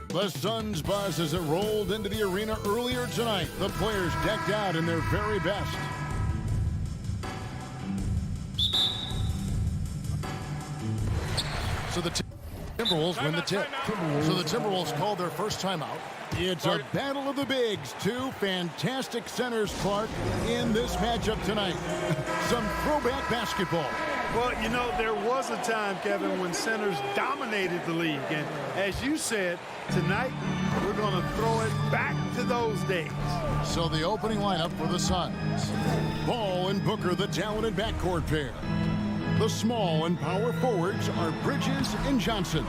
The Suns buzz as it rolled into the arena earlier tonight. The players decked out in their very best. So the Timberwolves win the tip. So the Timberwolves call their first timeout. It's a battle of the bigs. Two fantastic centers, Clark, in this matchup tonight. Some throwback basketball. Well, you know, there was a time, Kevin, when centers dominated the league. And as you said, tonight we're going to throw it back to those days. So the opening lineup for the Suns. Ball and Booker, the talented backcourt pair. The small and power forwards are Bridges and Johnson.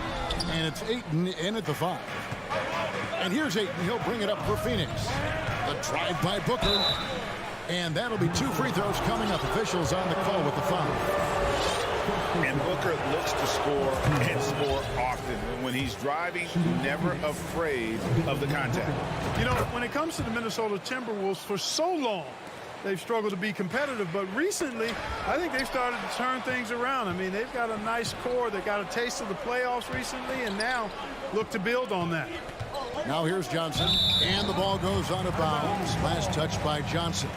And it's Ayton in at the 5. And here's Ayton. He'll bring it up for Phoenix. The drive by Booker. And that'll be 2 free throws coming up. Officials on the call with the foul. And Booker looks to score and score often. When he's driving, never afraid of the contact. You know, when it comes to the Minnesota Timberwolves, for so long, they've struggled to be competitive. But recently, I think they've started to turn things around. I mean, they've got a nice core. They got a taste of the playoffs recently, and now look to build on that. Now here's Johnson, and the ball goes out of bounds. Last touch by Johnson.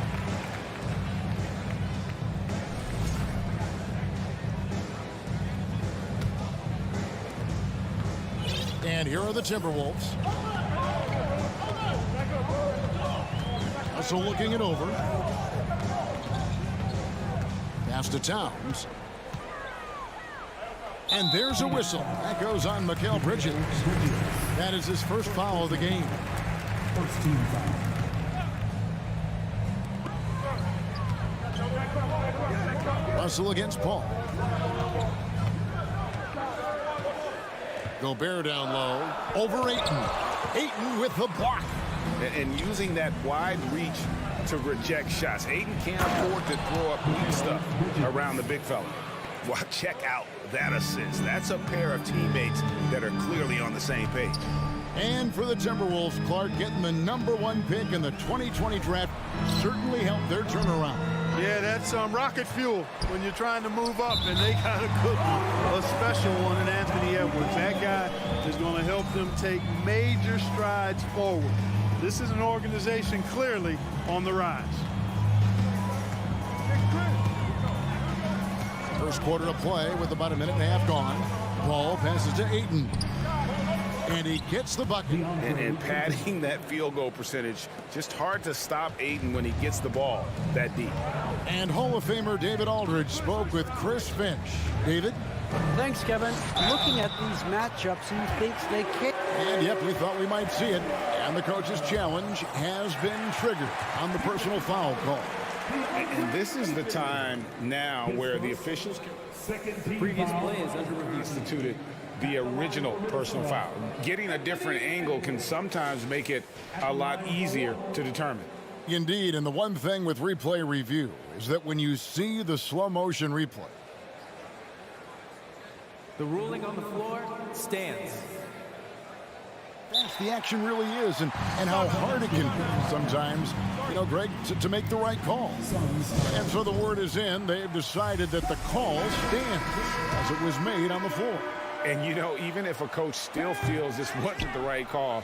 And here are the Timberwolves. Also looking it over. Pass to Towns. And there's a whistle. That goes on Mikal Bridges. That is his first foul of the game. First team foul. Russell against Paul. Gobert down low. Over Ayton. Ayton with the block. And using that wide reach to reject shots. Ayton can't afford to throw up weak stuff around the big fella. Well, check out that assist. That's a pair of teammates that are clearly on the same page. And for the Timberwolves, Clark, getting the #1 pick in the 2020 draft certainly helped their turnaround. Yeah, that's rocket fuel when you're trying to move up, and they got a good one, a special one in Anthony Edwards. That guy is going to help them take major strides forward. This is an organization clearly on the rise. First quarter of play with about a minute and a half gone. Ball passes to Ayton. And he gets the bucket. And padding that field goal percentage, just hard to stop Ayton when he gets the ball that deep. And Hall of Famer David Aldridge spoke with Chris Finch. David? Thanks, Kevin. Looking at these matchups, he thinks they can. And yep, we thought we might see it. And the coach's challenge has been triggered on the personal foul call. And this is the time now where the officials can Previous play is under review. instituted the original personal foul. Getting a different angle can sometimes make it a lot easier to determine. Indeed, and the one thing with replay review is that when you see the slow motion replay, The ruling on the floor stands. fast the action really is and how hard it can be sometimes, you know, Greg, to make the right call. And so the word is in. They've decided that the call stands as it was made on the floor. And, you know, even if a coach still feels this wasn't the right call,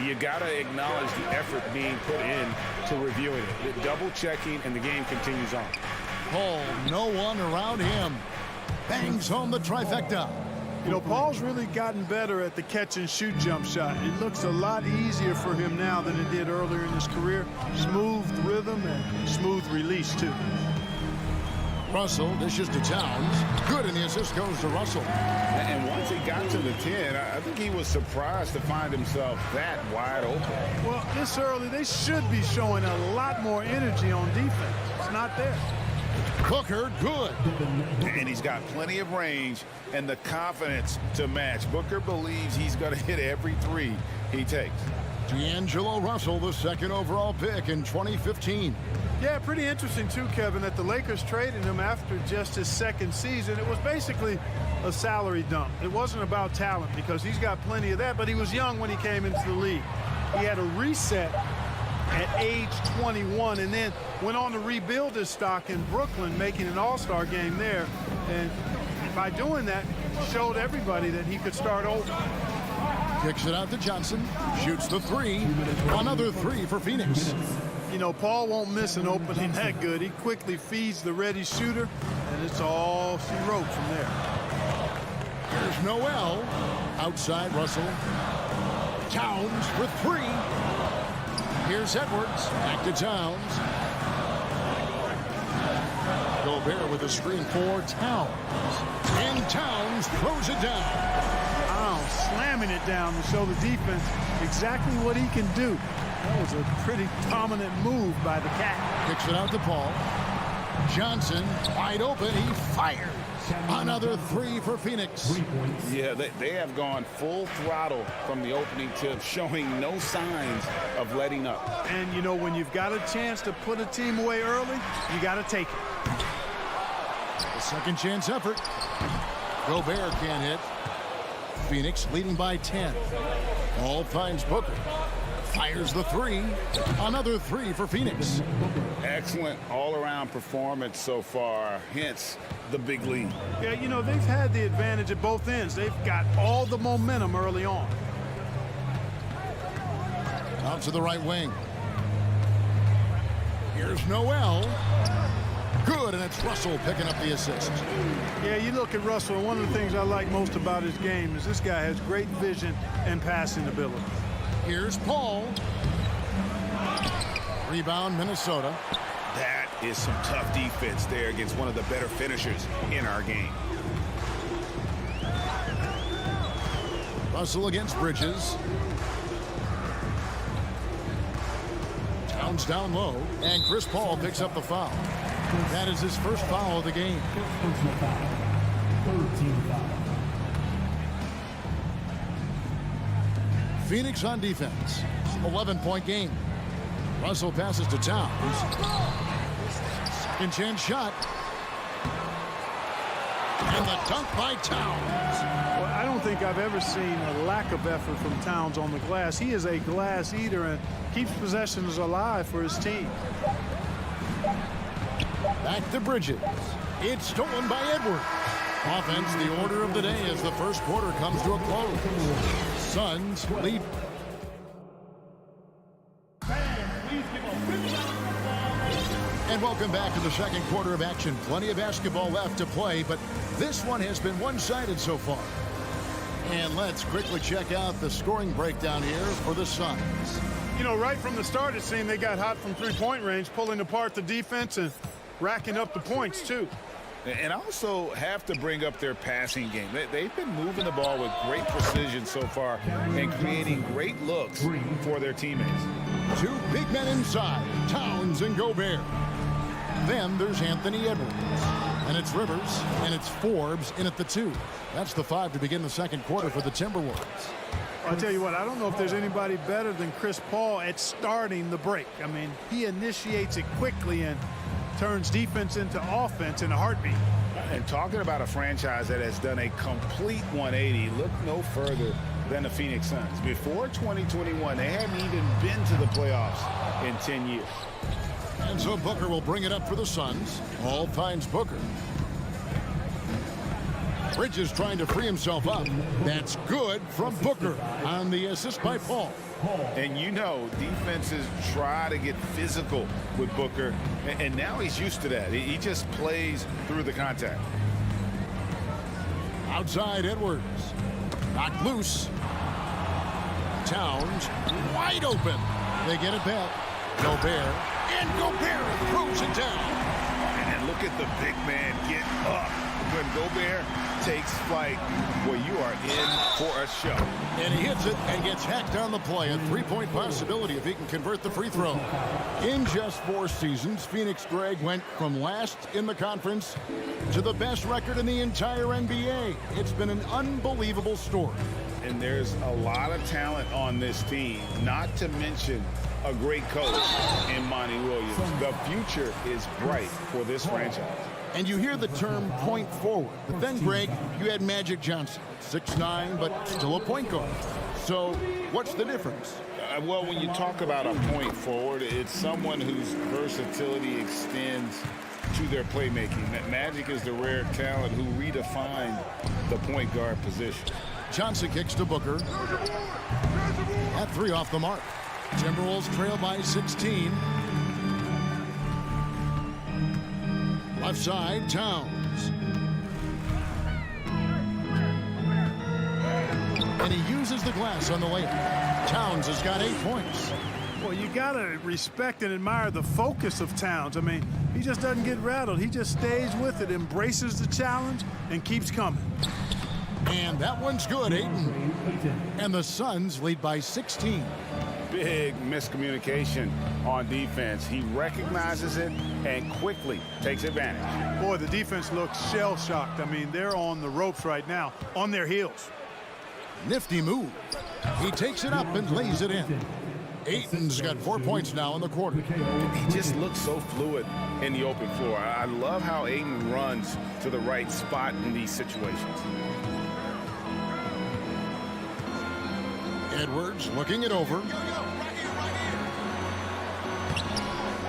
you got to acknowledge the effort being put in to reviewing it. Double-checking, and the game continues on. Paul, no one around him. Bangs home the trifecta. You know, Paul's really gotten better at the catch-and-shoot jump shot. It looks a lot easier for him now than it did earlier in his career. Smooth rhythm and smooth release, too. Russell dishes to Towns. Good, and the assist goes to Russell. And once he got to the 10, I think he was surprised to find himself that wide open. Well, this early, they should be showing a lot more energy on defense. It's not there. Booker, good. And he's got plenty of range and the confidence to match. Booker believes he's going to hit every three he takes. D'Angelo Russell, the second overall pick in 2015. Yeah, pretty interesting, too, Kevin, that the Lakers traded him after just his second season. It was basically a salary dump. It wasn't about talent because he's got plenty of that, but he was young when he came into the league. He had a reset at age 21 and then went on to rebuild his stock in Brooklyn, making an all-star game there. And by doing that, showed everybody that he could start over. Kicks it out to Johnson. Shoots the three. Another three for Phoenix. You know, Paul won't miss an opening that good. He quickly feeds the ready shooter, and it's all she wrote from there. Here's Noel. Outside Russell. Towns for three. Here's Edwards. Back to Towns. Gobert with a screen for Towns. And Towns throws it down. Slamming it down to show the defense exactly what he can do. That was a pretty dominant move by the Cat. Kicks it out to Paul. Johnson wide open. He fires. Another three for Phoenix. Yeah, they have gone full throttle from the opening tip, showing no signs of letting up. And, you know, when you've got a chance to put a team away early, you got to take it. The second chance effort. Gobert can't hit. Phoenix leading by 10. Ball finds Booker. Fires the three. Another three for Phoenix. Excellent all-around performance so far, hence the big lead. Yeah, you know, they've had the advantage at both ends. They've got all the momentum early on. Out to the right wing. Here's Noel. Good, and it's Russell picking up the assist. Yeah, you look at Russell, and one of the things I like most about his game is this guy has great vision and passing ability. Here's Paul. Rebound, Minnesota. That is some tough defense there against one of the better finishers in our game. Russell against Bridges. Towns down low, and Chris Paul picks up the foul. That is his first foul of the game. Personal foul. Third team foul. Phoenix on defense. 11-point game. Russell passes to Towns. Second chance shot. And the dunk by Towns. Well, I don't think I've ever seen a lack of effort from Towns on the glass. He is a glass eater and keeps possessions alive for his team. Back to Bridges. It's stolen by Edwards. Offense, the order of the day as the first quarter comes to a close. Suns lead. And welcome back to the second quarter of action. Plenty of basketball left to play, but this one has been one-sided so far. And let's quickly check out the scoring breakdown here for the Suns. You know, right from the start, it seemed they got hot from three-point range, pulling apart the defense and racking up the points, too. And also have to bring up their passing game. They've been moving the ball with great precision so far and creating great looks for their teammates. Two big men inside, Towns and Gobert. Then there's Anthony Edwards. And it's Rivers, and it's Forbes in at the 2. That's the 5 to begin the second quarter for the Timberwolves. I'll tell you what, I don't know if there's anybody better than Chris Paul at starting the break. I mean, he initiates it quickly and turns defense into offense in a heartbeat. And talking about a franchise that has done a complete 180, look no further than the Phoenix Suns. Before 2021, they hadn't even been to the playoffs in 10 years. And so Booker will bring it up for the Suns. Paul finds Booker. Bridges trying to free himself up. That's good from Booker on the assist by Paul. And you know, defenses try to get physical with Booker, and now he's used to that. He just plays through the contact. Outside Edwards. Knocked loose. Towns wide open. They get it back. Gobert. And Gobert throws it down. And look at the big man get up. When Gobert takes flight, well, you are in for a show. And he hits it and gets hacked on the play. A three-point possibility if he can convert the free throw. In just 4 seasons, Phoenix, Greg, went from last in the conference to the best record in the entire NBA. It's been an unbelievable story. And there's a lot of talent on this team, not to mention a great coach in Monty Williams. The future is bright for this franchise. And you hear the term point forward. But then, Greg, you had Magic Johnson, 6'9", but still a point guard. So what's the difference? Well, when you talk about a point forward, it's someone whose versatility extends to their playmaking. That Magic is the rare talent who redefined the point guard position. Johnson kicks to Booker. That three off the mark. Timberwolves trail by 16. Left side, Towns. And he uses the glass on the layup. Towns has got 8 points. Well, you got to respect and admire the focus of Towns. I mean, he just doesn't get rattled. He just stays with it, embraces the challenge, and keeps coming. And that one's good, Ayton. And the Suns lead by 16. Big miscommunication on defense. He recognizes it and quickly takes advantage. Boy, the defense looks shell-shocked. I mean, they're on the ropes right now, on their heels. Nifty move. He takes it up and lays it in. Ayton's got 4 points now in the quarter. He just looks so fluid in the open floor. I love how Ayton runs to the right spot in these situations. Edwards looking it over.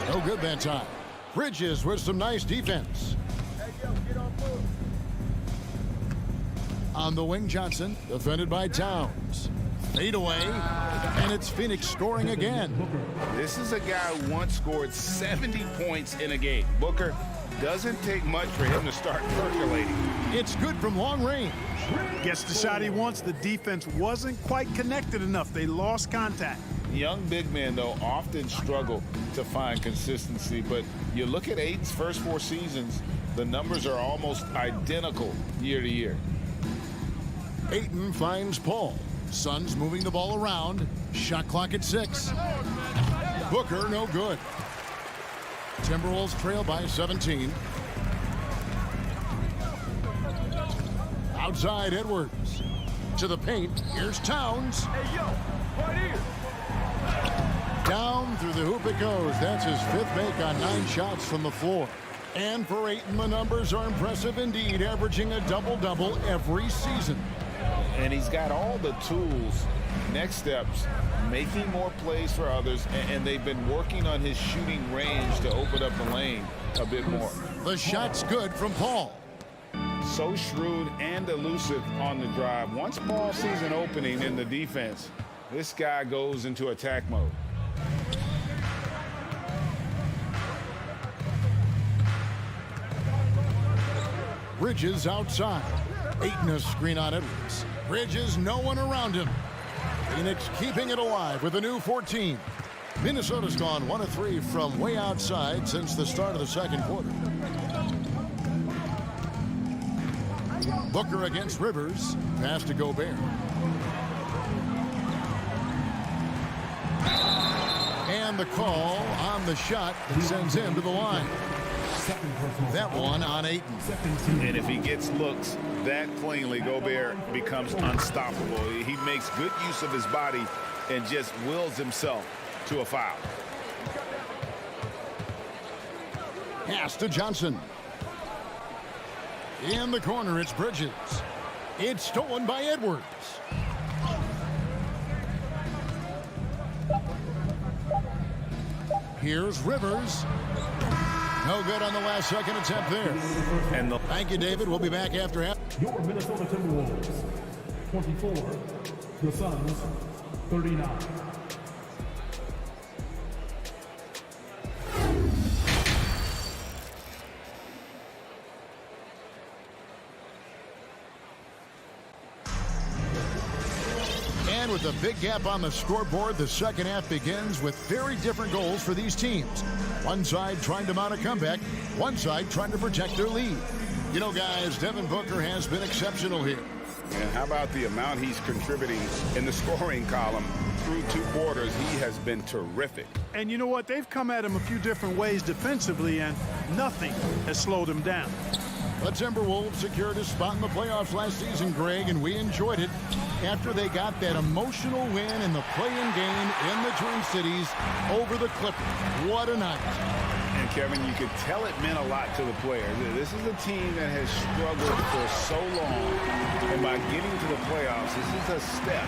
No good that time. Bridges with some nice defense. On the wing, Johnson, defended by Towns. Fade away, and it's Phoenix scoring again. This is a guy who once scored 70 points in a game. Booker, doesn't take much for him to start percolating. It's good from long range. Gets the shot he wants. The defense wasn't quite connected enough. They lost contact. Young big men, though, often struggle to find consistency, but you look at Ayton's first 4 seasons, the numbers are almost identical year to year. Ayton finds Paul. Suns moving the ball around. Shot clock at 6. Booker, no good. Timberwolves trail by 17. Outside, Edwards. To the paint. Here's Towns. Hey, yo, right here. Down through the hoop it goes. That's his 5th make on 9 shots from the floor. And for Ayton, the numbers are impressive indeed, averaging a double-double every season. And he's got all the tools. Next steps, making more plays for others, and they've been working on his shooting range to open up the lane a bit more. The shot's good from Paul. So shrewd and elusive on the drive. Once Paul sees an opening in the defense, this guy goes into attack mode. Bridges outside. Ayton a screen on Edwards. Bridges, no one around him. Phoenix keeping it alive with a new 14. Minnesota's gone 1 of 3 from way outside since the start of the second quarter. Booker against Rivers. Pass to Gobert. And the call on the shot that sends him to the line. That one on Ayton. And if he gets looks that cleanly, Gobert becomes unstoppable. He makes good use of his body and just wills himself to a foul. Pass to Johnson. In the corner, it's Bridges. It's stolen by Edwards. Here's Rivers. No good on the last second attempt there. And Thank you, David. We'll be back after half. Your Minnesota Timberwolves, 24. The Suns, 39. And with a big gap on the scoreboard, the second half begins with very different goals for these teams. One side trying to mount a comeback, one side trying to protect their lead. You know, guys, Devin Booker has been exceptional here. And how about the amount he's contributing in the scoring column through 2 quarters? He has been terrific. And you know what? They've come at him a few different ways defensively, and nothing has slowed him down. The Timberwolves secured a spot in the playoffs last season, Greg, and we enjoyed it after they got that emotional win in the play-in game in the Twin Cities over the Clippers. What a night. And, Kevin, you could tell it meant a lot to the players. This is a team that has struggled for so long, and by getting to the playoffs, this is a step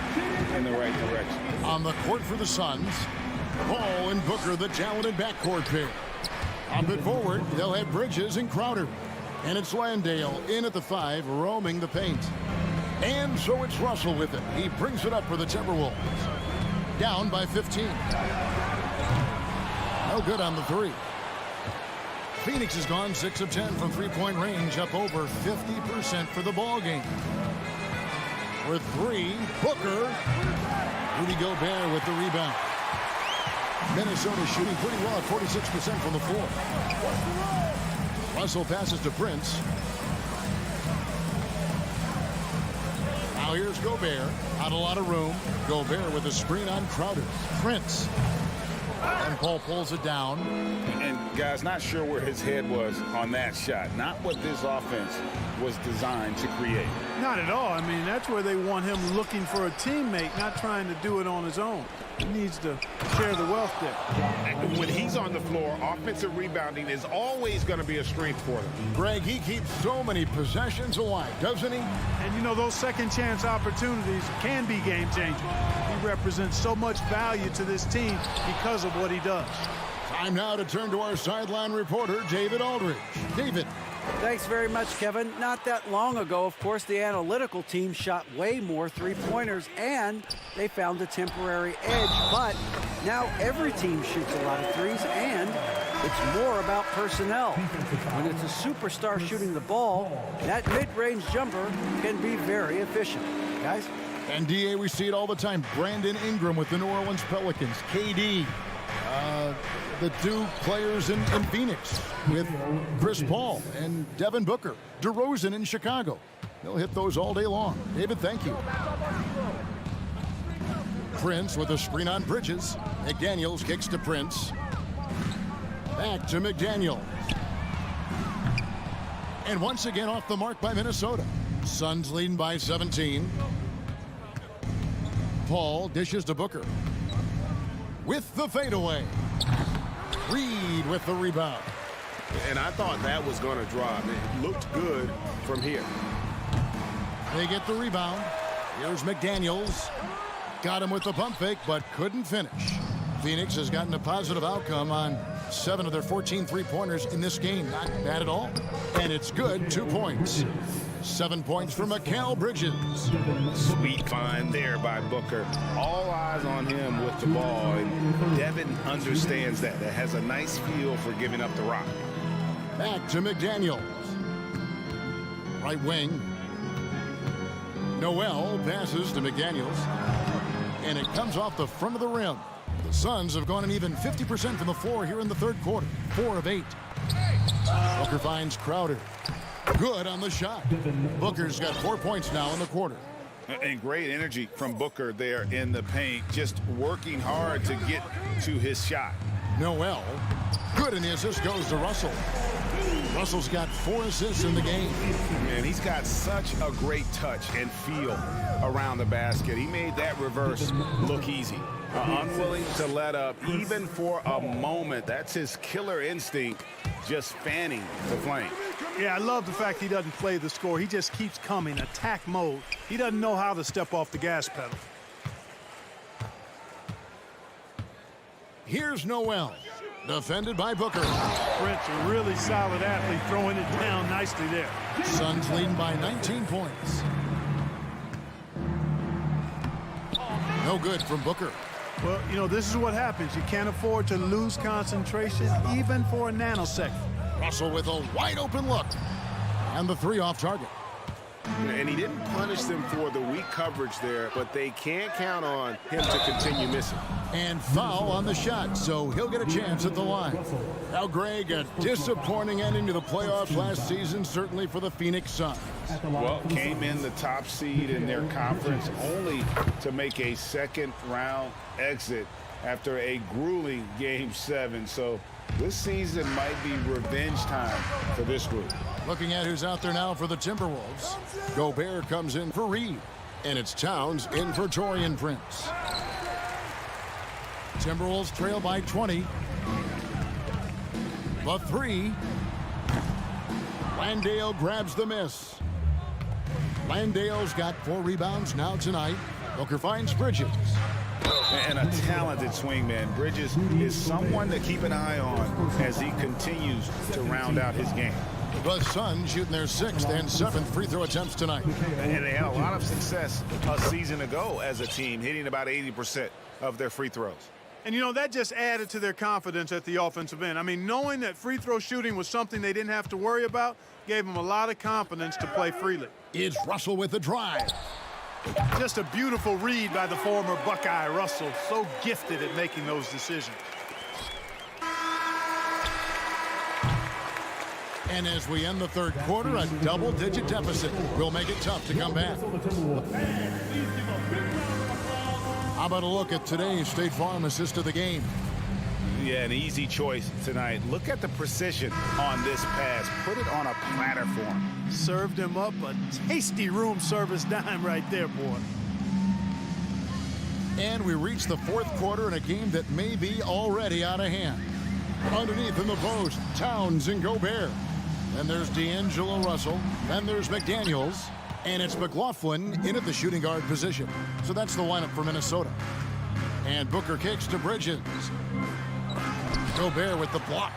in the right direction. On the court for the Suns, Paul and Booker, the talented backcourt pair. On mid forward, they'll have Bridges and Crowder. And it's Landale in at the 5, roaming the paint. And so it's Russell with it. He brings it up for the Timberwolves. Down by 15. No good on the three. Phoenix has gone 6 of 10 from three-point range, up over 50% for the ball game. With three, Booker. Rudy Gobert with the rebound. Minnesota shooting pretty well at 46% from the floor. Russell passes to Prince. Now here's Gobert. Not a lot of room. Gobert with a screen on Crowder. Prince. And Paul pulls it down. And guys, not sure where his head was on that shot. Not what this offense was designed to create. Not at all. I mean, that's where they want him looking for a teammate, not trying to do it on his own. He needs to share the wealth there. And when he's on the floor, offensive rebounding is always going to be a strength for them. Greg, he keeps so many possessions alive, doesn't he? And, you know, those second chance opportunities can be game changers. He represents so much value to this team because of what he does. Time now to turn to our sideline reporter, David Aldridge. David. Thanks very much, Kevin. Not that long ago, of course, the analytical team shot way more three-pointers, and they found a temporary edge. But now every team shoots a lot of threes, and it's more about personnel. When it's a superstar shooting the ball, that mid-range jumper can be very efficient. Guys? And, DA, we see it all the time. Brandon Ingram with the New Orleans Pelicans. KD. The two players in Phoenix with Chris Paul and Devin Booker. DeRozan in Chicago. They'll hit those all day long. David, thank you. Prince with a screen on Bridges. McDaniels kicks to Prince. Back to McDaniels. And once again off the mark by Minnesota. Suns leading by 17. Paul dishes to Booker. With the fadeaway. Reed with the rebound. And I thought that was going to drop. It looked good from here. They get the rebound. Here's McDaniels. Got him with the pump fake, but couldn't finish. Phoenix has gotten a positive outcome on 7 of their 14 three-pointers in this game. Not bad at all. And it's good, 2 points. 7 points for Mikal Bridges. Sweet find there by Booker. All eyes on him with the ball. And Devin understands that. That has a nice feel for giving up the rock. Back to McDaniels. Right wing. Noel passes to McDaniels. And it comes off the front of the rim. The Suns have gone an even 50% from the floor here in the third quarter. 4 of 8. Booker finds Crowder. Good on the shot. Booker's got 4 points now in the quarter. And great energy from Booker there in the paint. Just working hard to get to his shot. Noel. Good, and the assist goes to Russell. Russell's got 4 assists in the game. Man, he's got such a great touch and feel around the basket. He made that reverse look easy. Unwilling to let up even for a moment. That's his killer instinct, just fanning the flame. Yeah, I love the fact he doesn't play the score. He just keeps coming, attack mode. He doesn't know how to step off the gas pedal. Here's Noel, defended by Booker. Prince, a really solid athlete, throwing it down nicely there. Suns leading by 19 points. No good from Booker. Well, you know, this is what happens. You can't afford to lose concentration even for a nanosecond. Russell with a wide open look. And the 3 off target. And he didn't punish them for the weak coverage there, but they can't count on him to continue missing. And foul on the shot, so he'll get a chance at the line. Now, Greg, a disappointing ending to the playoffs last season, certainly for the Phoenix Suns. Well, came in the top seed in their conference only to make a second-round exit after a grueling Game 7. So this season might be revenge time for this group. Looking at who's out there now for the Timberwolves. Gobert comes in for Reed. And it's Towns in for Taurean Prince. Timberwolves trail by 20. The 3. Landale grabs the miss. Landale's got 4 rebounds now tonight. Booker finds Bridges. And a talented swingman. Bridges is someone to keep an eye on as he continues to round out his game. The Suns shooting their 6th and 7th free throw attempts tonight. And they had a lot of success a season ago as a team, hitting about 80% of their free throws. And, you know, that just added to their confidence at the offensive end. I mean, knowing that free throw shooting was something they didn't have to worry about gave them a lot of confidence to play freely. It's Russell with the drive. Just a beautiful read by the former Buckeye Russell. So gifted at making those decisions. And as we end the third quarter, a double-digit deficit will make it tough to come back. How about a look at today's State Farm assist of the game? Yeah, an easy choice tonight. Look at the precision on this pass. Put it on a platter for him. Served him up a tasty room service dime right there, boy. And we reach the fourth quarter in a game that may be already out of hand. Underneath in the post, Towns and Gobert. Then there's D'Angelo Russell. Then there's McDaniels. And it's McLaughlin in at the shooting guard position. So that's the lineup for Minnesota. And Booker kicks to Bridges. Gobert with the block.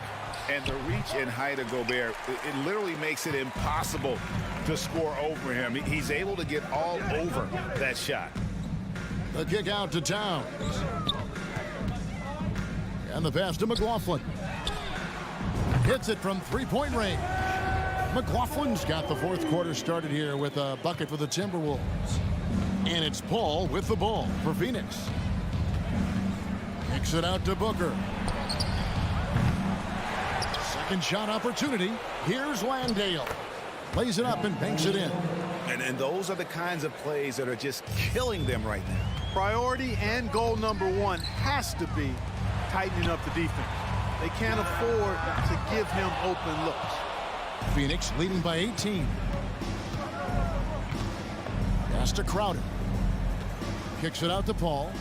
And the reach and height of Gobert, it literally makes it impossible to score over him. He's able to get all over that shot. The kick out to Towns. And the pass to McLaughlin. Hits it from three-point range. McLaughlin's got the fourth quarter started here with a bucket for the Timberwolves. And it's Paul with the ball for Phoenix. Kicks it out to Booker. Second shot opportunity. Here's Landale. Plays it up and banks it in. And those are the kinds of plays that are just killing them right now. Priority and goal number one has to be tightening up the defense. They can't afford to give him open looks. Phoenix leading by 18. Pass to Crowder. Kicks it out to Paul.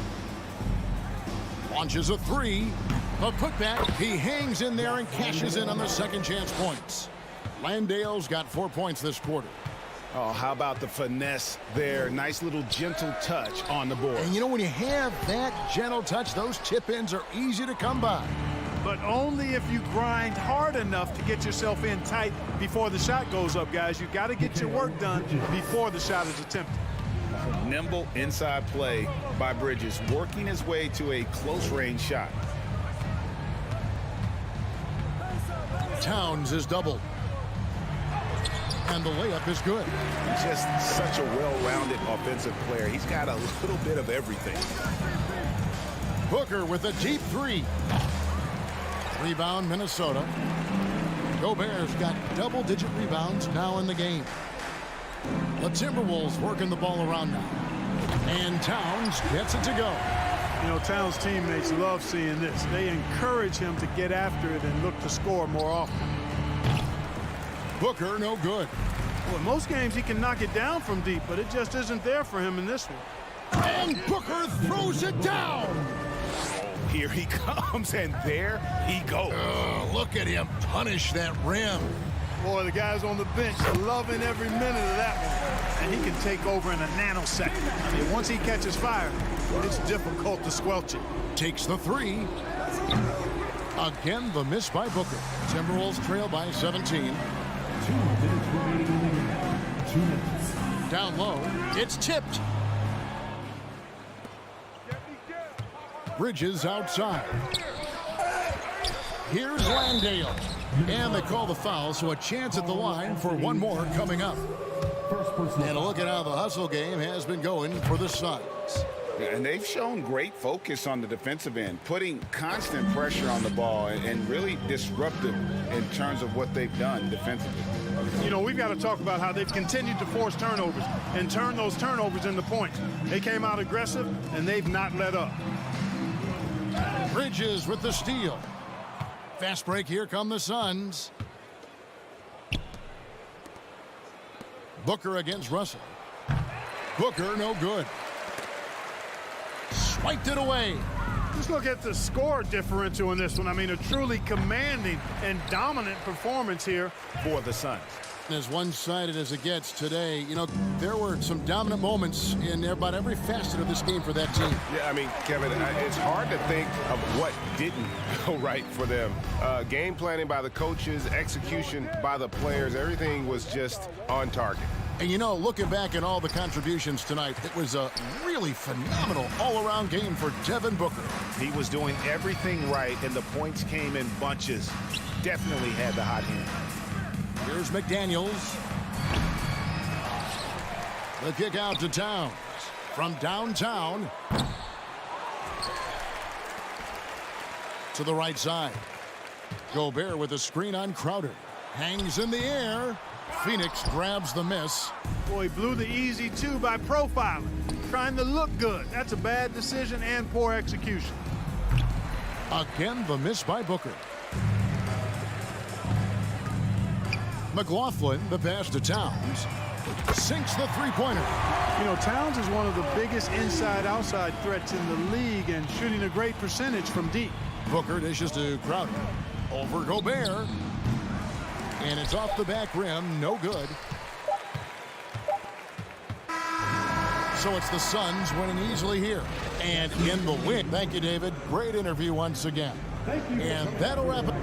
Launches a three. A putback. He hangs in there and cashes in on the second chance points. Landale's got 4 points this quarter. Oh, how about the finesse there? Nice little gentle touch on the board. And you know, when you have that gentle touch, those tip-ins are easy to come by. But only if you grind hard enough to get yourself in tight before the shot goes up, guys. You've got to get your work done before the shot is attempted. Nimble inside play by Bridges, working his way to a close-range shot. Towns is doubled. And the layup is good. He's just such a well-rounded offensive player. He's got a little bit of everything. Booker with a deep three. Rebound, Minnesota. Gobert's got double-digit rebounds now in the game. The Timberwolves working the ball around now. And Towns gets it to go. You know, Towns' teammates love seeing this. They encourage him to get after it and look to score more often. Booker, no good. Well, in most games, he can knock it down from deep, but it just isn't there for him in this one. And Booker throws it down. Here he comes, and there he goes. Look at him punish that rim. Boy, the guys on the bench loving every minute of that one. And he can take over in a nanosecond. I mean, once he catches fire, it's difficult to squelch it. Takes the three. Again, the miss by Booker. Timberwolves trail by 17. 2 minutes remaining in the game. 2 minutes. Down low. It's tipped. Bridges outside. Here's Landale. And they call the foul, so a chance at the line for one more coming up. And a look at how the hustle game has been going for the Suns. And they've shown great focus on the defensive end, putting constant pressure on the ball and really disruptive in terms of what they've done defensively. You know, we've got to talk about how they've continued to force turnovers and turn those turnovers into points. They came out aggressive, and they've not let up. Bridges with the steal. Fast break, here come the Suns. Booker against Russell. Booker, no good. Swiped it away. Just look at the score differential in this one. I mean, a truly commanding and dominant performance here For the Suns. As one-sided as it gets today, you know, there were some dominant moments in about every facet of this game for that team. Yeah, I mean, Kevin, it's hard to think of what didn't go right for them. Game planning by the coaches, execution by the players, everything was just on target. And, you know, looking back at all the contributions tonight, it was a really phenomenal all-around game for Devin Booker. He was doing everything right, and the points came in bunches. Definitely had the hot hand. Here's McDaniels. The kick out to Towns. From downtown to the right side. Gobert with a screen on Crowder. Hangs in the air. Phoenix grabs the miss. Boy, he blew the easy two by profiling, trying to look good. That's a bad decision and poor execution. Again, the miss by Booker. McLaughlin, the pass to Towns. Sinks the three-pointer. You know, Towns is one of the biggest inside-outside threats in the league and shooting a great percentage from deep. Booker dishes to Crowder. Over Gobert. And it's off the back rim. No good. So it's the Suns winning easily here. And in the win. Thank you, David. Great interview once again. And that'll wrap it.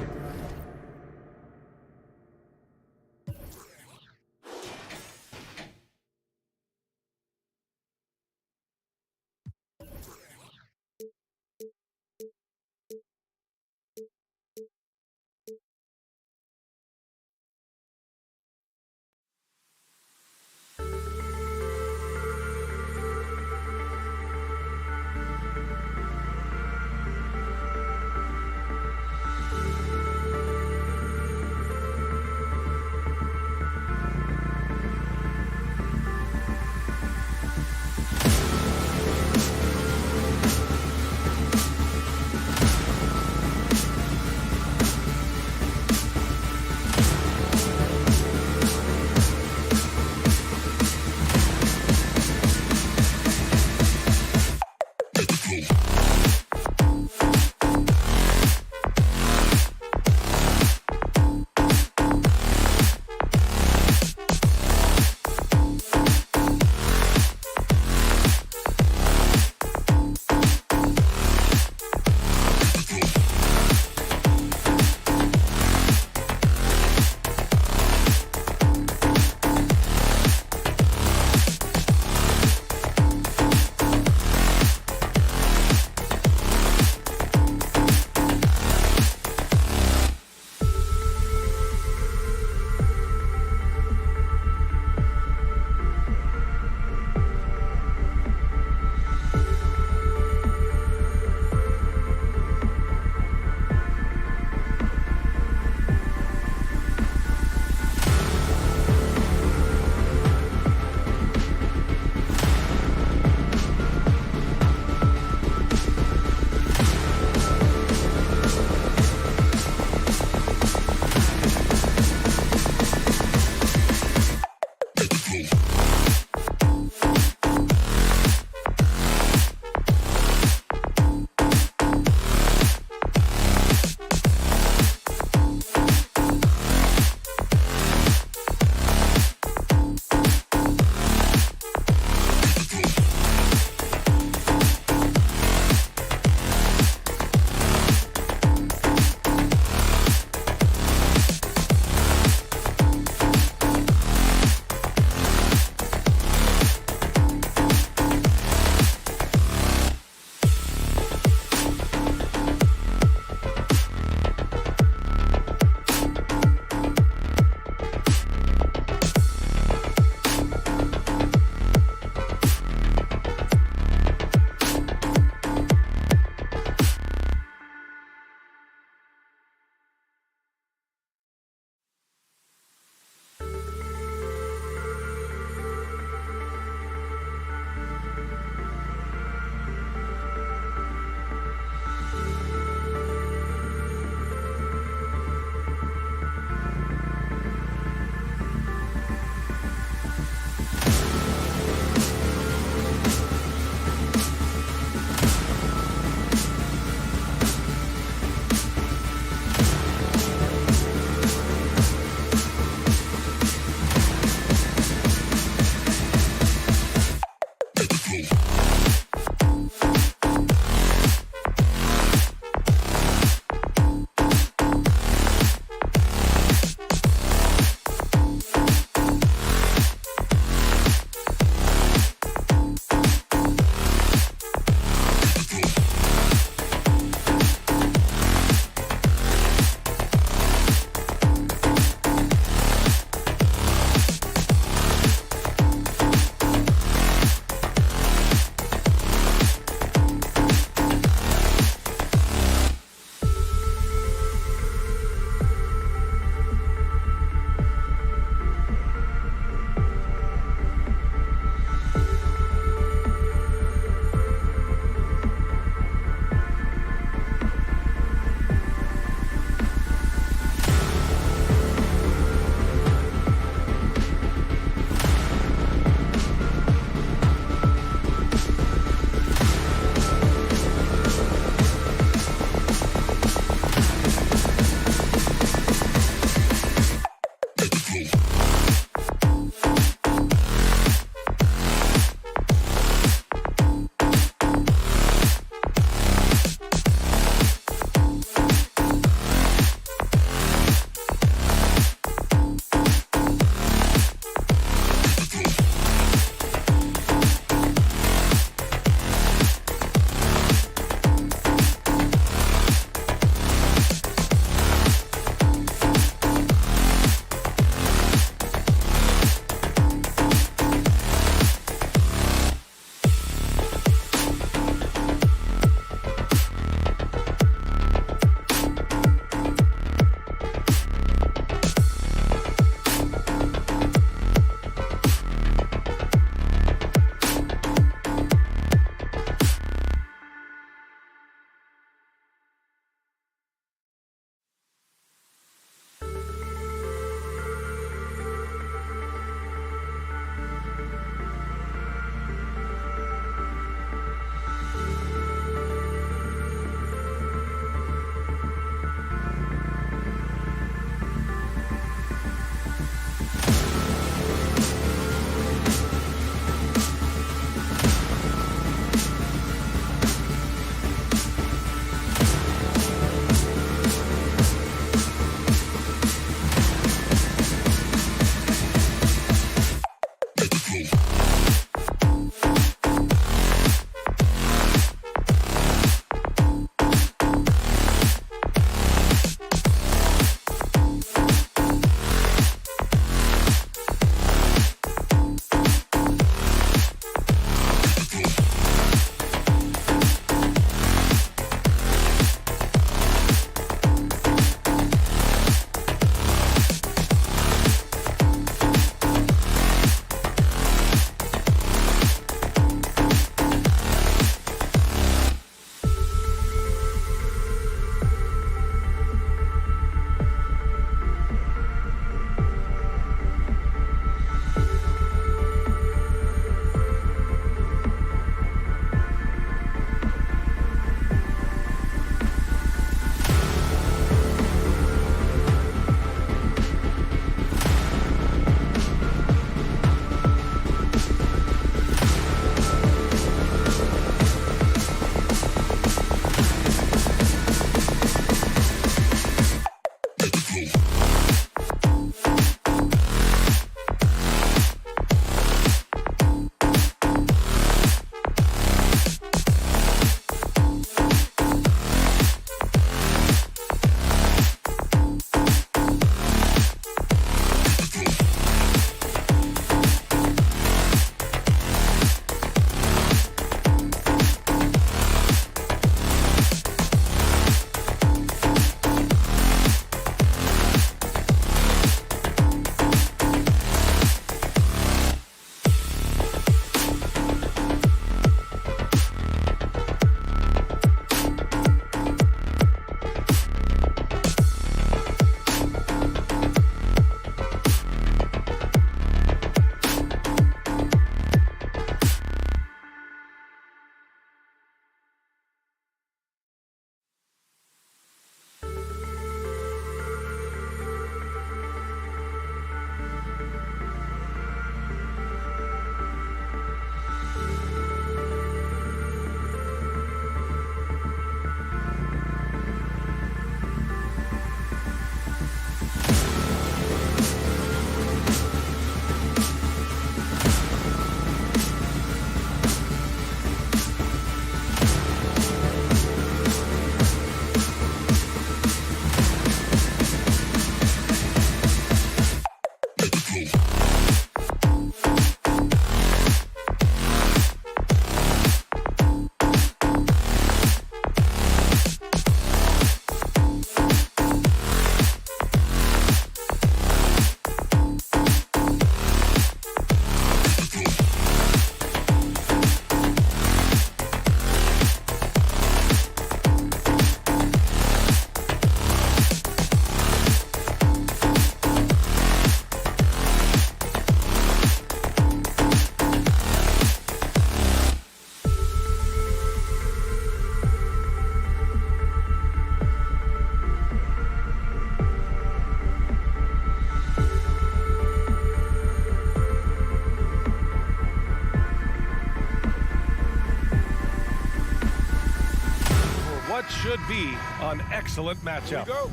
what should be an excellent matchup. Go.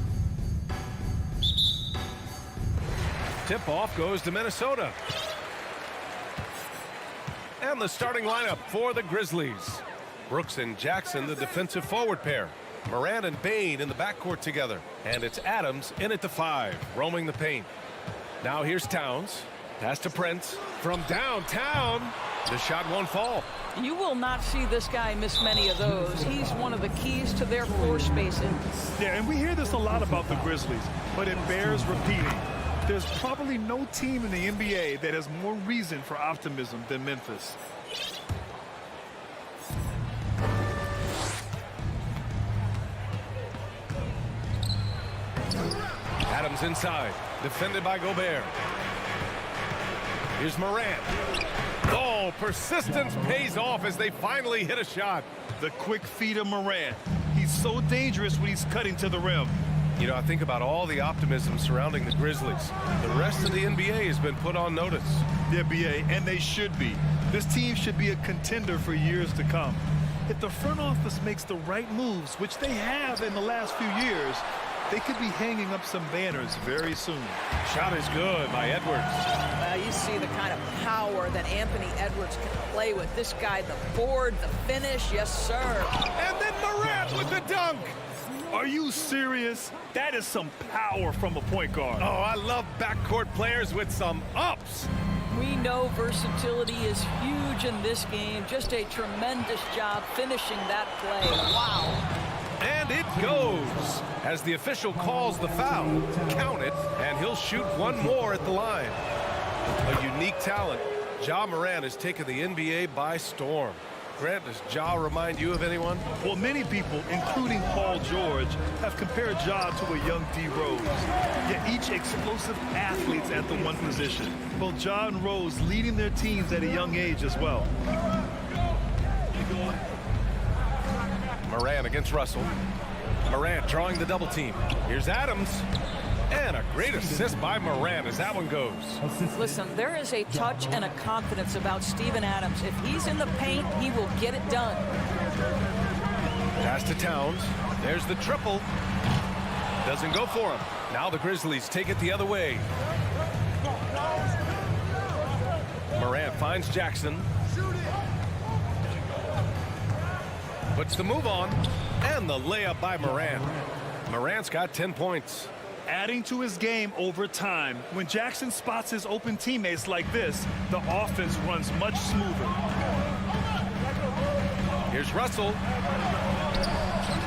Tip-off goes to Minnesota. And the starting lineup for the Grizzlies. Brooks and Jackson, the defensive forward pair. Morant and Bane in the backcourt together. And it's Adams in at the 5, roaming the paint. Now here's Towns. Pass to Prince. From downtown, the shot won't fall. You will not see this guy miss many of those. He's one of the keys to their floor spacing. Yeah, and we hear this a lot about the Grizzlies, but it bears repeating. There's probably no team in the NBA that has more reason for optimism than Memphis. Adams inside, defended by Gobert. Here's Morant. Oh, persistence pays off as they finally hit a shot. The quick feet of Morant. He's so dangerous when he's cutting to the rim. You know, I think about all the optimism surrounding the Grizzlies. The rest of the NBA has been put on notice. The NBA, and they should be. This team should be a contender for years to come. If the front office makes the right moves, which they have in the last few years, they could be hanging up some banners very soon. Shot is good by Edwards. You see the kind of power that Anthony Edwards can play with. This guy, the board, the finish, yes, sir. And then Morant with the dunk. Are you serious? That is some power from a point guard. Oh, I love backcourt players with some ups. We know versatility is huge in this game. Just a tremendous job finishing that play. Wow. And it goes. As the official calls the foul, count it, and he'll shoot one more at the line. A unique talent. Ja Morant has taken the NBA by storm. Grant, does Ja remind you of anyone? Well, many people, including Paul George, have compared Ja to a young D. Rose. Yet each explosive athletes at the one position. Both Ja and Rose leading their teams at a young age as well. Morant against Russell. Morant drawing the double team. Here's Adams. And a great assist by Morant as that one goes. Listen, there is a touch and a confidence about Steven Adams. If he's in the paint, he will get it done. Pass to Towns. There's the triple. Doesn't go for him. Now the Grizzlies take it the other way. Morant finds Jackson. Puts the move on. And the layup by Morant. Morant's got 10 points. Adding to his game over time. When Jackson spots his open teammates like this, the offense runs much smoother. Here's Russell.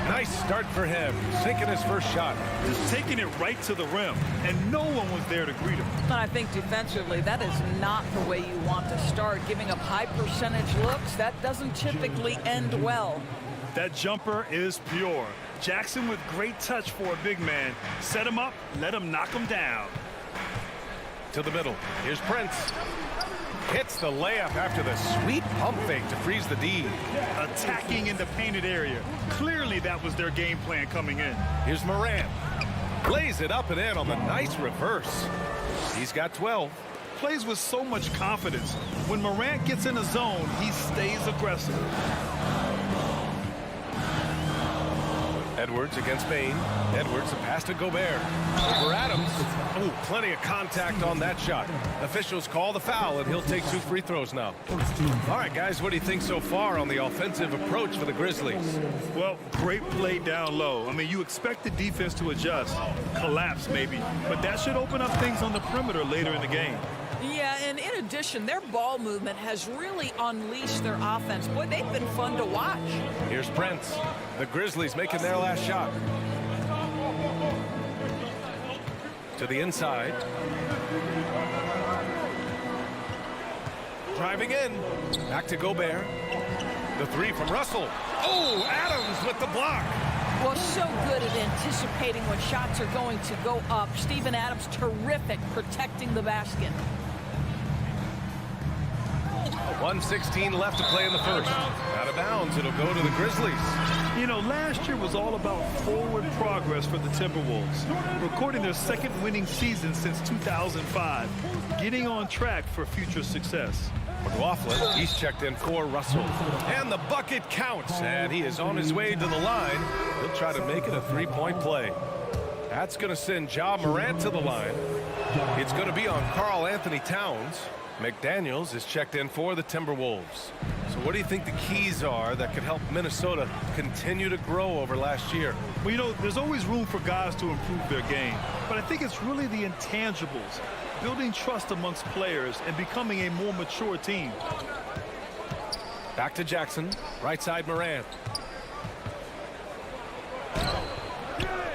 Nice start for him. Sinking his first shot. Just taking it right to the rim, and no one was there to greet him. And I think defensively, that is not the way you want to start. Giving up high percentage looks, that doesn't typically end well. That jumper is pure. Jackson with great touch for a big man. Set him up, let him knock him down. To the middle. Here's Prince. Hits the layup after the sweet pump fake to freeze the D. Attacking in the painted area. Clearly that was their game plan coming in. Here's Morant. Lays it up and in on the nice reverse. He's got 12. Plays with so much confidence. When Morant gets in a zone, he stays aggressive. Edwards against Bane. Edwards, a pass to Gobert. Over Adams. Oh, plenty of contact on that shot. Officials call the foul, and he'll take 2 free throws now. All right, guys, what do you think so far on the offensive approach for the Grizzlies? Well, great play down low. I mean, you expect the defense to adjust, collapse maybe, but that should open up things on the perimeter later in the game. Yeah, and in addition, their ball movement has really unleashed their offense. Boy, they've been fun to watch. Here's Prince. The Grizzlies making their last shot. To the inside. Driving in. Back to Gobert. The 3 from Russell. Oh, Adams with the block. Well, so good at anticipating when shots are going to go up. Steven Adams, terrific protecting the basket. 1:16 left to play in the first. Out of bounds, it'll go to the Grizzlies. You know, last year was all about forward progress for the Timberwolves, recording their second winning season since 2005, getting on track for future success. McLaughlin, he's checked in for Russell. And the bucket counts, and he is on his way to the line. He'll try to make it a three-point play. That's going to send Ja Morant to the line. It's going to be on Karl Anthony Towns. McDaniels is checked in for the Timberwolves. So what do you think the keys are that could help Minnesota continue to grow over last year? Well, you know, there's always room for guys to improve their game. But I think it's really the intangibles, building trust amongst players and becoming a more mature team. Back to Jackson. Right side Morant.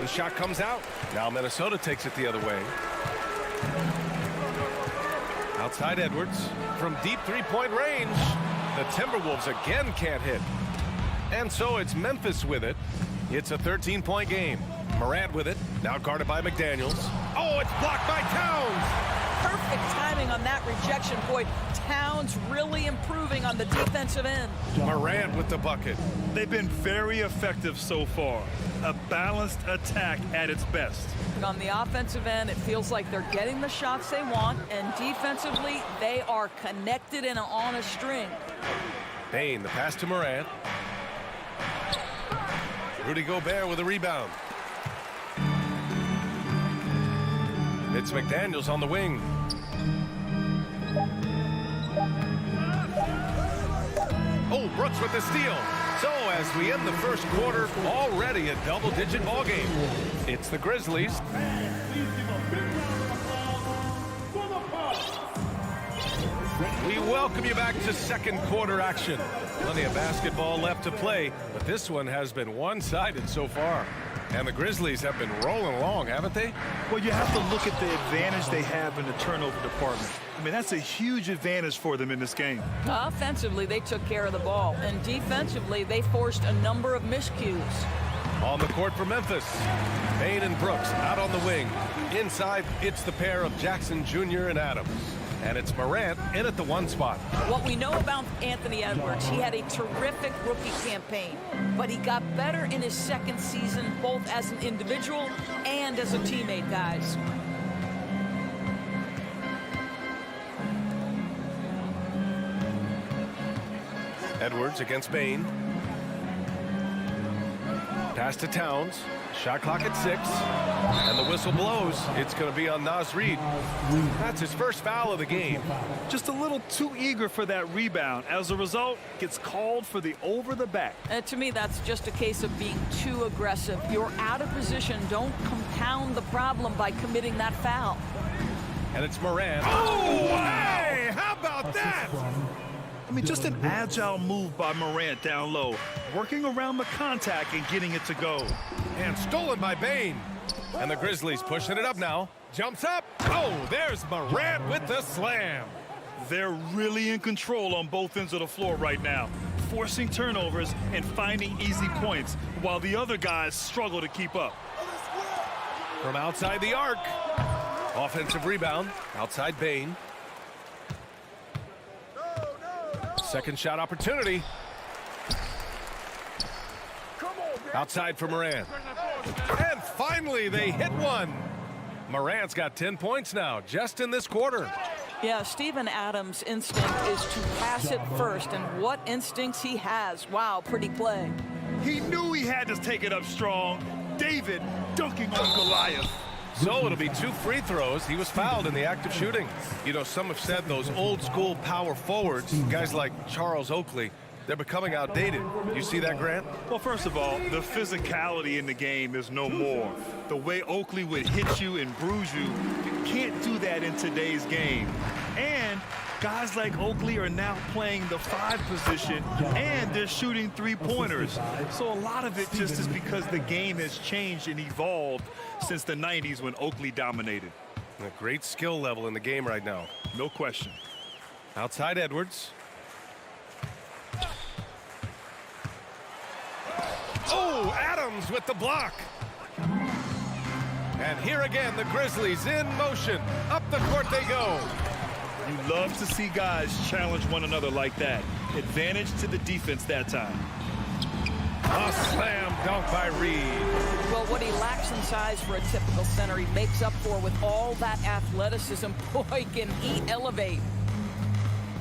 The shot comes out. Now Minnesota takes it the other way. Outside Edwards from deep three-point range. The Timberwolves again can't hit. And so it's Memphis with it. It's a 13-point game. Morant with it. Now guarded by McDaniels. Oh, it's blocked by Towns. Perfect timing on that rejection point. Towns really improving on the defensive end. Morant with the bucket. They've been very effective so far. A balanced attack at its best. And on the offensive end, it feels like they're getting the shots they want, and defensively, they are connected and on a string. Bane, the pass to Morant. Rudy Gobert with a rebound. It's McDaniels on the wing. Oh, Brooks with the steal. So as we end the first quarter, already a double-digit ball game. It's the Grizzlies. We welcome you back to second quarter action. Plenty of basketball left to play, but this one has been one-sided so far. And the Grizzlies have been rolling along, haven't they? Well, you have to look at the advantage they have in the turnover department. I mean, that's a huge advantage for them in this game. Offensively, they took care of the ball, and defensively, they forced a number of miscues. On the court for Memphis, Bane and Brooks out on the wing. Inside, it's the pair of Jackson Jr. and Adams. And it's Morant in at the one spot. What we know about Anthony Edwards, he had a terrific rookie campaign, but he got better in his second season, both as an individual and as a teammate, guys. Edwards against Bane. Pass to Towns. Shot clock at 6. And the whistle blows. It's going to be on Naz Reid. That's his first foul of the game. Just a little too eager for that rebound. As a result, gets called for the over the back. To me, that's just a case of being too aggressive. You're out of position. Don't compound the problem by committing that foul. And it's Morant. Oh, hey! How about that? I mean, just an agile move by Morant down low, working around the contact and getting it to go. And stolen by Bane. And the Grizzlies pushing it up now. Jumps up. Oh, there's Morant with the slam. They're really in control on both ends of the floor right now, forcing turnovers and finding easy points while the other guys struggle to keep up. From outside the arc. Offensive rebound. Outside Bane. Second shot opportunity. Outside for Morant. And finally they hit one. Morant's got 10 points now just in this quarter. Yeah, Steven Adams' instinct is to pass it first, and what instincts he has. Wow, pretty play. He knew he had to take it up strong. David dunking on Goliath. So it'll be 2 free throws. He was fouled in the act of shooting. You know, some have said those old school power forwards, guys like Charles Oakley, they're becoming outdated. You see that, Grant? Well, first of all, the physicality in the game is no more. The way Oakley would hit you and bruise you, you can't do that in today's game. And guys like Oakley are now playing the 5 position, and they're shooting 3-pointers. So a lot of it just is because the game has changed and evolved since the 90s when Oakley dominated. A great skill level in the game right now. No question. Outside Edwards. Oh, Adams with the block. And here again, the Grizzlies in motion. Up the court they go. You love to see guys challenge one another like that. Advantage to the defense that time. A slam dunk by Reid. Well, what he lacks in size for a typical center, he makes up for with all that athleticism. Boy, can he elevate.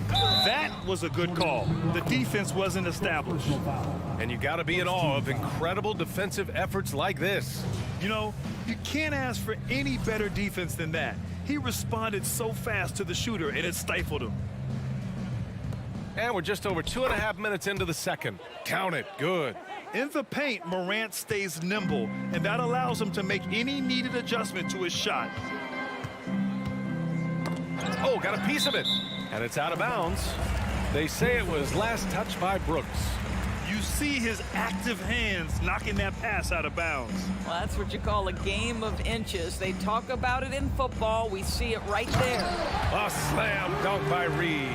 That was a good call. The defense wasn't established. And you got to be in awe of incredible defensive efforts like this. You know, you can't ask for any better defense than that. He responded so fast to the shooter, and it stifled him. And we're just over 2.5 minutes into the second. Count it. Good. In the paint, Morant stays nimble, and that allows him to make any needed adjustment to his shot. Oh, got a piece of it. And it's out of bounds. They say it was last touched by Brooks. You see his active hands knocking that pass out of bounds. Well, that's what you call a game of inches. They talk about it in football. We see it right there. A slam dunk by Reed.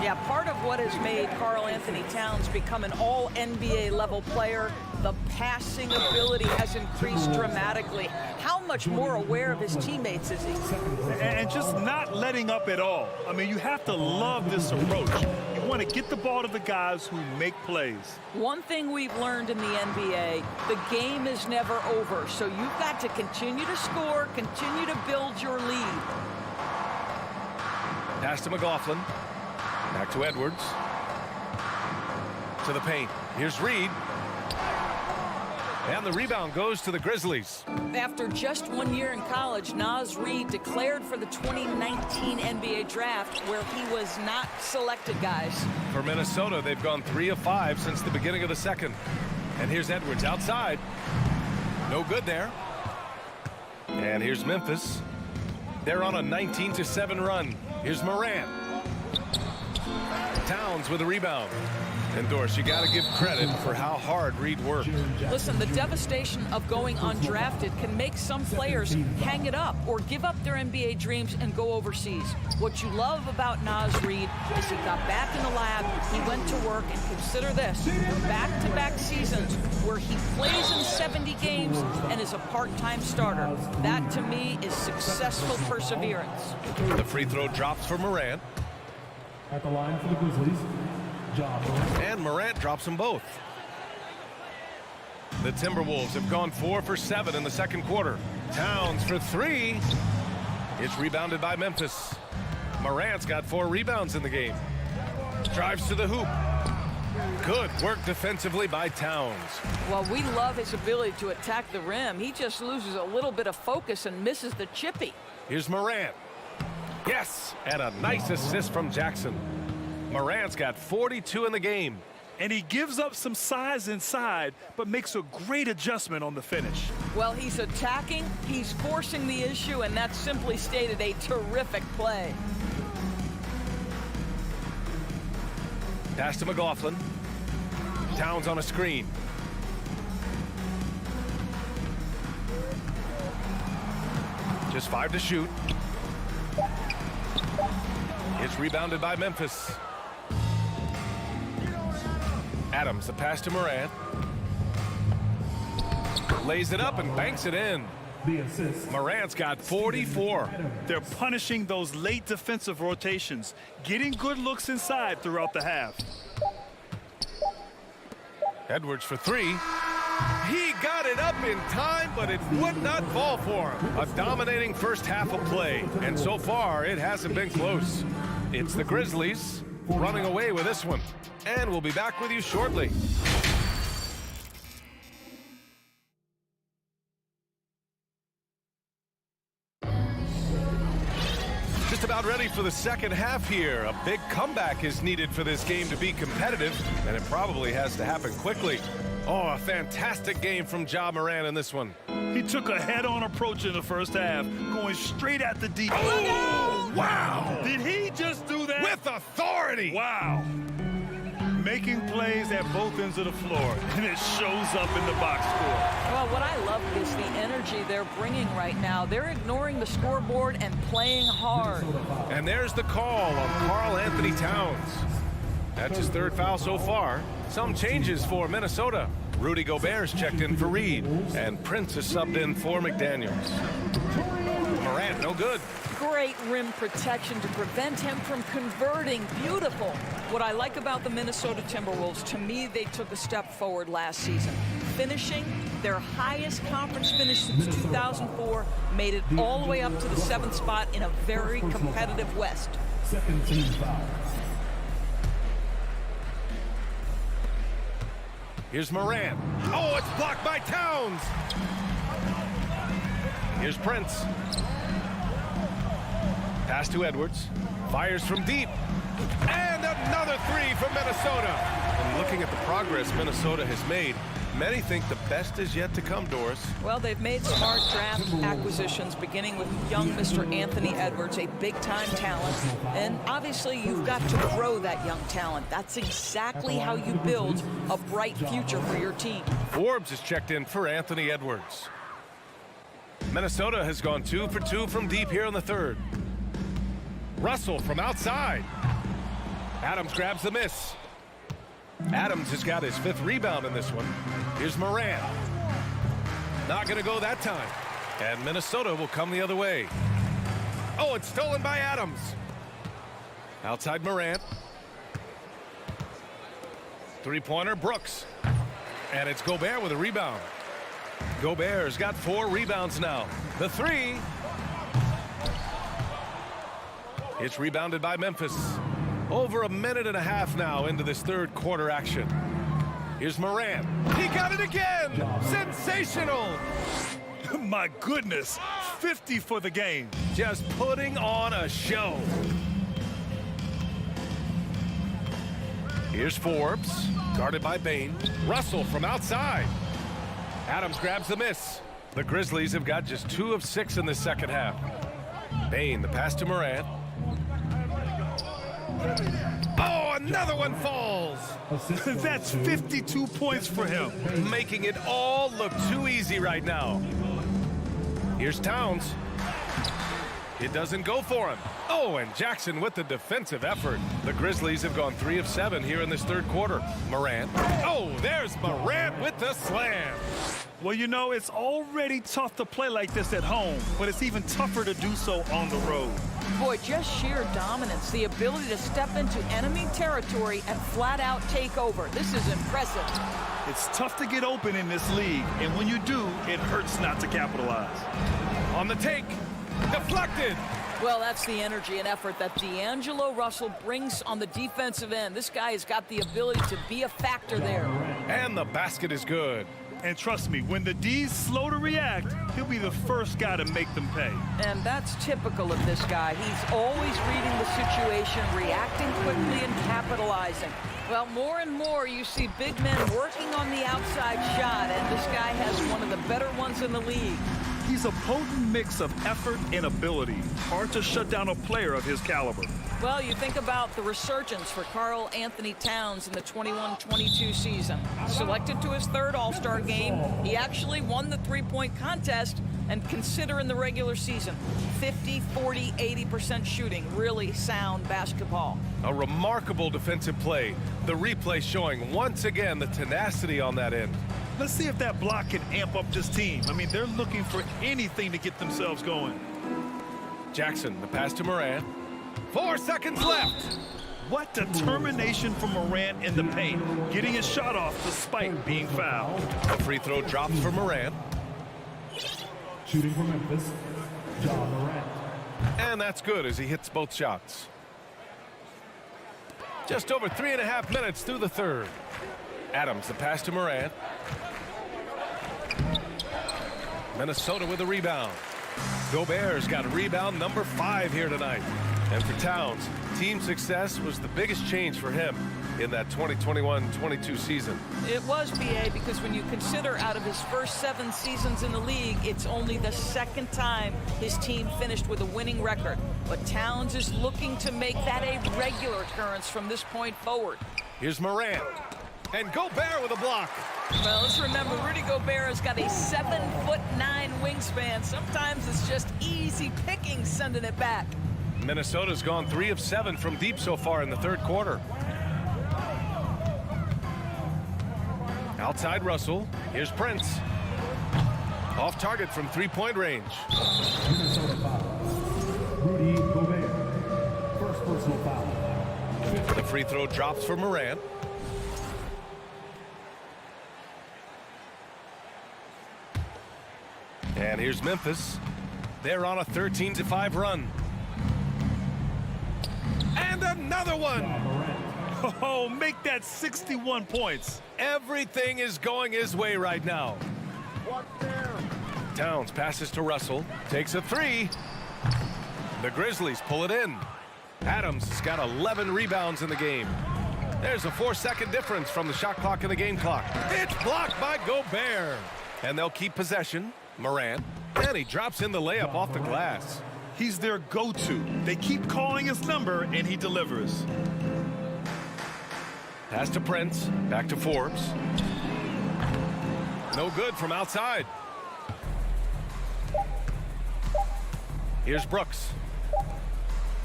Yeah, part of what has made Karl Anthony Towns become an all-NBA level player, the passing ability has increased dramatically. How much more aware of his teammates is he? And just not letting up at all. I mean, you have to love this approach. You want to get the ball to the guys who make plays. One thing we've learned in the NBA, the game is never over, so you've got to continue to score, continue to build your lead. Pass to McLaughlin. Back to Edwards. To the paint. Here's Reed. And the rebound goes to the Grizzlies. After just 1 year in college, Naz Reid declared for the 2019 NBA draft, where he was not selected, guys. For Minnesota, they've gone 3 of 5 since the beginning of the second. And here's Edwards outside. No good there. And here's Memphis. They're on a 19-7 run. Here's Morant. Towns with a rebound. And Doris, you got to give credit for how hard Reed worked. Listen, the devastation of going undrafted can make some players hang it up or give up their NBA dreams and go overseas. What you love about Naz Reid is he got back in the lab, he went to work, and consider this, back-to-back seasons where he plays in 70 games and is a part-time starter. That, to me, is successful perseverance. The free throw drops for Morant. At the line for the Grizzlies, and Morant drops them both. The Timberwolves have gone 4 for 7 in the second quarter. Towns for 3. It's rebounded by Memphis. Morant's got 4 rebounds in the game. Drives to the hoop. Good work defensively by Towns. Well, we love his ability to attack the rim. He just loses a little bit of focus and misses the chippy. Here's Morant. Yes, and a nice assist from Jackson. Morant's got 42 in the game. And he gives up some size inside, but makes a great adjustment on the finish. Well, he's attacking, he's forcing the issue, and that's simply stated a terrific play. Pass to McLaughlin. Towns on a screen. Just 5 to shoot. It's rebounded by Memphis. Adams, the pass to Morant. Lays it up and banks it in. Morant's got 44. They're punishing those late defensive rotations, getting good looks inside throughout the half. Edwards for 3. He got it up in time, but it would not fall for him. A dominating first half of play, and so far it hasn't been close. It's the Grizzlies running away with this one, and we'll be back with you shortly. Just about ready for the second half here. A big comeback is needed for this game to be competitive, and it probably has to happen quickly. Oh, a fantastic game from Ja Morant in this one. He took a head-on approach in the first half, going straight at the deep. Oh, wow! Did he just do that? With authority! Wow. Making plays at both ends of the floor, and it shows up in the box score. Well, what I love is the energy they're bringing right now. They're ignoring the scoreboard and playing hard. And there's the call on Karl Anthony Towns. That's his 3rd foul so far. Some changes for Minnesota. Rudy Gobert's checked in for Reed, and Prince is subbed in for McDaniels. Morant, no good. Great rim protection to prevent him from converting. Beautiful. What I like about the Minnesota Timberwolves, to me, they took a step forward last season. Finishing their highest conference finish since 2004, made it all the way up to the 7th spot in a very competitive West. second team foul. Here's Morant. Oh, it's blocked by Towns. Here's Prince. Pass to Edwards. Fires from deep. And another three from Minnesota. And looking at the progress Minnesota has made, many think the best is yet to come, Doris. Well, they've made smart draft acquisitions, beginning with young Mr. Anthony Edwards, a big-time talent. And obviously, you've got to grow that young talent. That's exactly how you build a bright future for your team. Forbes is checked in for Anthony Edwards. Minnesota has gone 2 for 2 from deep here in the third. Russell from outside. Adams grabs the miss. Adams has got his 5th rebound in this one. Here's Morant. Not going to go that time. And Minnesota will come the other way. Oh, it's stolen by Adams. Outside Morant. Three-pointer, Brooks. And it's Gobert with a rebound. Gobert's got 4 rebounds now. The three. It's rebounded by Memphis. Over a minute and a half now into this third quarter action. Here's Morant. He got it again. Sensational. My goodness, 50 for the game. Just putting on a show. Here's Forbes, guarded by Bane. Russell from outside. Adams grabs the miss. The Grizzlies have got just 2 of 6 in the second half. Bane, the pass to Morant. Oh, another one falls. That's 52 points for him. Making it all look too easy right now. Here's Towns. It doesn't go for him. Oh, and Jackson with the defensive effort. The Grizzlies have gone 3 of 7 here in this third quarter. Morant. Oh, there's Morant with the slam. Well, you know, it's already tough to play like this at home, but it's even tougher to do so on the road. Boy, just sheer dominance, the ability to step into enemy territory and flat out take over. This is impressive. It's tough to get open in this league, and when you do, it hurts not to capitalize. On the take. Deflected. Well, that's the energy and effort that D'Angelo Russell brings on the defensive end. This guy has got the ability to be a factor there. And the basket is good. And trust me, when the D's slow to react, he'll be the first guy to make them pay. And that's typical of this guy. He's always reading the situation, reacting quickly and capitalizing. Well, more and more you see big men working on the outside shot, and this guy has one of the better ones in the league. He's a potent mix of effort and ability. Hard to shut down a player of his caliber. Well, you think about the resurgence for Karl Anthony Towns in the 21-22 season. Selected to his 3rd All-Star game, he actually won the three-point contest, and consider in the regular season, 50, 40, 80% shooting. Really sound basketball. A remarkable defensive play. The replay showing once again the tenacity on that end. Let's see if that block can amp up this team. I mean, they're looking for anything to get themselves going. Jackson, the pass to Morant. 4 seconds left. What determination from Morant in the paint, getting his shot off despite being fouled. A free throw drops for Morant. Shooting for Memphis, John Morant. And that's good as he hits both shots. Just over 3.5 minutes through the third. Adams, the pass to Morant. Minnesota with a rebound. Gobert's got rebound number 5 here tonight. And for Towns, team success was the biggest change for him in that 2021-22 season. It was, BA, because when you consider out of his first 7 seasons in the league, it's only the 2nd time his team finished with a winning record. But Towns is looking to make that a regular occurrence from this point forward. Here's Morant. And Gobert with a block. Well, let's remember, Rudy Gobert has got a 7'9" wingspan. Sometimes it's just easy picking sending it back. Minnesota's gone 3 of 7 from deep so far in the third quarter. Outside Russell. Here's Prince. Off target from 3-point range. Minnesota foul. Rudy Gobert. First personal foul. The free throw drops for Morant. And here's Memphis. They're on a 13-5 run. And another one. Oh, make that 61 points. Everything is going his way right now. Towns passes to Russell, takes a three. The Grizzlies pull it in. Adams has got 11 rebounds in the game. There's a 4-second difference from the shot clock and the game clock. It's blocked by Gobert. And they'll keep possession. Morant. And he drops in the layup off the glass. He's their go-to. They keep calling his number, and he delivers. Pass to Prince. Back to Forbes. No good from outside. Here's Brooks.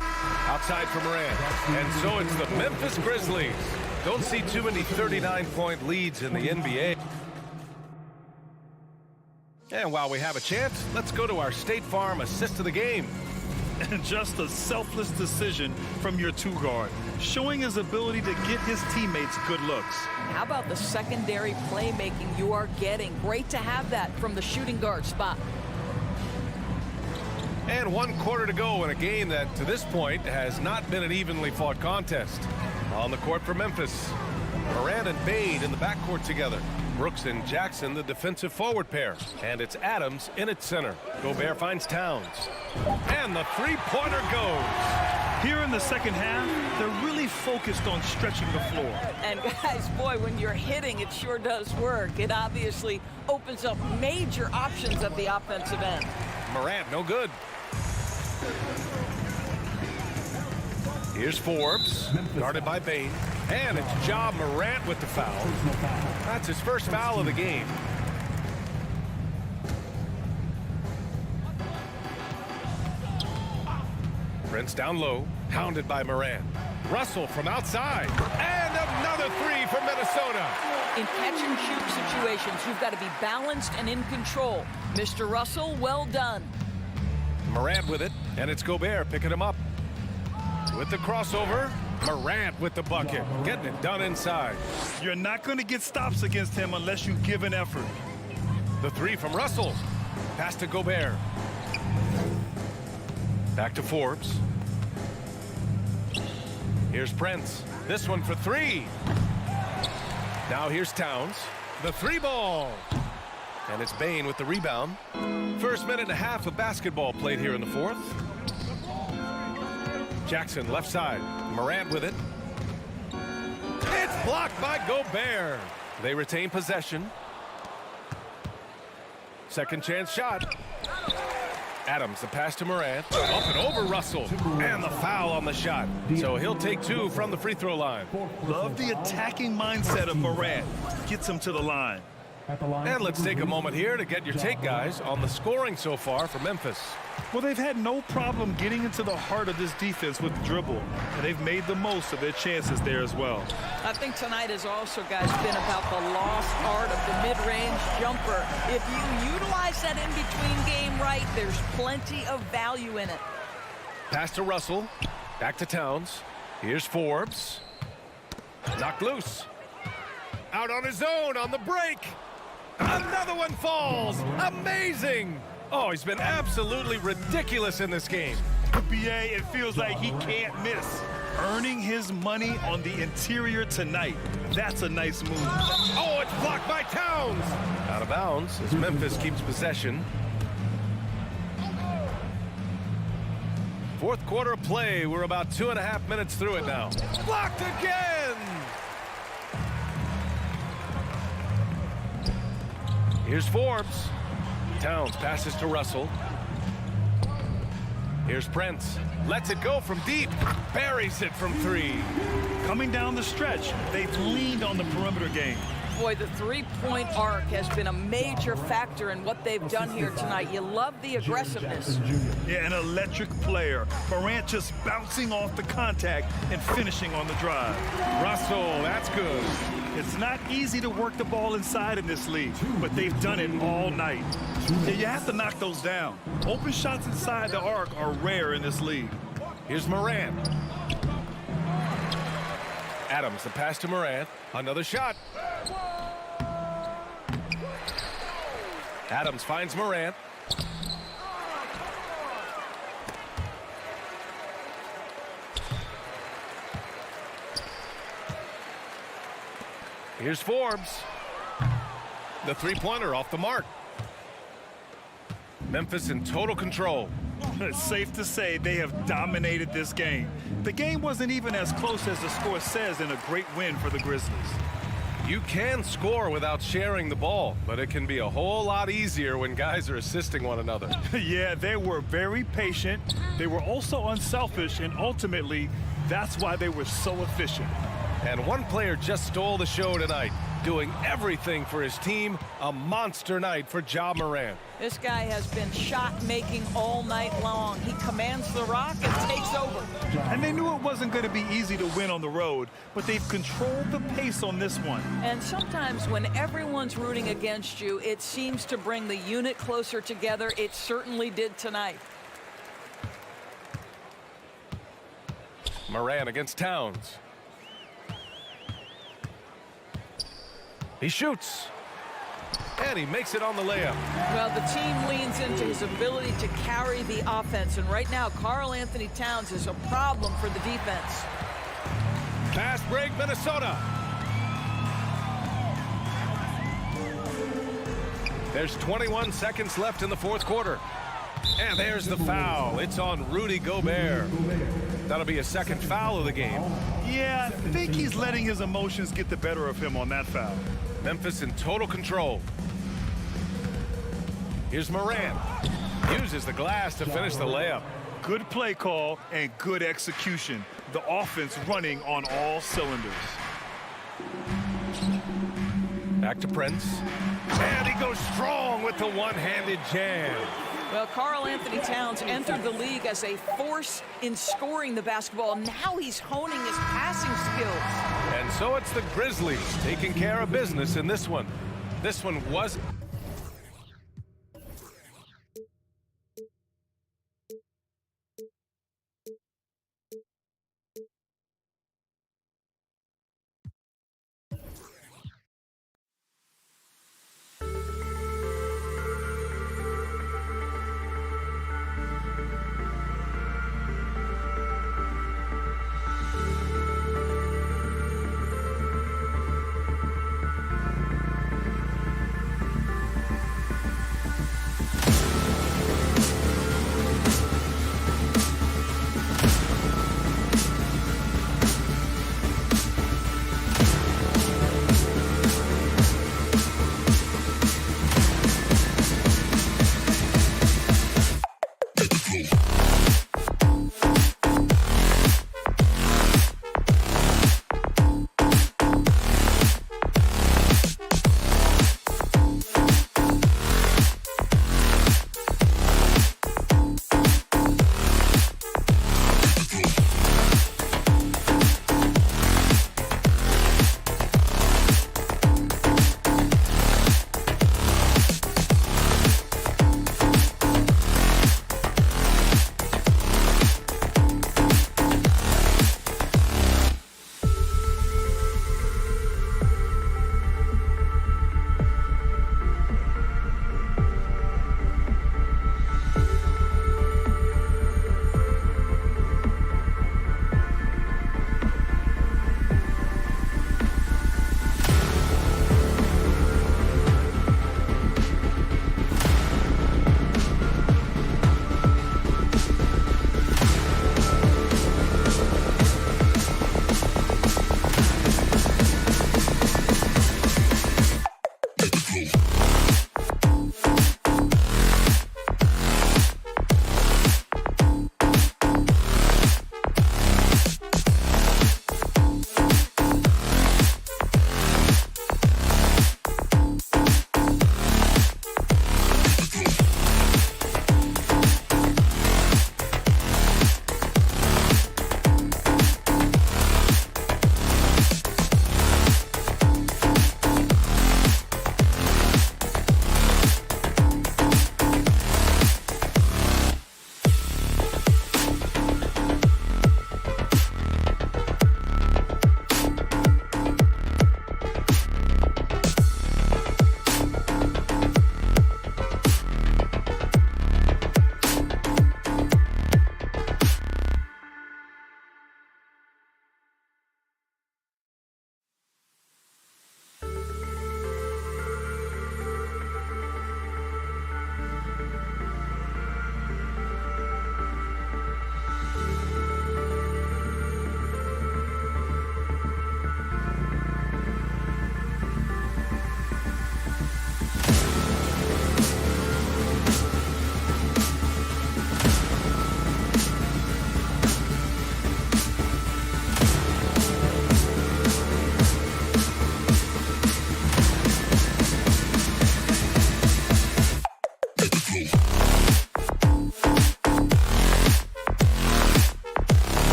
Outside for Morant. And so it's the Memphis Grizzlies. Don't see too many 39-point leads in the NBA. And while we have a chance, let's go to our State Farm assist of the game. And just a selfless decision from your two-guard, showing his ability to get his teammates good looks. How about the secondary playmaking you are getting? Great to have that from the shooting guard spot. And 1 quarter to go in a game that, to this point, has not been an evenly fought contest. On the court for Memphis, Morant and Bane in the backcourt together. Brooks and Jackson, the defensive forward pair. And it's Adams in its center. Gobert finds Towns. And the three-pointer goes. Here in the second half, they're really focused on stretching the floor. And guys, boy, when you're hitting, it sure does work. It obviously opens up major options at the offensive end. Morant, no good. Here's Forbes, guarded by Bane. And it's Ja Morant with the foul. That's his first foul of the game. Prince down low, hounded by Morant. Russell from outside. And another three for Minnesota. In catch-and-shoot situations, you've got to be balanced and in control. Mr. Russell, well done. Morant with it, and it's Gobert picking him up. With the crossover, Morant with the bucket, getting it done inside. You're not going to get stops against him unless you give an effort. The three from Russell. Pass to Gobert. Back to Forbes. Here's Prince. This one for three. Now here's Towns. The three ball. And it's Bane with the rebound. First minute and a half of basketball played here in the fourth. Jackson left side. Morant with it. It's blocked by Gobert. They retain possession. Second chance shot. Adams, the pass to Morant. Up and over Russell. And the foul on the shot. So he'll take two from the free throw line. Love the attacking mindset of Morant. Gets him to the line. And let's take a moment here to get your take, guys, on the scoring so far for Memphis. Well, they've had no problem getting into the heart of this defense with the dribble, and they've made the most of their chances there as well. I think tonight has also, guys, been about the lost art of the mid-range jumper. If you utilize that in-between game right, there's plenty of value in it. Pass to Russell. Back to Towns. Here's Forbes. Knocked loose. Out on his own on the break. Another one falls. Amazing. Oh, he's been absolutely ridiculous in this game. BA, it feels like he can't miss. Earning his money on the interior tonight. That's a nice move. Oh, it's blocked by Towns. Out of bounds as Memphis keeps possession. Fourth quarter of play. We're about 2.5 minutes through it now. Blocked again. Here's Forbes. Towns passes to Russell. Here's Prince. Lets it go from deep. Buries it from three. Coming down the stretch, they've leaned on the perimeter game. Boy, the three-point arc has been a major factor in what they've done here tonight. You love the aggressiveness. Yeah, an electric player. Morant just bouncing off the contact and finishing on the drive. Russell, that's good. It's not easy to work the ball inside in this league, but they've done it all night. Yeah, you have to knock those down. Open shots inside the arc are rare in this league. Here's Morant. Adams, the pass to Morant. Another shot. Adams finds Morant. Here's Forbes. The three-pointer off the mark. Memphis in total control. It's safe to say they have dominated this game. The game wasn't even as close as the score says in a great win for the Grizzlies. You can score without sharing the ball, but it can be a whole lot easier when guys are assisting one another. Yeah, they were very patient. They were also unselfish, and ultimately, that's why they were so efficient. And one player just stole the show tonight, doing everything for his team. A monster night for Ja Morant. This guy has been shot-making all night long. He commands the rock and takes over. And they knew it wasn't going to be easy to win on the road, but they've controlled the pace on this one. And sometimes when everyone's rooting against you, it seems to bring the unit closer together. It certainly did tonight. Morant against Towns. He shoots. And he makes it on the layup. Well, the team leans into his ability to carry the offense. And right now, Karl Anthony Towns is a problem for the defense. Fast break, Minnesota. There's 21 seconds left in the fourth quarter. And there's the foul. It's on Rudy Gobert. That'll be a second foul of the game. Yeah, I think he's letting his emotions get the better of him on that foul. Memphis in total control. Here's Morant. Uses the glass to finish the layup. Good play call and good execution. The offense running on all cylinders. Back to Prince. And he goes strong with the one-handed jam. Well, Karl Anthony Towns entered the league as a force in scoring the basketball. Now he's honing his passing skills. And so it's the Grizzlies taking care of business in this one. This one was...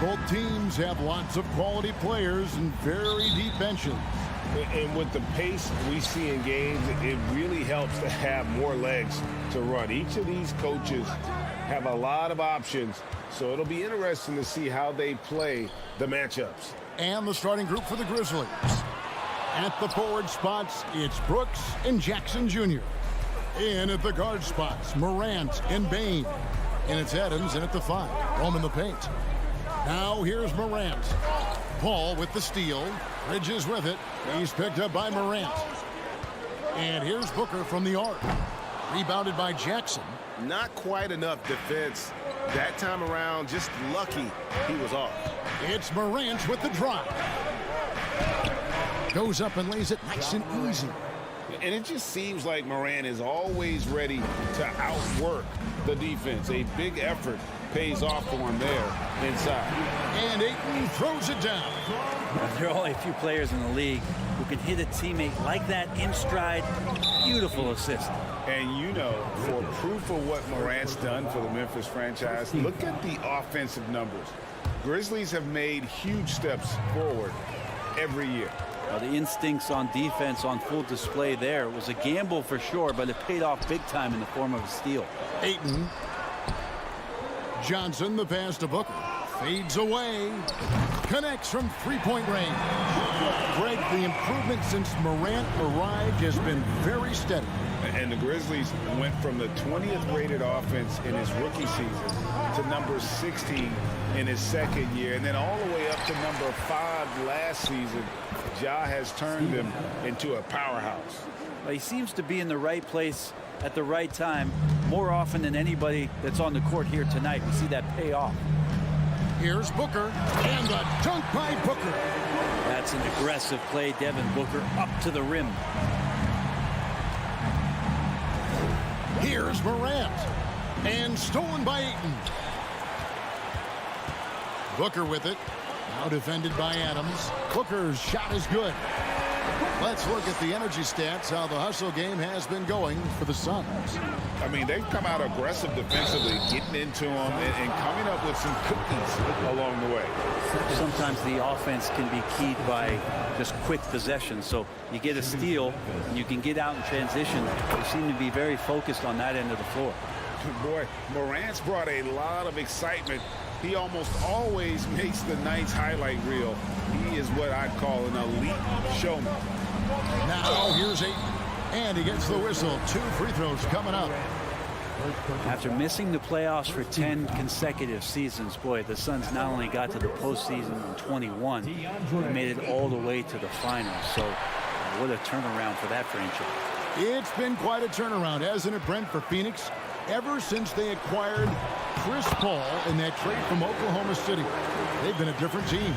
Both teams have lots of quality players and very deep benches. And with the pace we see in games, it really helps to have more legs to run. Each of these coaches have a lot of options, so it'll be interesting to see how they play the matchups. And the starting group for the Grizzlies. At the forward spots, it's Brooks and Jackson Jr. In at the guard spots, Morant and Bane. And it's Adams in at the 5, roaming the paint. Now here's Morant. Paul with the steal. Bridges with it. He's picked up by Morant. And here's Booker from the arc. Rebounded by Jackson. Not quite enough defense that time around. Just lucky he was off. It's Morant with the drive. Goes up and lays it nice and easy. And it just seems like Morant is always ready to outwork the defense. A big effort pays off for him there inside. And Ayton throws it down. There are only a few players in the league who can hit a teammate like that in stride. Beautiful assist. And you know, for proof of what Morant's done for the Memphis franchise, look at the offensive numbers. Grizzlies have made huge steps forward every year. Well, the instincts on defense on full display there. It was a gamble for sure, but it paid off big time in the form of a steal. Ayton. Johnson, the pass to Booker. Fades away. Connects from three-point range. Greg, the improvement since Morant arrived has been very steady. And the Grizzlies went from the 20th rated offense in his rookie season to number 16 in his second year, and then all the way up to number 5 last season. Ja has turned them into a powerhouse. Well, he seems to be in the right place at the right time more often than anybody that's on the court here tonight. We see that pay off. Here's Booker, and the dunk by Booker. That's an aggressive play, Devin Booker, up to the rim. Here's Morant. And stolen by Ayton. Booker with it. Now defended by Adams. Booker's shot is good. Let's look at the energy stats, how the hustle game has been going for the Suns. I mean, they've come out aggressive defensively, getting into them and coming up with some cookies along the way. Sometimes the offense can be keyed by just quick possession. So you get a steal, and you can get out in transition. They seem to be very focused on that end of the floor. Boy, Morant's brought a lot of excitement. He almost always makes the night's highlight reel. He is what I'd call an elite showman. Now here's Ayton. And he gets the whistle. 2 free throws coming up. After missing the playoffs for 10 consecutive seasons, boy, the Suns not only got to the postseason in 21, they made it all the way to the finals. So what a turnaround for that franchise. It's been quite a turnaround, hasn't it, Brent, for Phoenix? Ever since they acquired Chris Paul in that trade from Oklahoma City, they've been a different team.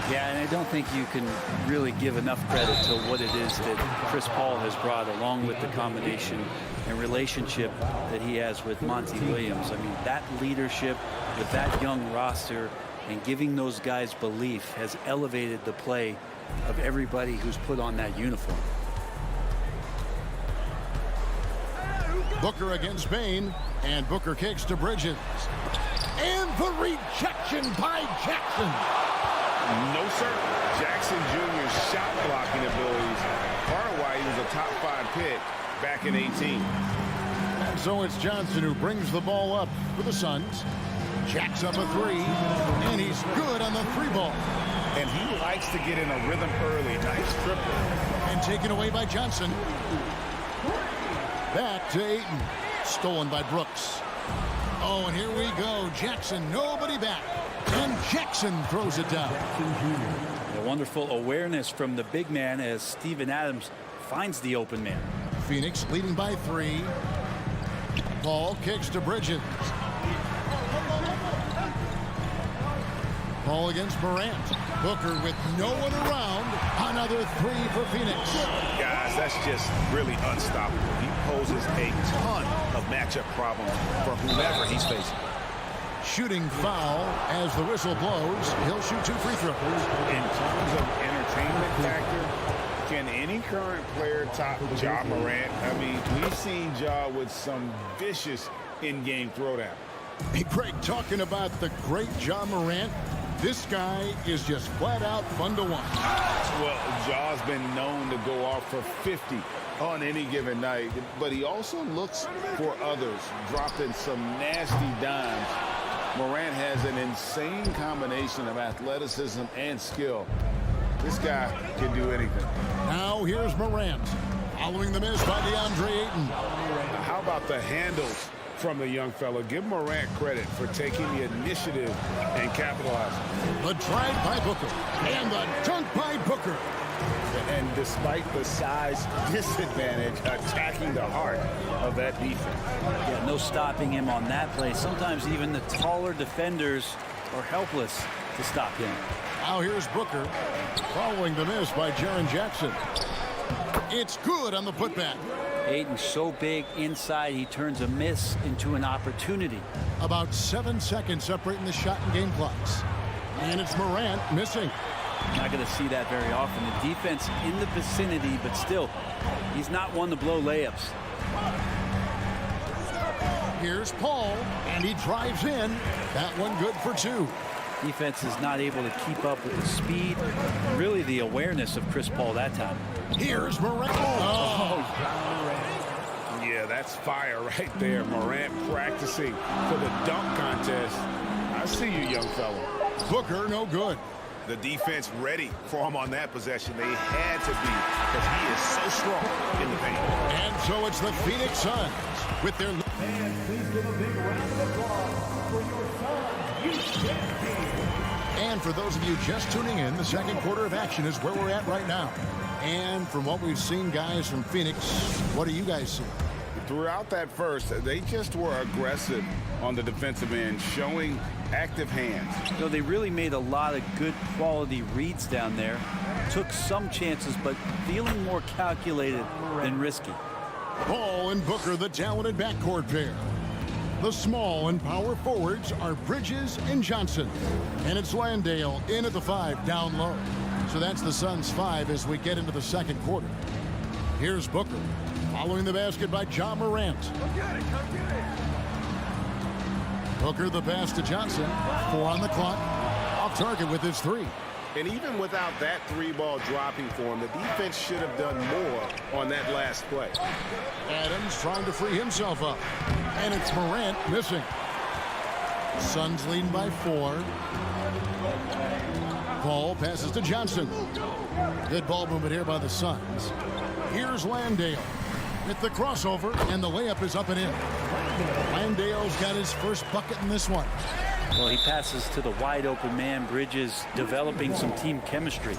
Yeah, and I don't think you can really give enough credit to what it is that Chris Paul has brought, along with the combination and relationship that he has with Monty Williams. I mean, that leadership with that young roster and giving those guys belief has elevated the play of everybody who's put on that uniform. Booker against Bain, and Booker kicks to Bridges. And the rejection by Jackson. No, sir. Jackson Jr.'s shot blocking abilities, part of why he was a top 5 pick back in 18. And so it's Johnson who brings the ball up for the Suns. Jacks up a 3, and he's good on the 3 ball. And he likes to get in a rhythm early. Nice triple. And taken away by Johnson. Back to Ayton. Stolen by Brooks. Oh, and here we go. Jackson, nobody back. And Jackson throws it down. A wonderful awareness from the big man as Steven Adams finds the open man. Phoenix leading by 3. Paul kicks to Bridges. Paul against Morant. Booker with no one around. Another 3 for Phoenix. Guys, that's just really unstoppable. He poses a ton of matchup problems for whomever he's facing. Shooting foul as the whistle blows. He'll shoot 2 free throws. In terms of entertainment factor, can any current player top Ja Morant? I mean, we've seen Ja with some vicious in-game throwdown. Hey, Greg, talking about the great Ja Morant, this guy is just flat out fun to watch. Well, Ja's been known to go off for 50 on any given night, but he also looks for others, dropping some nasty dimes. Morant has an insane combination of athleticism and skill. This guy can do anything. Now here's Morant, following the miss by DeAndre Ayton. How about the handles from the young fella? Give Morant credit for taking the initiative and capitalizing. The drive by Booker and the dunk by Booker. And despite the size disadvantage, attacking the heart of that defense. Yeah, no stopping him on that play. Sometimes even the taller defenders are helpless to stop him. Now here's Booker, following the miss by Jaren Jackson. It's good on the putback. Ayton's so big inside, he turns a miss into an opportunity. About 7 seconds separating the shot and game clocks. And it's Morant missing. Not going to see that very often. The defense in the vicinity, but still, he's not one to blow layups. Here's Paul, and he drives in. That one good for 2. Defense is not able to keep up with the speed, really the awareness of Chris Paul that time. Here's Morant. Oh. Yeah, that's fire right there. Morant practicing for the dunk contest. I see you, young fella. Booker, no good. The defense ready for him on that possession. They had to be, because he is so strong in the paint. And so it's the Phoenix Suns with their... And please give a big round of applause for your Suns. And for those of you just tuning in, the second quarter of action is where we're at right now. And from what we've seen, guys, from Phoenix, what do you guys see? Throughout that first, they just were aggressive on the defensive end, showing active hands. You know, they really made a lot of good quality reads down there. Took some chances, but feeling more calculated than risky. Paul and Booker, the talented backcourt pair. The small and power forwards are Bridges and Johnson. And it's Landale in at the 5 down low. So that's the Suns' 5 as we get into the second quarter. Here's Booker. Following the basket by John Morant. Booker the pass to Johnson. 4 on the clock. Off target with his 3. And even without that 3-ball dropping for him, the defense should have done more on that last play. Adams trying to free himself up. And it's Morant missing. Suns leading by 4. Paul passes to Johnson. Good ball movement here by the Suns. Here's Landale with the crossover, and the layup is up and in. Landale's got his first bucket in this one. Well, he passes to the wide open man. Bridges developing some team chemistry.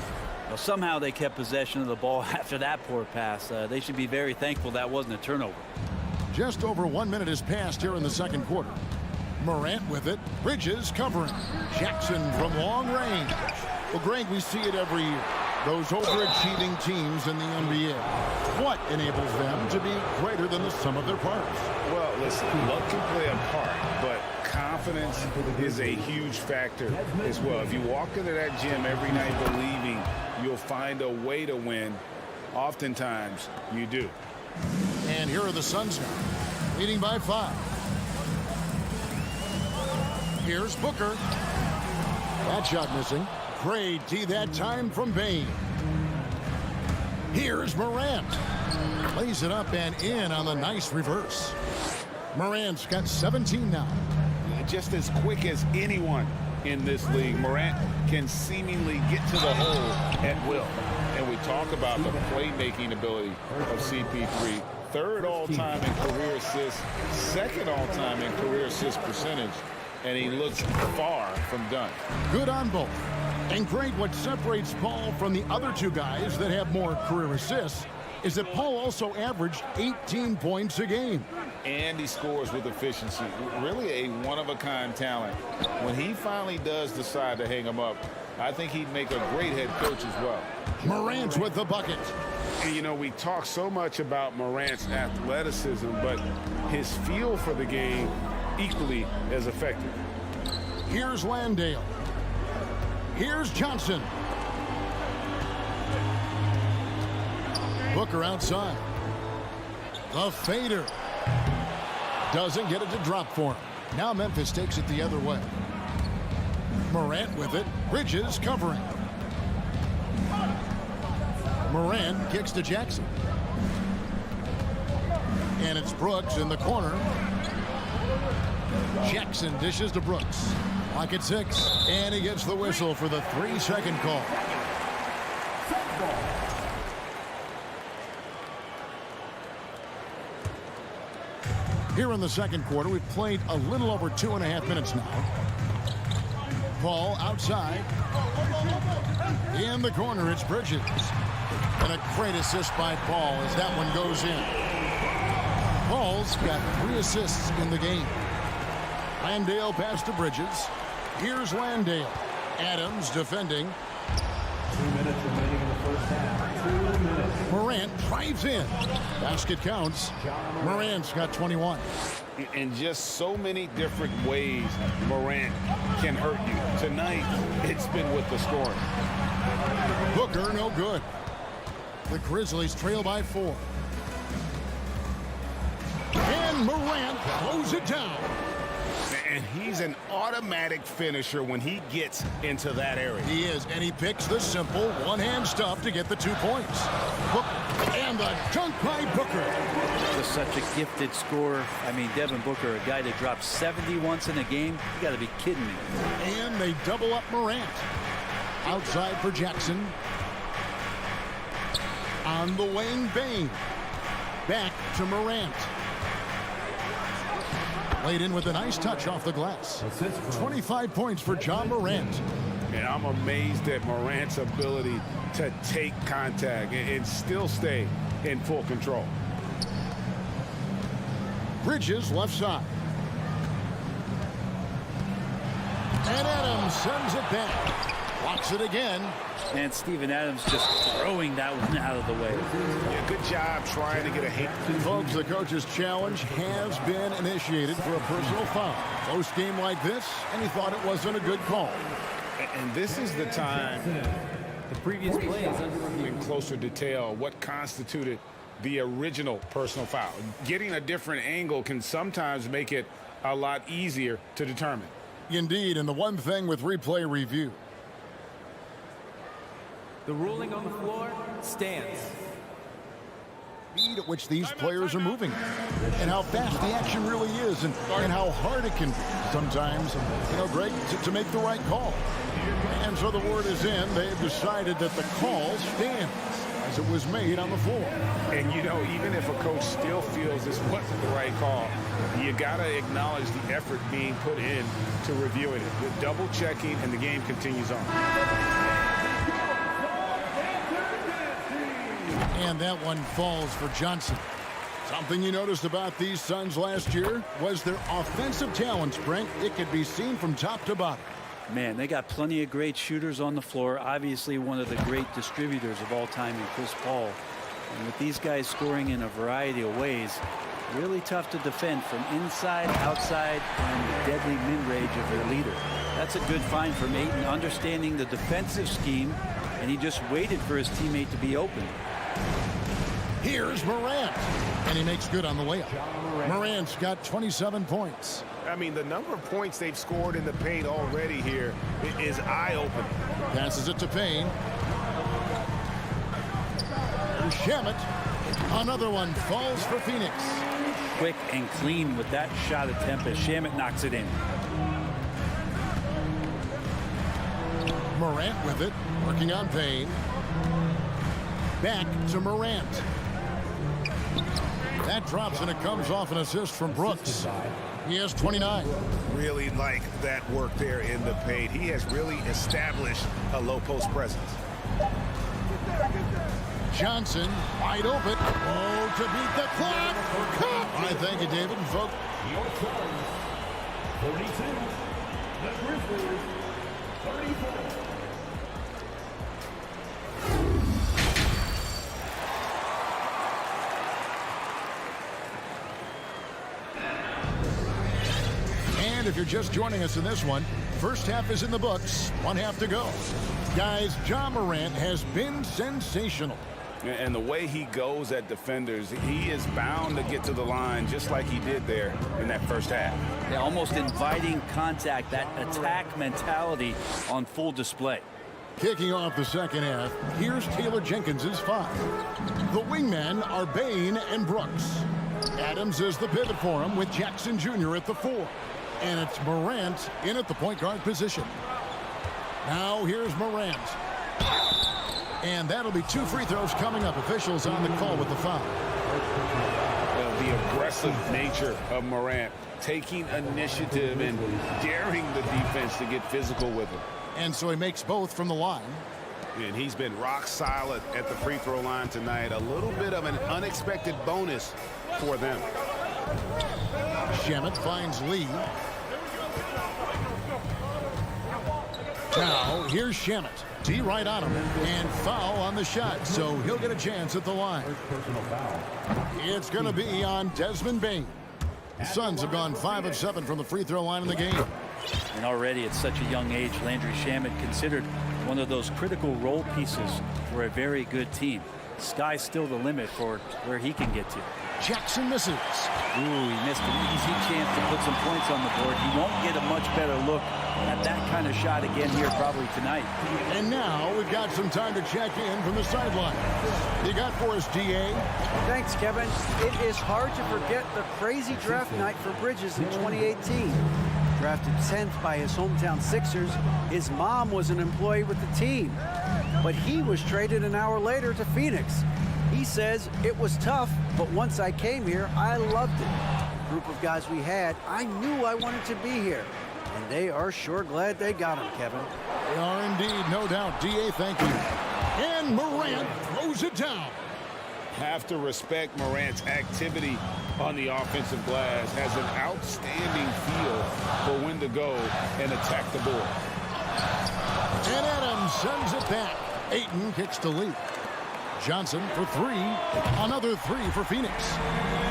Well, somehow they kept possession of the ball after that poor pass. They should be very thankful that wasn't a turnover. Just over 1 minute has passed here in the second quarter. Morant with it. Bridges covering. Jackson from long range. Well, Greg, we see it every year. Those overachieving teams in the NBA. What enables them to be greater than the sum of their parts? Well, listen, luck can play a part, but confidence is a huge factor as well. If you walk into that gym every night believing you'll find a way to win, oftentimes you do. And here are the Suns now, leading by 5. Here's Booker. That shot missing. Great D that time from Bane. Here's Morant. Lays it up and in on the nice reverse. Morant's got 17 now. Just as quick as anyone in this league, Morant can seemingly get to the hole at will. And we talk about the playmaking ability of CP3. 3rd all-time in career assists, 2nd all-time in career assist percentage. And he looks far from done. Good on both. And great, what separates Paul from the other 2 guys that have more career assists is that Paul also averaged 18 points a game. And he scores with efficiency. Really a one-of-a-kind talent. When he finally does decide to hang him up, I think he'd make a great head coach as well. Morant with the bucket. And, you know, we talk so much about Morant's athleticism, but his feel for the game equally as effective. Here's Landale. Here's Johnson. Booker outside. The fader. Doesn't get it to drop for him. Now Memphis takes it the other way. Morant with it. Bridges covering. Morant kicks to Jackson. And it's Brooks in the corner. Jackson dishes to Brooks. Clock at 6. And he gets the whistle for the 3-second call. Here in the second quarter, we've played a little over 2.5 minutes now. Paul outside. In the corner, it's Bridges. And a great assist by Paul as that one goes in. Paul's got 3 assists in the game. Landale pass to Bridges. Here's Landale. Adams defending. 2 minutes remaining in the first half. 2 minutes. Morant drives in. Basket counts. Morant's got 21. In just so many different ways, Morant can hurt you. Tonight, it's been with the scoring. Booker, no good. The Grizzlies trail by 4. And Morant throws it down. And he's an automatic finisher when he gets into that area. He is, and he picks the simple one-hand stuff to get the 2 points. Booker, and the dunk by Booker. Just such a gifted scorer. I mean, Devin Booker, a guy that dropped 70 once in a game. You got to be kidding me. And they double up Morant. Outside for Jackson. On the wing, Bane. Back to Morant. Laid in with a nice touch off the glass. 25 points for John Morant. And I'm amazed at Morant's ability to take contact and still stay in full control. Bridges left side. And Adams sends it back. Blocks it again. And Steven Adams just throwing that one out of the way. Yeah, good job trying to get a hit. Folks, the coach's challenge has been initiated for a personal foul. Close game like this, and he thought it wasn't a good call. And this is the time, The previous play is under review. in closer detail, what constituted the original personal foul. Getting a different angle can sometimes make it a lot easier to determine. Indeed, and the one thing with replay review, The ruling on the floor stands. speed at which these players are moving and how fast the action really is and how hard it can be sometimes, Greg, to make the right call. And so the word is in. They've decided that the call stands as it was made on the floor. And, even if a coach still feels this wasn't the right call, you got to acknowledge the effort being put in to reviewing it. The double checking, and the game continues on. And that one falls for Johnson. Something you noticed about these Suns last year was their offensive talent, Brent. It could be seen from top to bottom. Man, they got plenty of great shooters on the floor. Obviously, one of the great distributors of all time in Chris Paul. And with these guys scoring in a variety of ways, really tough to defend from inside, outside, and the deadly mid-range of their leader. That's a good find from Ayton, understanding the defensive scheme, and he just waited for his teammate to be open. Here's Morant, and he makes good on the layup. Morant's got 27 points. I mean, the number of points they've scored in the paint already here is eye-opening. Passes it to Payne. Shamet. Another one falls for Phoenix. Quick and clean with that shot attempt as Shamet knocks it in. Morant with it, working on Payne. Back to Morant. That drops, and it comes off an assist from Brooks. He has 29. Really like that work there in the paint. He has really established a low post presence. Johnson wide open. Oh, to beat the clock. All right, thank you, David. And folks, 42. The Grizzlies, 34. and if you're just joining us in this one, first half is in the books. One half to go. Guys, Ja Morant has been sensational. And the way he goes at defenders, he is bound to get to the line just like he did there in that first half. Yeah, almost inviting contact, that attack mentality on full display. Kicking off the second half, here's Taylor Jenkins's 5. The wingmen are Bane and Brooks. Adams is the pivot for him with Jackson Jr. at the 4. And it's Morant in at the point guard position. Now here's Morant. And that'll be 2 free throws coming up. Officials on the call with the foul. The aggressive nature of Morant, taking initiative and daring the defense to get physical with him. And so he makes both from the line. And he's been rock solid at the free throw line tonight. A little bit of an unexpected bonus for them. Shamet finds Lee. Now, here's Shamet. D right on him. And foul on the shot, so he'll get a chance at the line. It's going to be on Desmond Bane. The Suns have gone 5 of 7 from the free throw line in the game. And already at such a young age, Landry Shamet considered one of those critical role pieces for a very good team. Sky's still the limit for where he can get to. Jackson misses. Ooh, he missed an easy chance to put some points on the board. He won't get a much better look at that kind of shot again here probably tonight. And now we've got some time to check in from the sideline. You got for us, DA? Thanks, Kevin. It is hard to forget the crazy draft night for Bridges in 2018. Drafted 10th by his hometown Sixers, his mom was an employee with the team. But he was traded an hour later to Phoenix. He says, it was tough, but once I came here, I loved it. The group of guys we had, I knew I wanted to be here. And they are sure glad they got him, Kevin. They are indeed, no doubt. DA, thank you. And Morant throws it down. Have to respect Morant's activity on the offensive glass. Has an outstanding feel for when to go and attack the board. And Adams sends it back. Ayton kicks to Lee. Johnson for three. Another three for Phoenix.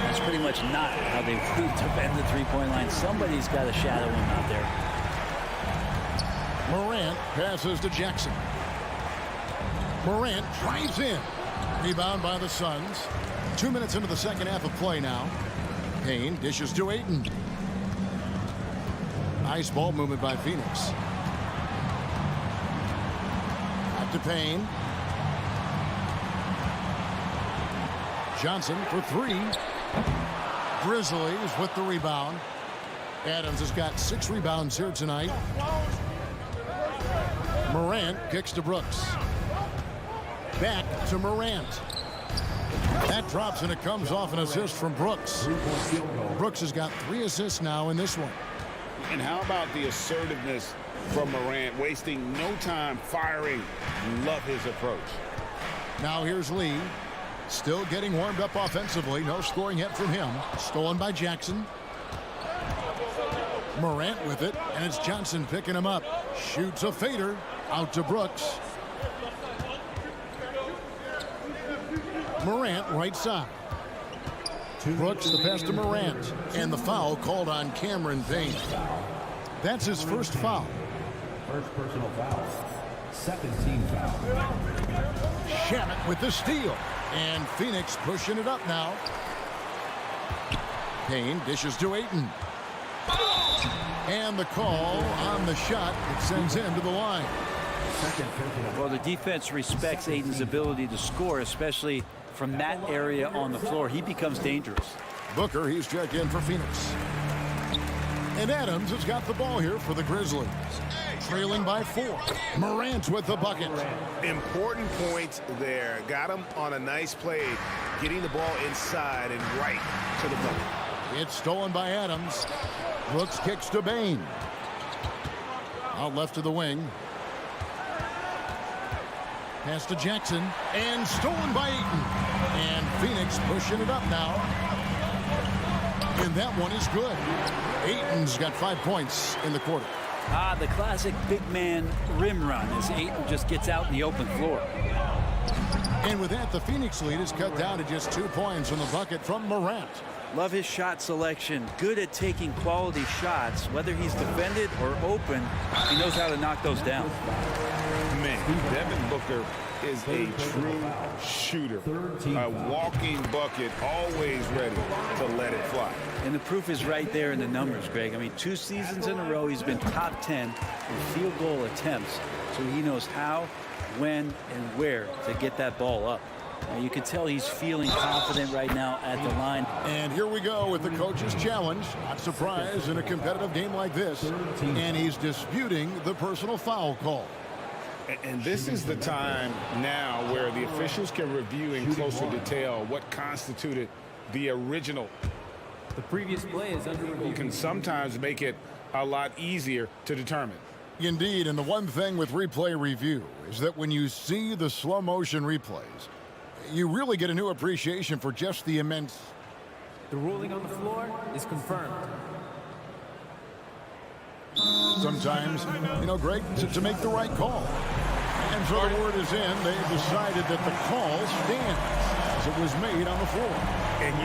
That's pretty much not how they would defend the three-point line. Somebody's got to shadow him out there. Morant passes to Jackson. Morant drives in. Rebound by the Suns. 2 minutes into the second half of play now. Payne dishes to Ayton. Nice ball movement by Phoenix. Back to Payne. Johnson for three. Grizzlies with the rebound. Adams has got 6 rebounds here tonight. Morant kicks to Brooks. Back to Morant. That drops and it comes off an assist from Brooks. Brooks has got 3 assists now in this one. And how about the assertiveness from Morant, wasting no time firing? Love his approach. Now here's Lee. Still getting warmed up offensively. No scoring yet from him. Stolen by Jackson. Morant with it, and it's Johnson picking him up. Shoots a fader. Out to Brooks. Morant right side. Brooks the pass to Morant. And the foul called on Cameron Payne. That's his first foul. First personal foul. Second team foul. Shamet with the steal. And Phoenix pushing it up now. Payne dishes to Ayton. And the call on the shot that sends him to the line. Well, the defense respects Ayton's ability to score, especially from that area on the floor. He becomes dangerous. Booker, he's checked in for Phoenix. And Adams has got the ball here for the Grizzlies. Trailing by 4. Morant with the bucket. Important points there. Got him on a nice play, getting the ball inside and right to the bucket. It's stolen by Adams. Brooks kicks to Bane. Out left to the wing. Pass to Jackson. And stolen by Ayton. And Phoenix pushing it up now. And that one is good. Ayton's got 5 points in the quarter. The classic big man rim run as Ayton just gets out in the open floor. And with that, the Phoenix lead is cut down to just 2 points on the bucket from Morant. Love his shot selection. Good at taking quality shots. Whether he's defended or open, he knows how to knock those down. Man, Devin Booker is a true shooter. A walking bucket, always ready to let it fly. And the proof is right there in the numbers, Greg. I mean, 2 seasons in a row, he's been top 10 in field goal attempts. So he knows how, when, and where to get that ball up. Now, you can tell he's feeling confident right now at the line. And here we go with the coach's challenge. Not surprised in a competitive game like this. And he's disputing the personal foul call. And this is the time now where the officials can review in closer detail what constituted the original. The previous play is under review. Can sometimes make it a lot easier to determine. Indeed, and the one thing with replay review is that when you see the slow motion replays, you really get a new appreciation for just the immense. The ruling on the floor is confirmed. Sometimes, Greg, to make the right call. And so the word is in. They've decided that the call stands as it was made on the floor. And,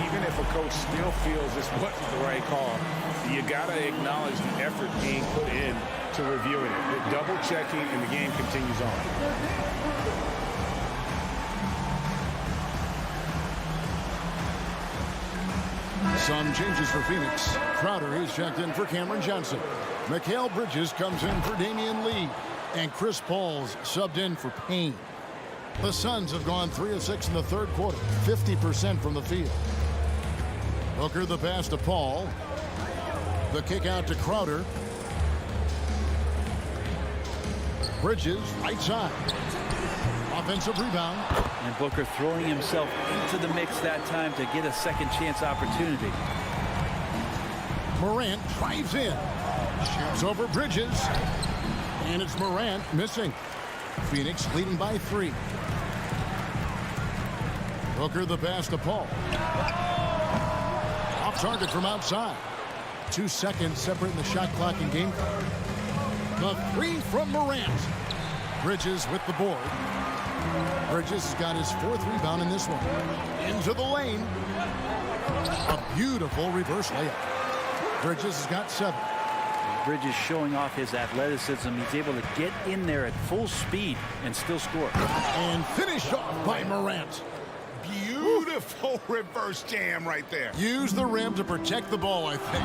even if a coach still feels this wasn't the right call, you got to acknowledge the effort being put in to reviewing it. The double checking and the game continues on. Some changes for Phoenix. Crowder is checked in for Cameron Johnson. Mikal Bridges comes in for Damian Lee. And Chris Paul's subbed in for Payne. The Suns have gone 3 of 6 in the third quarter, 50% from the field. Booker the pass to Paul. The kick out to Crowder. Bridges, right side. Offensive rebound. And Booker throwing himself into the mix that time to get a second chance opportunity. Morant drives in. Shoots over Bridges. And it's Morant missing. Phoenix leading by 3. Booker the pass to Paul. Off target from outside. 2 seconds separating the shot clock and game clock. The three from Morant. Bridges with the board. Bridges has got his 4th rebound in this one. Into the lane. A beautiful reverse layup. Bridges has got 7. Bridges showing off his athleticism. He's able to get in there at full speed and still score. And finished off by Morant. Beautiful reverse jam right there. Use the rim to protect the ball, I think.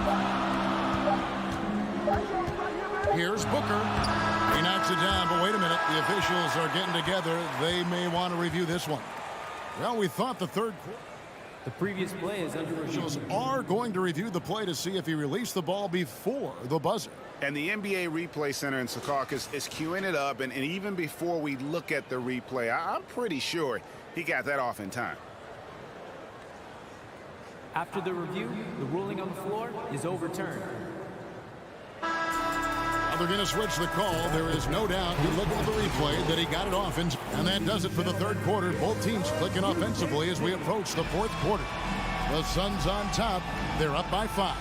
Here's Booker. He knocks it down, but wait a minute. The officials are getting together. They may want to review this one. Well, we thought the third quarter. The previous play is under review. Officials are going to review the play to see if he released the ball before the buzzer. And the NBA Replay Center in Secaucus is queuing it up. And even before we look at the replay, I'm pretty sure he got that off in time. After the review, the ruling on the floor is overturned. Now they're going to switch the call. There is no doubt, you look at the replay, that he got it off. And that does it for the third quarter. Both teams clicking offensively as we approach the fourth quarter. The Suns on top. They're up by 5.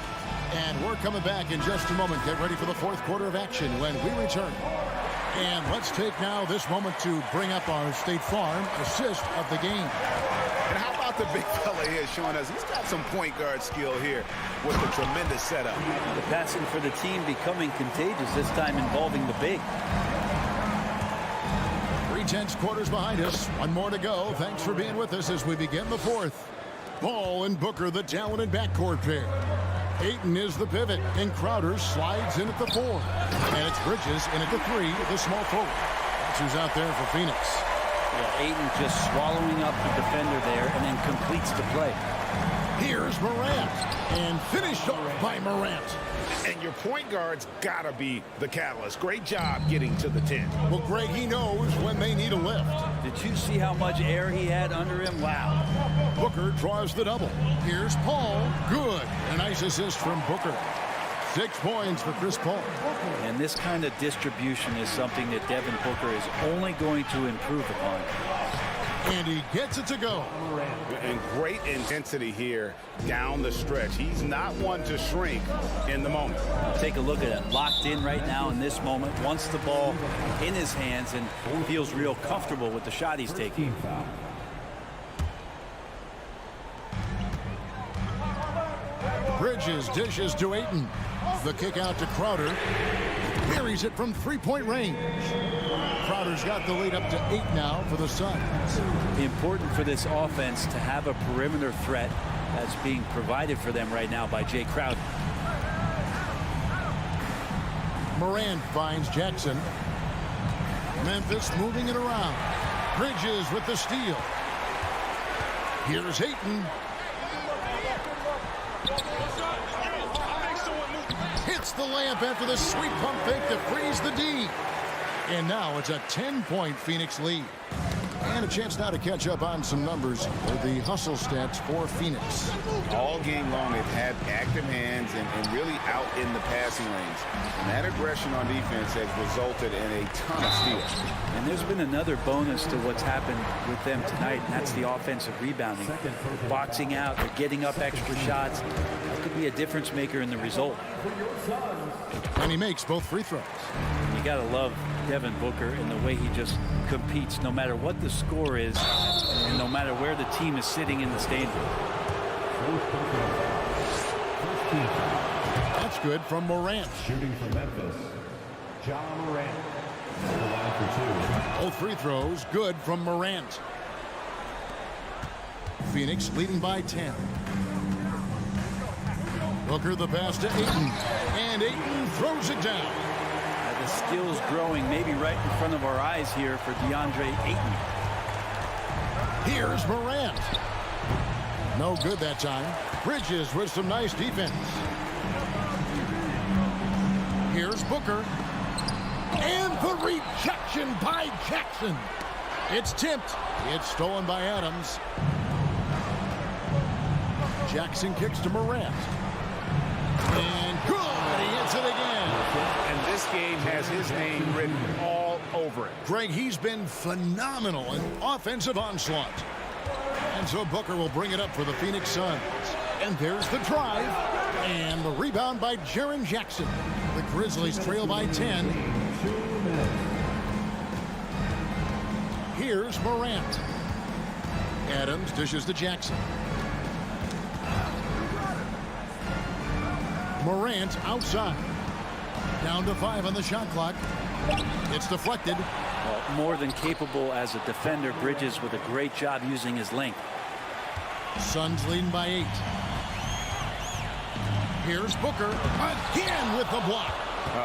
And we're coming back in just a moment. Get ready for the fourth quarter of action when we return. And let's take now this moment to bring up our State Farm assist of the game. And how about the big fella here showing us he's got some point guard skill here with the tremendous setup. The passing for the team becoming contagious, this time involving the big. 3/10 quarters behind us. One more to go. Thanks for being with us as we begin the fourth. Ball and Booker, the talented backcourt pair. Ayton is the pivot, and Crowder slides in at the 4. And it's Bridges in at the 3, the small forward. That's who's out there for Phoenix. Yeah, Ayton just swallowing up the defender there and then completes the play. Here's Morant, and finished off by Morant. And your point guard's got to be the catalyst. Great job getting to the 10. Well, Greg, he knows when they need a lift. Did you see how much air he had under him? Wow. Booker draws the double. Here's Paul. Good. A nice assist from Booker. 6 points for Chris Paul. And this kind of distribution is something that Devin Booker is only going to improve upon. And he gets it to go. And great intensity here down the stretch. He's not one to shrink in the moment. Take a look at it. Locked in right now in this moment. Wants the ball in his hands and feels real comfortable with the shot he's taking. Bridges dishes to Ayton. The kick out to Crowder. Buries it from 3-point range. Crowder's got the lead up to 8 now for the Suns. Important for this offense to have a perimeter threat that's being provided for them right now by Jay Crowder. Morant finds Jackson. Memphis moving it around. Bridges with the steal. Here's Ayton. Hits the layup after the sweet pump fake to freeze the D. And now it's a 10-point Phoenix lead. And a chance now to catch up on some numbers with the hustle stats for Phoenix. All game long, they've had active hands and really out in the passing lanes. And that aggression on defense has resulted in a ton of steals. And there's been another bonus to what's happened with them tonight, and that's the offensive rebounding. They're boxing out, they're getting up extra shots. That could be a difference maker in the result. And he makes both free throws. You got to love Devin Booker and the way he just competes no matter what the score is and no matter where the team is sitting in the stadium. That's good from Morant. Shooting from Memphis, John Morant. The line for 2. Both free throws good from Morant. Phoenix leading by 10. Booker the pass to Ayton. And Ayton throws it down. The skills growing maybe right in front of our eyes here for DeAndre Ayton. Here's Morant. No good that time. Bridges with some nice defense. Here's Booker. And the rejection by Jackson. It's tipped. It's stolen by Adams. Jackson kicks to Morant. And good. He hits it again. And this game has his name written all over it. Greg, he's been phenomenal in offensive onslaught. And so Booker will bring it up for the Phoenix Suns. And there's the drive. And the rebound by Jaren Jackson. The Grizzlies trail by 10. Here's Morant. Adams dishes to Jackson. Morant outside. Down to 5 on the shot clock. It's deflected. Well, more than capable as a defender. Bridges with a great job using his length. Suns leading by 8. Here's Booker again with the block.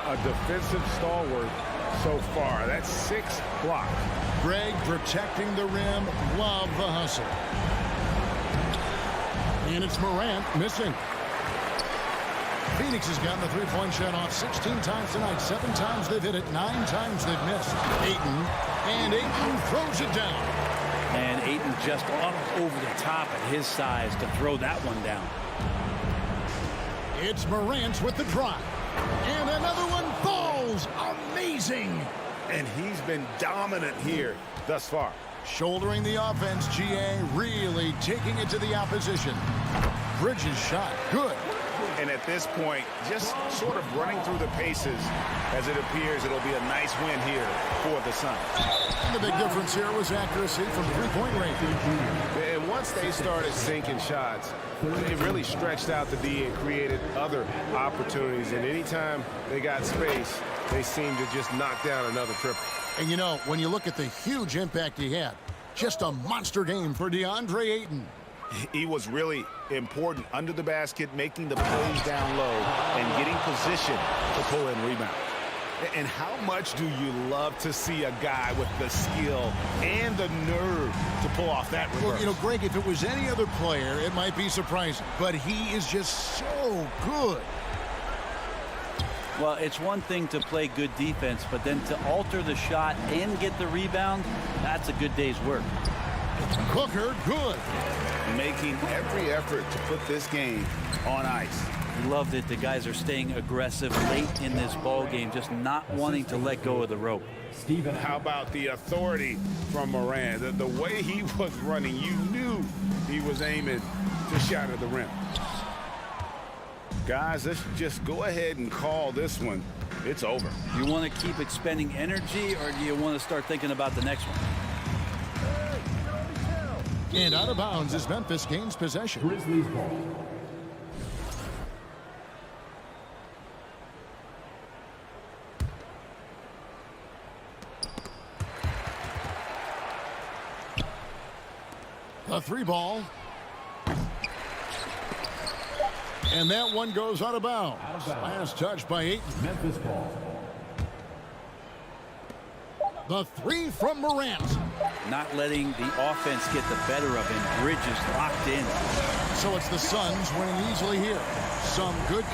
A defensive stalwart so far. That's 6 blocks. Greg protecting the rim. Love the hustle. And it's Morant missing. Phoenix has gotten the three-point shot off 16 times tonight. 7 times they've hit it. 9 times they've missed. Ayton. And Ayton throws it down. And Ayton just up over the top at his size to throw that one down. It's Morant with the drive. And another one falls. Amazing. And he's been dominant here thus far. Shouldering the offense, GA really taking it to the opposition. Bridges shot. Good. And at this point, just sort of running through the paces as it appears it'll be a nice win here for the Suns. And the big difference here was accuracy from three-point range. And once they started sinking shots, it really stretched out the D and created other opportunities. And anytime they got space, they seemed to just knock down another triple. And you know, when you look at the huge impact he had, just a monster game for DeAndre Ayton. He was really important under the basket, making the plays down low and getting position to pull in rebounds. And how much do you love to see a guy with the skill and the nerve to pull off that reverse? Well, you know, Greg, if it was any other player, it might be surprising. But he is just so good. Well, it's one thing to play good defense, but then to alter the shot and get the rebound, that's a good day's work. Booker, good. Making every effort to put this game on ice. I love that the guys are staying aggressive late in this ball game, just not wanting to let go of the rope. How about the authority from Morant? The way he was running, you knew he was aiming to shatter the rim. Guys, let's just go ahead and call this one. It's over. You want to keep expending energy, or do you want to start thinking about the next one? And out of bounds as Memphis gains possession. Grizzlies ball. The 3 ball. And that one goes out of bounds. Last touch by Ayton. Memphis ball. The 3 from Morant. Not letting the offense get the better of him. Bridges locked in. So it's the Suns winning easily here. Some good.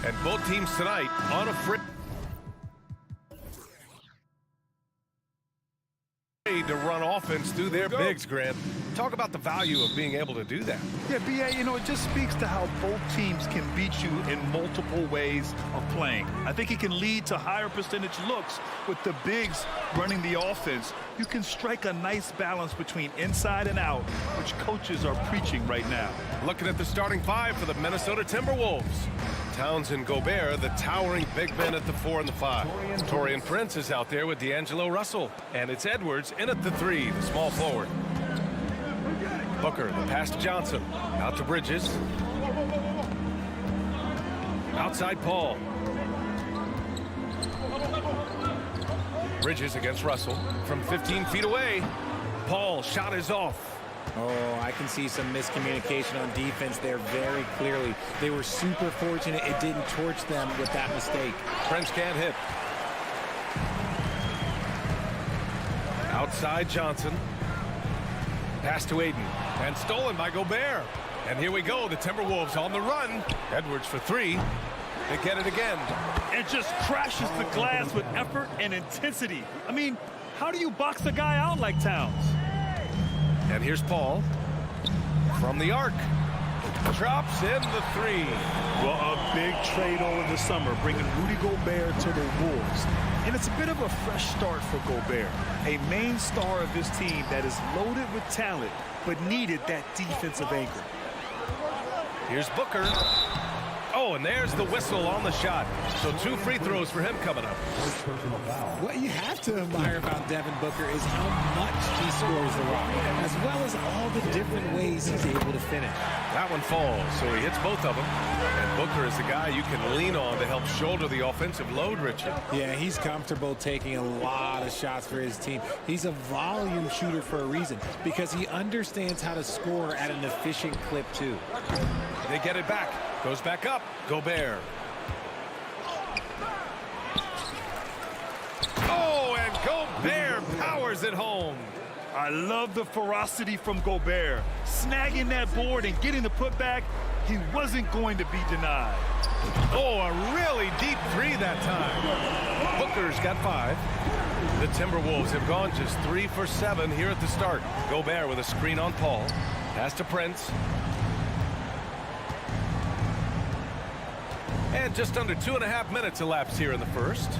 And both teams tonight unafraid to run offense through their bigs, Grant. Talk about the value of being able to do that. Yeah, B.A., you know, it just speaks to how both teams can beat you in multiple ways of playing. I think it can lead to higher percentage looks with the bigs running the offense. You can strike a nice balance between inside and out, which coaches are preaching right now. Looking at the starting five for the Minnesota Timberwolves. Towns and Gobert, the towering big men at the 4 and the 5. Taurean Prince is out there with D'Angelo Russell. And it's Edwards in at the 3, the small forward. Booker, the pass to Johnson. Out to Bridges. Outside Paul. Bridges against Russell from 15 feet away. Paul, shot is off. Oh, I can see some miscommunication on defense there very clearly. They were super fortunate it didn't torch them with that mistake. Prince can't hit. Outside Johnson. Pass to Aiden. And stolen by Gobert. And here we go. The Timberwolves on the run. Edwards for 3. They get it again. And just crashes the glass with effort and intensity. I mean, how do you box a guy out like Towns? And here's Paul from the arc. Drops in the 3. Well, a big trade over the summer, bringing Rudy Gobert to the Wolves. And it's a bit of a fresh start for Gobert, a main star of this team that is loaded with talent, but needed that defensive anchor. Here's Booker. Oh, and there's the whistle on the shot. So 2 free throws for him coming up. What you have to admire about Devin Booker is how much he scores the rock, as well as all the different ways he's able to finish. That one falls, so he hits both of them. And Booker is the guy you can lean on to help shoulder the offensive load, Richard. Yeah, he's comfortable taking a lot of shots for his team. He's a volume shooter for a reason, because he understands how to score at an efficient clip, too. They get it back. Goes back up. Gobert. Oh, and Gobert powers it home. I love the ferocity from Gobert. Snagging that board and getting the putback, he wasn't going to be denied. Oh, a really deep 3 that time. Booker's got 5. The Timberwolves have gone just 3 for 7 here at the start. Gobert with a screen on Paul. Pass to Prince. And just under 2.5 minutes elapsed here in the first.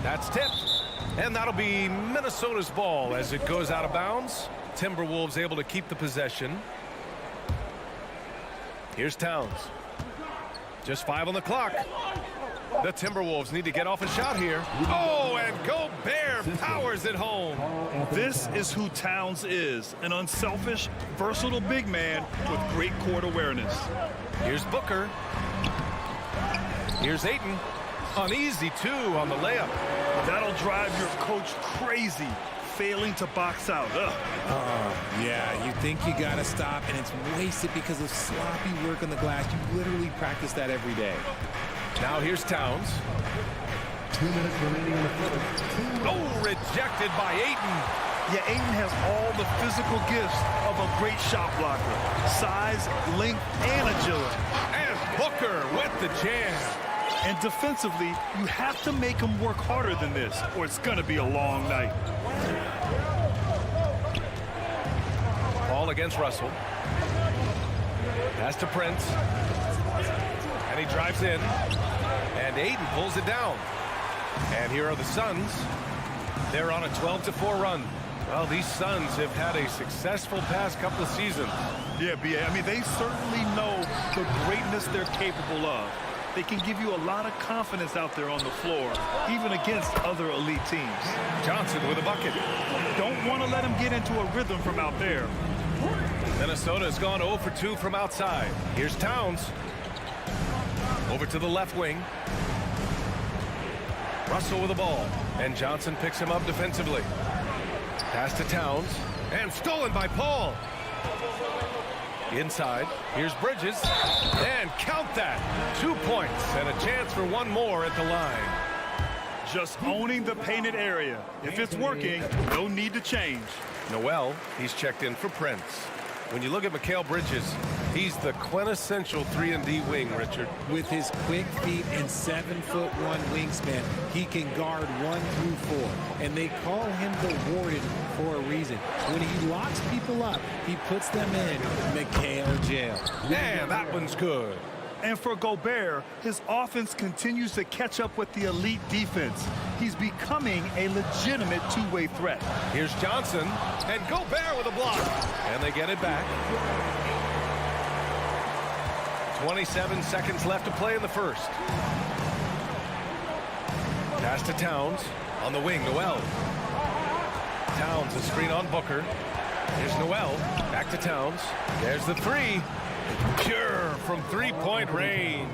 That's tipped. And that'll be Minnesota's ball as it goes out of bounds. Timberwolves able to keep the possession. Here's Towns. Just 5 on the clock. The Timberwolves need to get off a shot here. Oh, and Gobert powers it home. This is who Towns is, an unselfish, versatile big man with great court awareness. Here's Booker. Here's Ayton. An easy 2 on the layup. That'll drive your coach crazy, failing to box out. Yeah, you think you got to stop, and it's wasted because of sloppy work on the glass. You literally practice that every day. Now here's Towns. 2 minutes remaining in the first. Oh, rejected by Ayton. Yeah, Ayton has all the physical gifts of a great shot blocker. Size, length, and agility. And Booker with the jam. And defensively, you have to make him work harder than this, or it's going to be a long night. Ball against Russell. Pass to Prince. And he drives in. And Ayton pulls it down. And here are the Suns. They're on a 12-4 run. Well, these Suns have had a successful past couple of seasons. Yeah, B.A. I mean, they certainly know the greatness they're capable of. They can give you a lot of confidence out there on the floor, even against other elite teams. Johnson with a bucket. Don't want to let him get into a rhythm from out there. Minnesota has gone 0 for 2 from outside. Here's Towns. Over to the left wing. Russell with the ball. And Johnson picks him up defensively. Pass to Towns. And stolen by Paul. Inside. Here's Bridges. And count that. 2 points and a chance for one more at the line. Just owning the painted area. If it's working, no need to change. Noel, he's checked in for Prince. When you look at Mikal Bridges, he's the quintessential 3-and-D wing, Richard. With his quick feet and 7'1" wingspan, he can guard 1 through 4. And they call him the Warden for a reason. When he locks people up, he puts them in Mikal jail. Man, that one's good. And for Gobert, his offense continues to catch up with the elite defense. He's becoming a legitimate two-way threat. Here's Johnson, and Gobert with a block. And they get it back. 27 seconds left to play in the first. Pass to Towns. On the wing, Noel. Towns, a screen on Booker. Here's Noel. Back to Towns. There's the 3. Pure from 3-point range.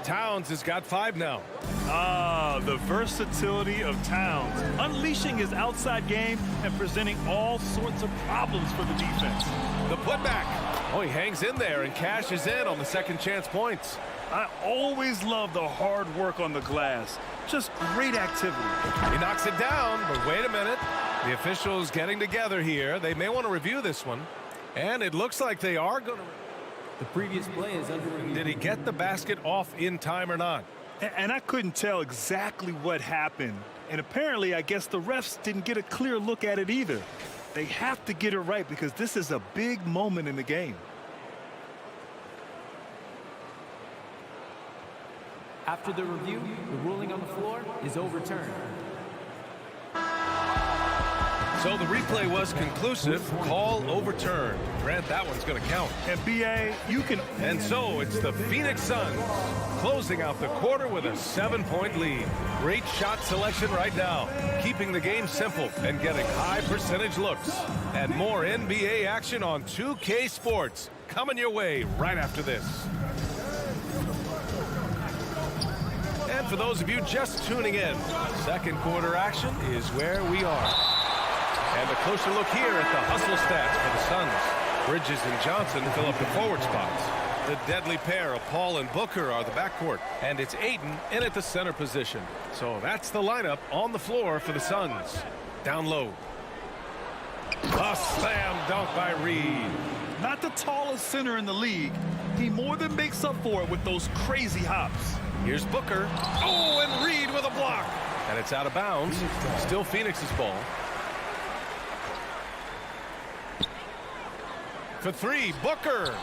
Towns has got 5 now. The versatility of Towns, unleashing his outside game and presenting all sorts of problems for the defense. The putback. Oh, he hangs in there and cashes in on the second chance points. I always love the hard work on the glass. Just great activity. He knocks it down, but wait a minute. The officials getting together here. They may want to review this one. And it looks like they are going to. The previous play is under review. Did he get the basket off in time or not? And I couldn't tell exactly what happened. And apparently, I guess the refs didn't get a clear look at it either. They have to get it right because this is a big moment in the game. After the review, the ruling on the floor is overturned. So the replay was conclusive. Call overturned. Grant, that one's going to count. And B.A., you can. And so it's the Phoenix Suns closing out the quarter with a 7-point lead. Great shot selection right now, keeping the game simple and getting high percentage looks. And more NBA action on 2K Sports coming your way right after this. And for those of you just tuning in, second quarter action is where we are. And a closer look here at the hustle stats for the Suns. Bridges and Johnson fill up the forward spots. The deadly pair of Paul and Booker are the backcourt. And it's Ayton in at the center position. So that's the lineup on the floor for the Suns. Down low. A slam dunk by Reed. Not the tallest center in the league. He more than makes up for it with those crazy hops. Here's Booker. Oh, and Reed with a block. And it's out of bounds. Still Phoenix's ball. For three, Booker.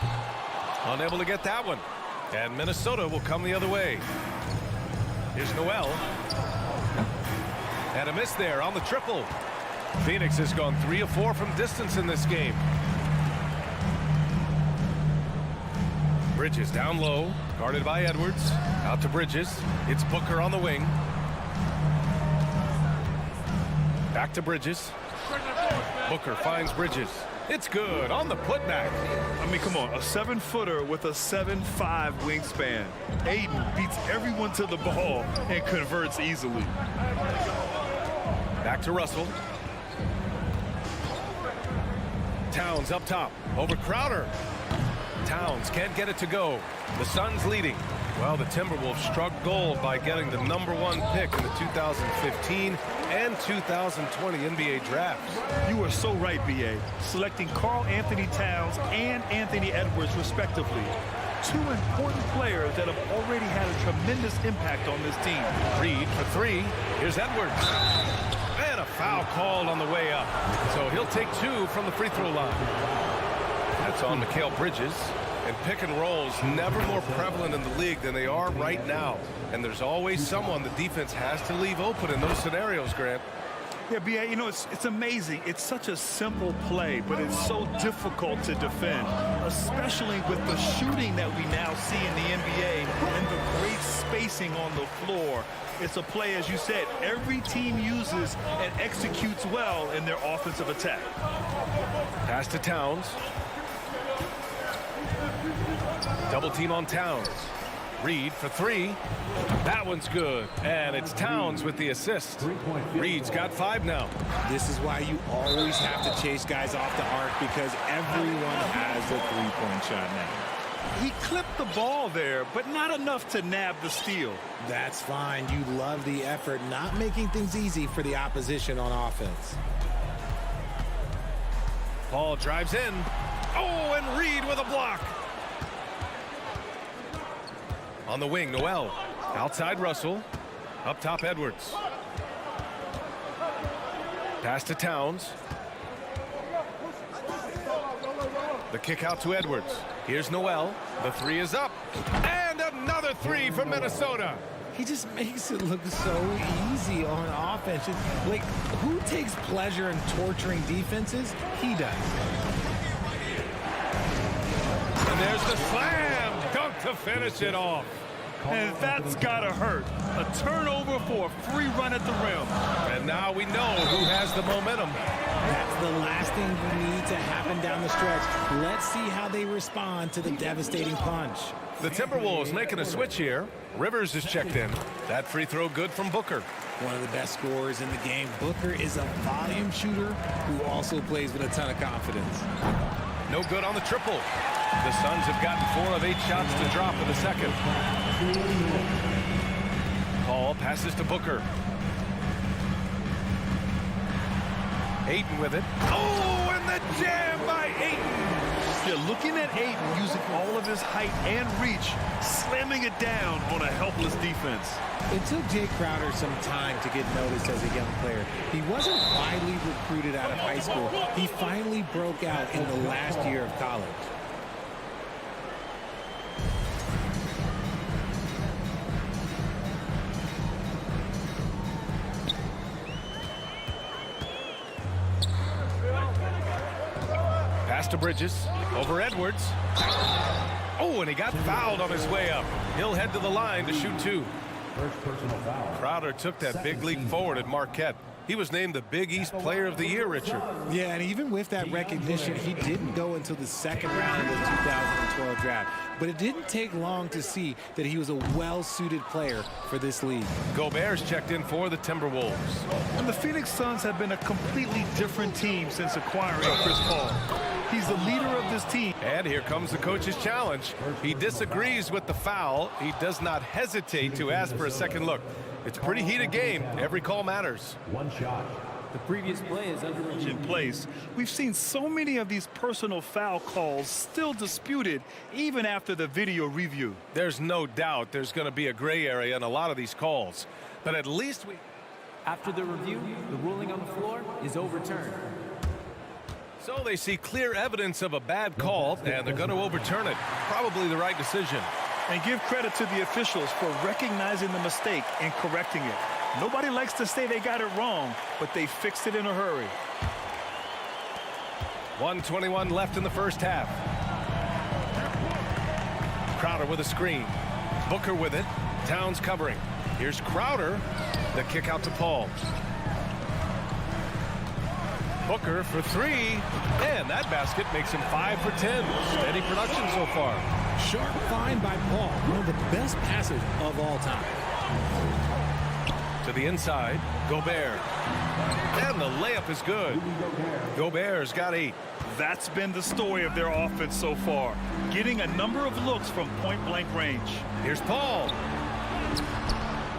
Unable to get that one. And Minnesota will come the other way. Here's Noel. And a miss there on the triple. Phoenix has gone 3 of 4 from distance in this game. Bridges down low, guarded by Edwards. Out to Bridges. It's Booker on the wing. Back to Bridges. Booker finds Bridges. It's good on the putback. I mean, come on, a 7-footer with a 7'5" wingspan. Aiden beats everyone to the ball and converts easily. Back to Russell. Towns up top over Crowder. Towns can't get it to go. The Suns leading. Well, the Timberwolves struck gold by getting the #1 pick in the 2015 and 2020 NBA drafts. You are so right, B.A. Selecting Karl Anthony Towns and Anthony Edwards, respectively. 2 important players that have already had a tremendous impact on this team. Reed for 3. Here's Edwards. And a foul called on the way up. So he'll take 2 from the free throw line. That's on Mikal Bridges. And pick and rolls never more prevalent in the league than they are right now. And there's always someone the defense has to leave open in those scenarios, Grant. Yeah, B.A., you know, it's amazing. It's such a simple play, but it's so difficult to defend, especially with the shooting that we now see in the NBA and the great spacing on the floor. It's a play, as you said, every team uses and executes well in their offensive attack. Pass to Towns. Double team on Towns. Reed for 3. That one's good. And it's Towns with the assist. Reed's got 5 now. This is why you always have to chase guys off the arc, because everyone has a three-point shot now. He clipped the ball there, but not enough to nab the steal. That's fine. You love the effort, not making things easy for the opposition on offense. Paul drives in. Oh, and Reed with a block. On the wing, Noel. Outside Russell. Up top, Edwards. Pass to Towns. The kick out to Edwards. Here's Noel. The 3 is up. And another 3 from Minnesota. He just makes it look so easy on offense. Like, who takes pleasure in torturing defenses? He does. And there's the slam dunk to finish it off. And that's gotta hurt. A turnover for a free run at the rim. And now we know who has the momentum. That's the last thing you need to happen down the stretch. Let's see how they respond to the devastating punch. The Timberwolves making a switch here. Rivers is checked in. That free throw good from Booker. One of the best scorers in the game. Booker is a volume shooter who also plays with a ton of confidence. No good on the triple. The Suns have gotten 4 of 8 shots to drop in the second. Paul passes to Booker. Ayton with it. Oh, and the jam by Ayton. Yeah, looking at Ayton using all of his height and reach, slamming it down on a helpless defense. It took Jay Crowder some time to get noticed as a young player. He wasn't widely recruited out of high school. He finally broke out in the last year of college. Pass to Bridges. Over Edwards. Oh, and he got fouled on his way up. He'll head to the line to shoot 2. Crowder took that big leap forward at Marquette. He was named the Big East Player of the Year, Richard. Yeah, and even with that recognition, he didn't go until the second round of the 2012 draft. But it didn't take long to see that he was a well-suited player for this league. Gobert's checked in for the Timberwolves. And the Phoenix Suns have been a completely different team since acquiring Chris Paul. He's the leader of this team. And here comes the coach's challenge. He disagrees with the foul. He does not hesitate to ask for a second look. It's a pretty heated game. Every call matters. One shot. The previous play is under review. In place. We've seen so many of these personal foul calls still disputed even after the video review. There's no doubt there's going to be a gray area in a lot of these calls. But at least we... After the review, the ruling on the floor is overturned. So they see clear evidence of a bad call, and they're going to overturn it. Probably the right decision. And give credit to the officials for recognizing the mistake and correcting it. Nobody likes to say they got it wrong, but they fixed it in a hurry. 1:21 left in the first half. Crowder with a screen. Booker with it. Towns covering. Here's Crowder. The kick out to Paul. Booker for three. And that basket makes him 5 for 10. Steady production so far. Sharp find by Paul. One of the best passes of all time. To the inside. Gobert. And the layup is good. Gobert's got 8. That's been the story of their offense so far. Getting a number of looks from point-blank range. Here's Paul.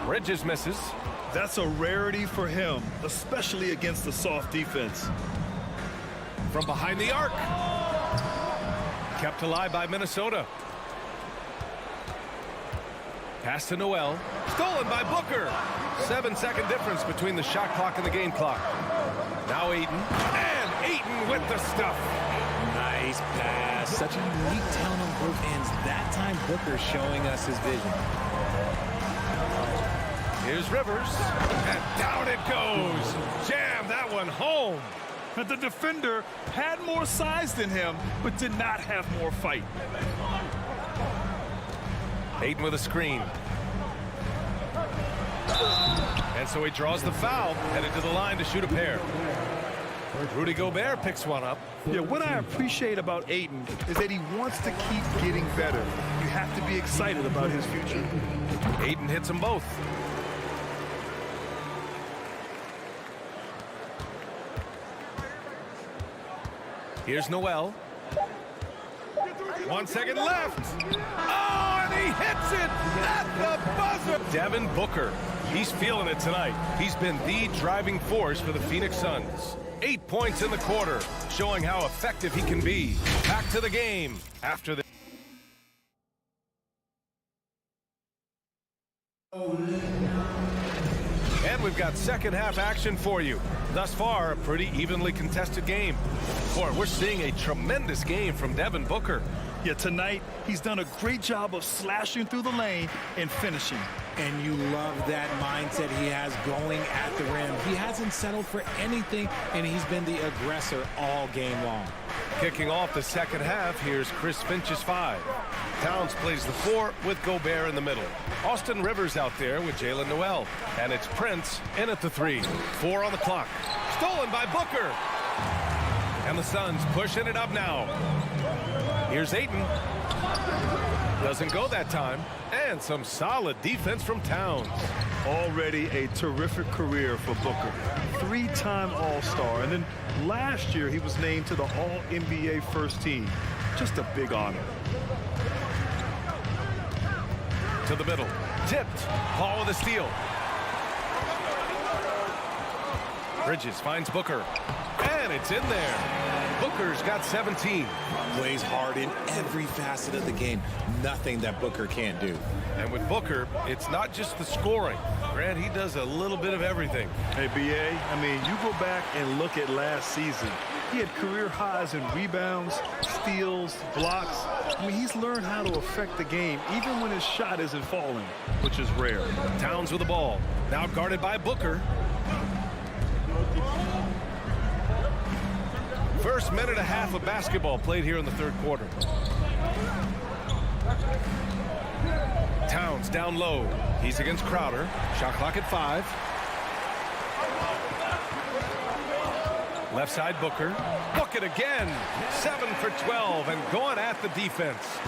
Bridges misses. That's a rarity for him, especially against the soft defense. From behind the arc. Kept alive by Minnesota. Pass to Noel. Stolen by Booker. 7-second difference between the shot clock and the game clock. Now Ayton. And Ayton with the stuff. Nice pass. Such a unique talent on both ends. That time Booker showing us his vision. Here's Rivers. And down it goes. Jam that one home. But the defender had more size than him, but did not have more fight. Ayton with a screen. And so he draws the foul, headed to the line to shoot a pair. Rudy Gobert picks one up. Yeah, what I appreciate about Ayton is that he wants to keep getting better. You have to be excited about his future. Ayton hits them both. Here's Noel. 1 second left. Oh, and he hits it at the buzzer. Devin Booker. He's feeling it tonight. He's been the driving force for the Phoenix Suns. 8 points in the quarter, showing how effective he can be. Back to the game after the... And we've got second half action for you. Thus far, a pretty evenly contested game. Boy, we're seeing a tremendous game from Devin Booker. Yeah, tonight, he's done a great job of slashing through the lane and finishing. And you love that mindset he has going at the rim. He hasn't settled for anything, and he's been the aggressor all game long. Kicking off the second half, here's Chris Finch's 5. Towns plays the 4 with Gobert in the middle. Austin Rivers out there with Jalen Noel. And it's Prince in at the 3. 4 on the clock. Stolen by Booker. And the Suns pushing it up now. Here's Ayton. Doesn't go that time. And some solid defense from Towns. Already a terrific career for Booker. 3-time All-Star. And then last year, he was named to the All-NBA first team. Just a big honor. To the middle. Tipped. Paul with a steal. Bridges finds Booker. And it's in there. Booker's got 17. Plays hard in every facet of the game. Nothing that Booker can't do. And with Booker, it's not just the scoring. Grant, he does a little bit of everything. Hey, B.A., I mean, you go back and look at last season. He had career highs in rebounds, steals, blocks. I mean, he's learned how to affect the game, even when his shot isn't falling, which is rare. Towns with the ball. Now guarded by Booker. First minute and a half of basketball played here in the third quarter. Towns down low. He's against Crowder. Shot clock at 5. Left side Booker. Book it again. 7 for 12 and going at the defense.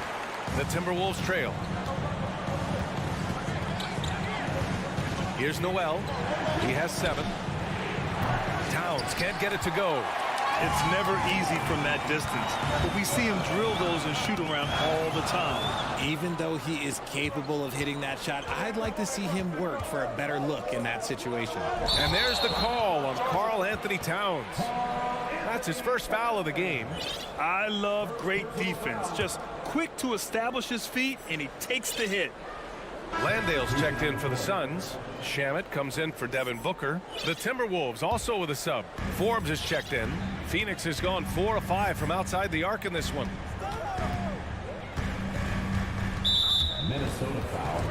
The Timberwolves trail. Here's Noel. He has 7. Towns can't get it to go. It's never easy from that distance, but we see him drill those and shoot around all the time. Even though he is capable of hitting that shot, I'd like to see him work for a better look in that situation. And there's the call on Karl Anthony Towns. That's his first foul of the game. I love great defense. Just quick to establish his feet, and he takes the hit. Landale's checked in for the Suns. Shamet comes in for Devin Booker. The Timberwolves also with a sub. Forbes is checked in. Phoenix has gone 4 of 5 from outside the arc in this one. Minnesota foul.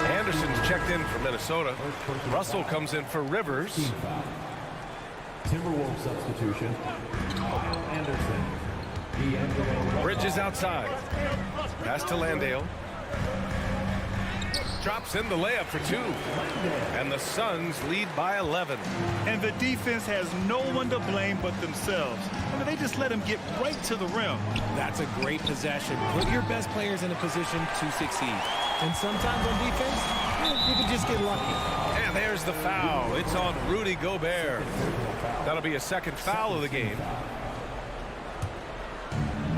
Anderson's checked in for Minnesota. Russell comes in for Rivers. Timberwolves substitution. Anderson. Bridges outside. Pass to Landale. Drops in the layup for 2. And the Suns lead by 11. And the defense has no one to blame but themselves. I mean, they just let him get right to the rim. That's a great possession. Put your best players in a position to succeed. And sometimes on defense, you can just get lucky. And there's the foul. It's on Rudy Gobert. That'll be a second foul of the game.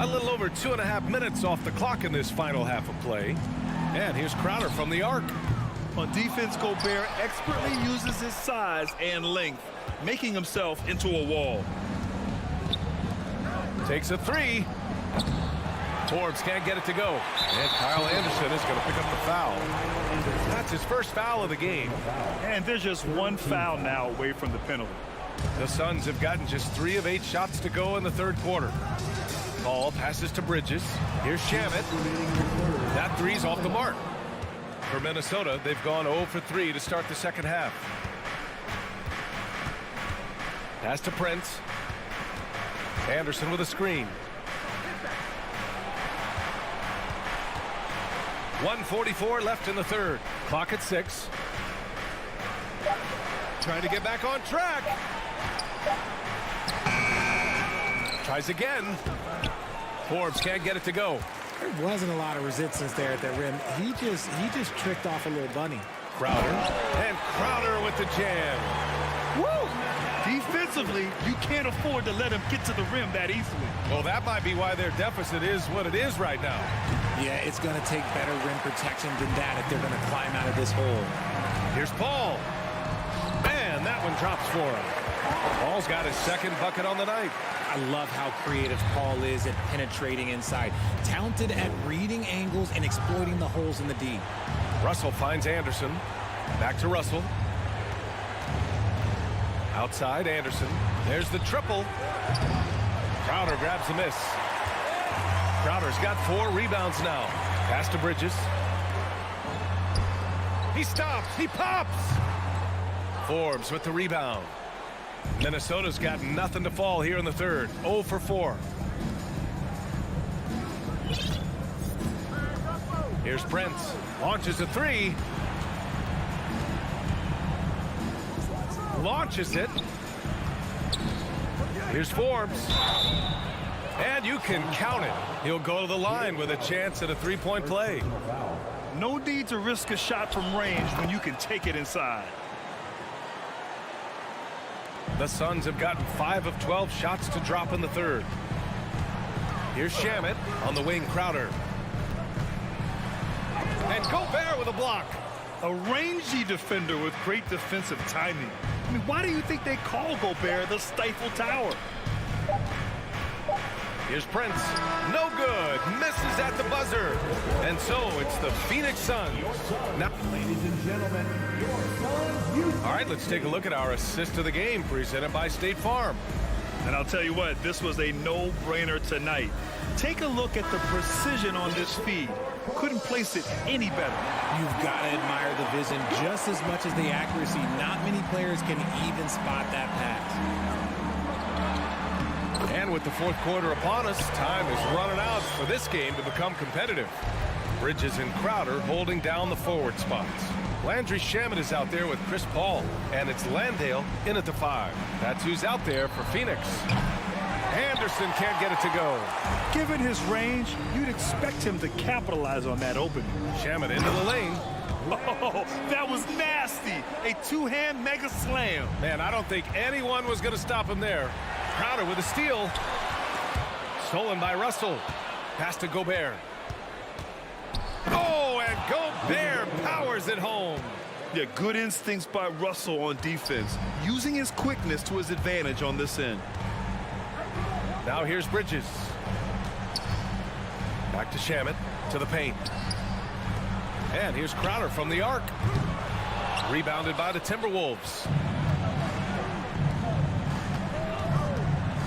A little over 2.5 minutes off the clock in this final half of play. And here's Crowder from the arc. On defense, Gobert expertly uses his size and length, making himself into a wall. Takes a 3. Forbes can't get it to go. And Kyle Anderson is going to pick up the foul. That's his first foul of the game. And there's just one foul now away from the penalty. The Suns have gotten just 3 of 8 shots to go in the third quarter. Ball passes to Bridges. Here's Shamet. That 3's off the mark. For Minnesota, they've gone 0 for 3 to start the second half. Pass to Prince. Anderson with a screen. 1:44 left in the third. Clock at 6. Trying to get back on track. Tries again. Forbes can't get it to go. There wasn't a lot of resistance there at that rim. He just tricked off a little bunny. Crowder. And Crowder with the jam. Woo! Defensively, you can't afford to let him get to the rim that easily. Well, that might be why their deficit is what it is right now. Yeah, it's going to take better rim protection than that if they're going to climb out of this hole. Here's Paul. And that one drops for him. Paul's got his second bucket on the night. I love how creative Paul is at penetrating inside. Talented at reading angles and exploiting the holes in the D. Russell finds Anderson. Back to Russell. Outside Anderson. There's the triple. Crowder grabs the miss. Crowder's got 4 rebounds now. Pass to Bridges. He stops. He pops. Forbes with the rebound. Minnesota's got nothing to fall here in the third. 0 for 4. Here's Prince. Launches a 3. Launches it. Here's Forbes. And you can count it. He'll go to the line with a chance at a 3-point play. No need to risk a shot from range when you can take it inside. The Suns have gotten 5 of 12 shots to drop in the third. Here's Shamet on the wing. Crowder. And Gobert with a block. A rangy defender with great defensive timing. I mean, why do you think they call Gobert the Stifle Tower? Here's Prince. No good. Misses at the buzzer. And so it's the Phoenix Suns. Now, Ladies and gentlemen, your Suns. all right, let's take a look at our assist of the game presented by State Farm. And I'll tell you what, this was a no-brainer tonight. Take a look at the precision on this feed. Couldn't place it any better. You've got to admire the vision just as much as the accuracy. Not many players can even spot that pass. And with the fourth quarter upon us, time is running out for this game to become competitive. Bridges and Crowder holding down the forward spots. Landry Shamet is out there with Chris Paul, and it's Landale in at the 5. That's who's out there for Phoenix. Anderson can't get it to go. Given his range, you'd expect him to capitalize on that opening. Shamet into the lane. Oh, that was nasty. A two-hand mega slam. Man, I don't think anyone was going to stop him there. Crowder with a steal. Stolen by Russell. Pass to Gobert. Oh, and Gobert powers it home. Yeah, good instincts by Russell on defense, using his quickness to his advantage on this end. Now here's Bridges. Back to Shamet, to the paint. And here's Crowder from the arc. Rebounded by the Timberwolves.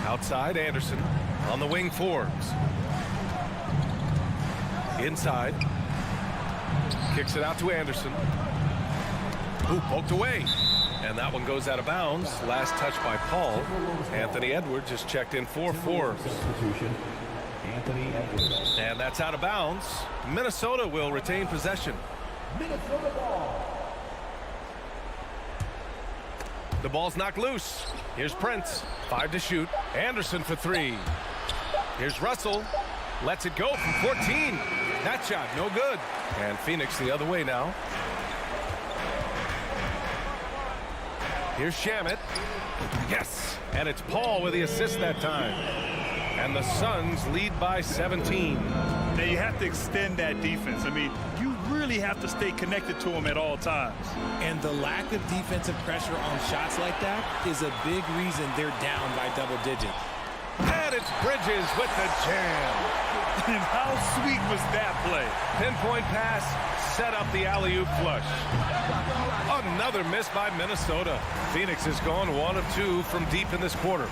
Outside, Anderson on the wing Forbes. Inside. Kicks it out to Anderson. Ooh, poked away. And that one goes out of bounds. Last touch by Paul. Anthony Edwards just checked in for Forbes. Anthony Edwards. And that's out of bounds. Minnesota will retain possession. Minnesota ball. The ball's knocked loose. Here's Prince. 5 to shoot. Anderson for 3. Here's Russell. Lets it go from 14. That shot, no good. And Phoenix the other way now. Here's Shamet. Yes. And it's Paul with the assist that time. And the Suns lead by 17. Now you have to extend that defense. I mean, you really have to stay connected to them at all times. And the lack of defensive pressure on shots like that is a big reason they're down by double digits. And it's Bridges with the jam. And how sweet was that play? Pinpoint pass, set up the alley-oop flush. Another miss by Minnesota. Phoenix has gone 1 of 2 from deep in this quarter.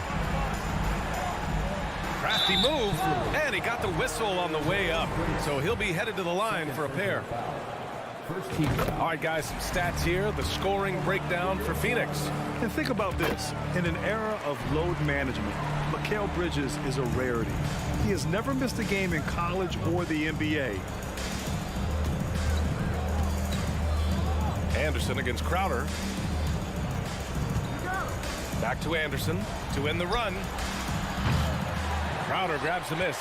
Crafty move, and he got the whistle on the way up. So he'll be headed to the line for a pair. All right, guys, some stats here. The scoring breakdown for Phoenix. And think about this. In an era of load management, Mikal Bridges is a rarity. He has never missed a game in college or the NBA. Anderson against Crowder. Back to Anderson to end the run. Crowder grabs the miss.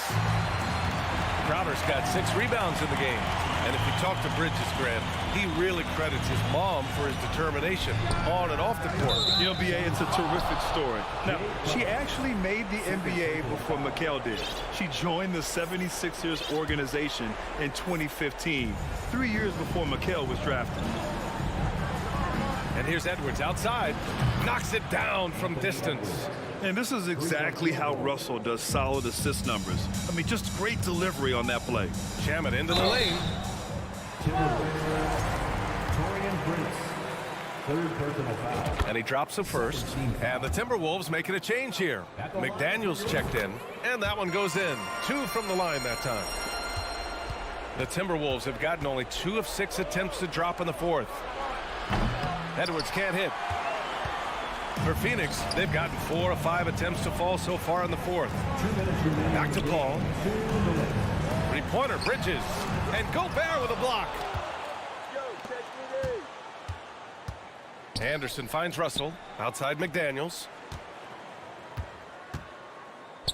Crowder's got 6 rebounds in the game. And if you talk to Bridges, Grant, he really credits his mom for his determination on and off the court. The NBA, it's a terrific story. Now, she actually made the NBA before Mikal did. She joined the 76ers organization in 2015, 3 years before Mikal was drafted. And here's Edwards outside. Knocks it down from distance. And this is exactly how Russell does solid assist numbers. I mean, just great delivery on that play. Shamet into the lane. Torian Prince. 3rd personal foul. And he drops the first. And the Timberwolves making a change here. McDaniels checked in. And that one goes in. 2 from the line that time. The Timberwolves have gotten only 2 of 6 attempts to drop in the 4th. Edwards can't hit. For Phoenix, they've gotten 4 of 5 attempts to fall so far in the 4th. Back to Paul. 3-pointer, Bridges. And Gobert with a block. Anderson finds Russell. Outside McDaniels.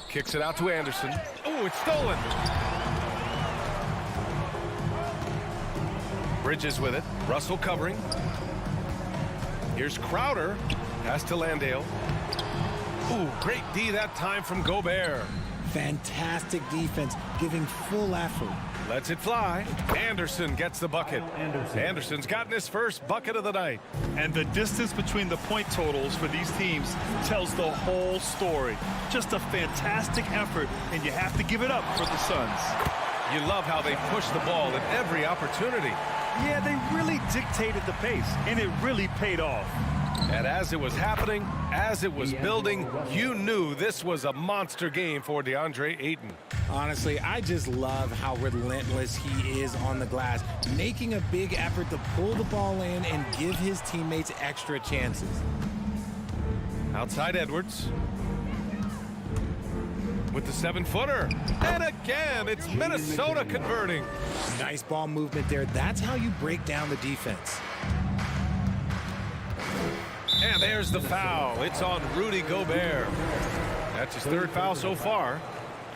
Kicks it out to Anderson. Oh, it's stolen. Bridges with it. Russell covering. Here's Crowder. Pass to Landale. Ooh, great D that time from Gobert. Fantastic defense, giving full effort. Lets it fly. Anderson gets the bucket. Anderson's gotten his first bucket of the night. And the distance between the point totals for these teams tells the whole story. Just a fantastic effort, and you have to give it up for the Suns. You love how they push the ball at every opportunity. Yeah, they really dictated the pace, and it really paid off. And as it was happening, as it was building, you knew this was a monster game for DeAndre Ayton. Honestly, I just love how relentless he is on the glass, making a big effort to pull the ball in and give his teammates extra chances. Outside Edwards. With the 7-footer. And again, it's Minnesota converting. Nice ball movement there. That's how you break down the defense. And there's the foul. It's on Rudy Gobert. That's his 3rd foul so far.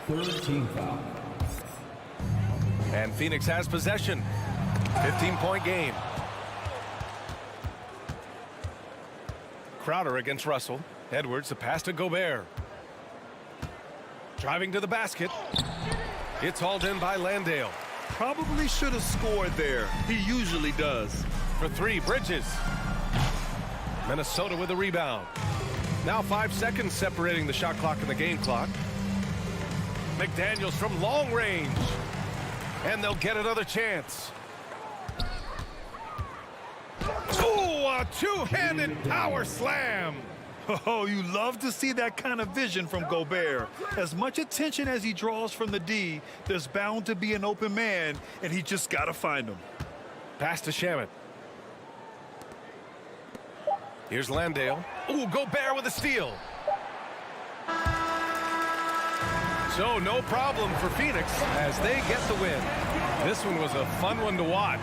3rd team foul. And Phoenix has possession. 15-point game. Crowder against Russell. Edwards, the pass to Gobert. Driving to the basket. It's hauled in by Landale. Probably should have scored there. He usually does. For 3, Bridges. Minnesota with a rebound. Now 5 seconds separating the shot clock and the game clock. McDaniels from long range. And they'll get another chance. Ooh, a two-handed power slam. Oh, you love to see that kind of vision from Gobert. As much attention as he draws from the D, there's bound to be an open man, and he just got to find him. Pass to Shamet. Here's Landale. Ooh, Gobert with a steal. So no problem for Phoenix as they get the win. This one was a fun one to watch.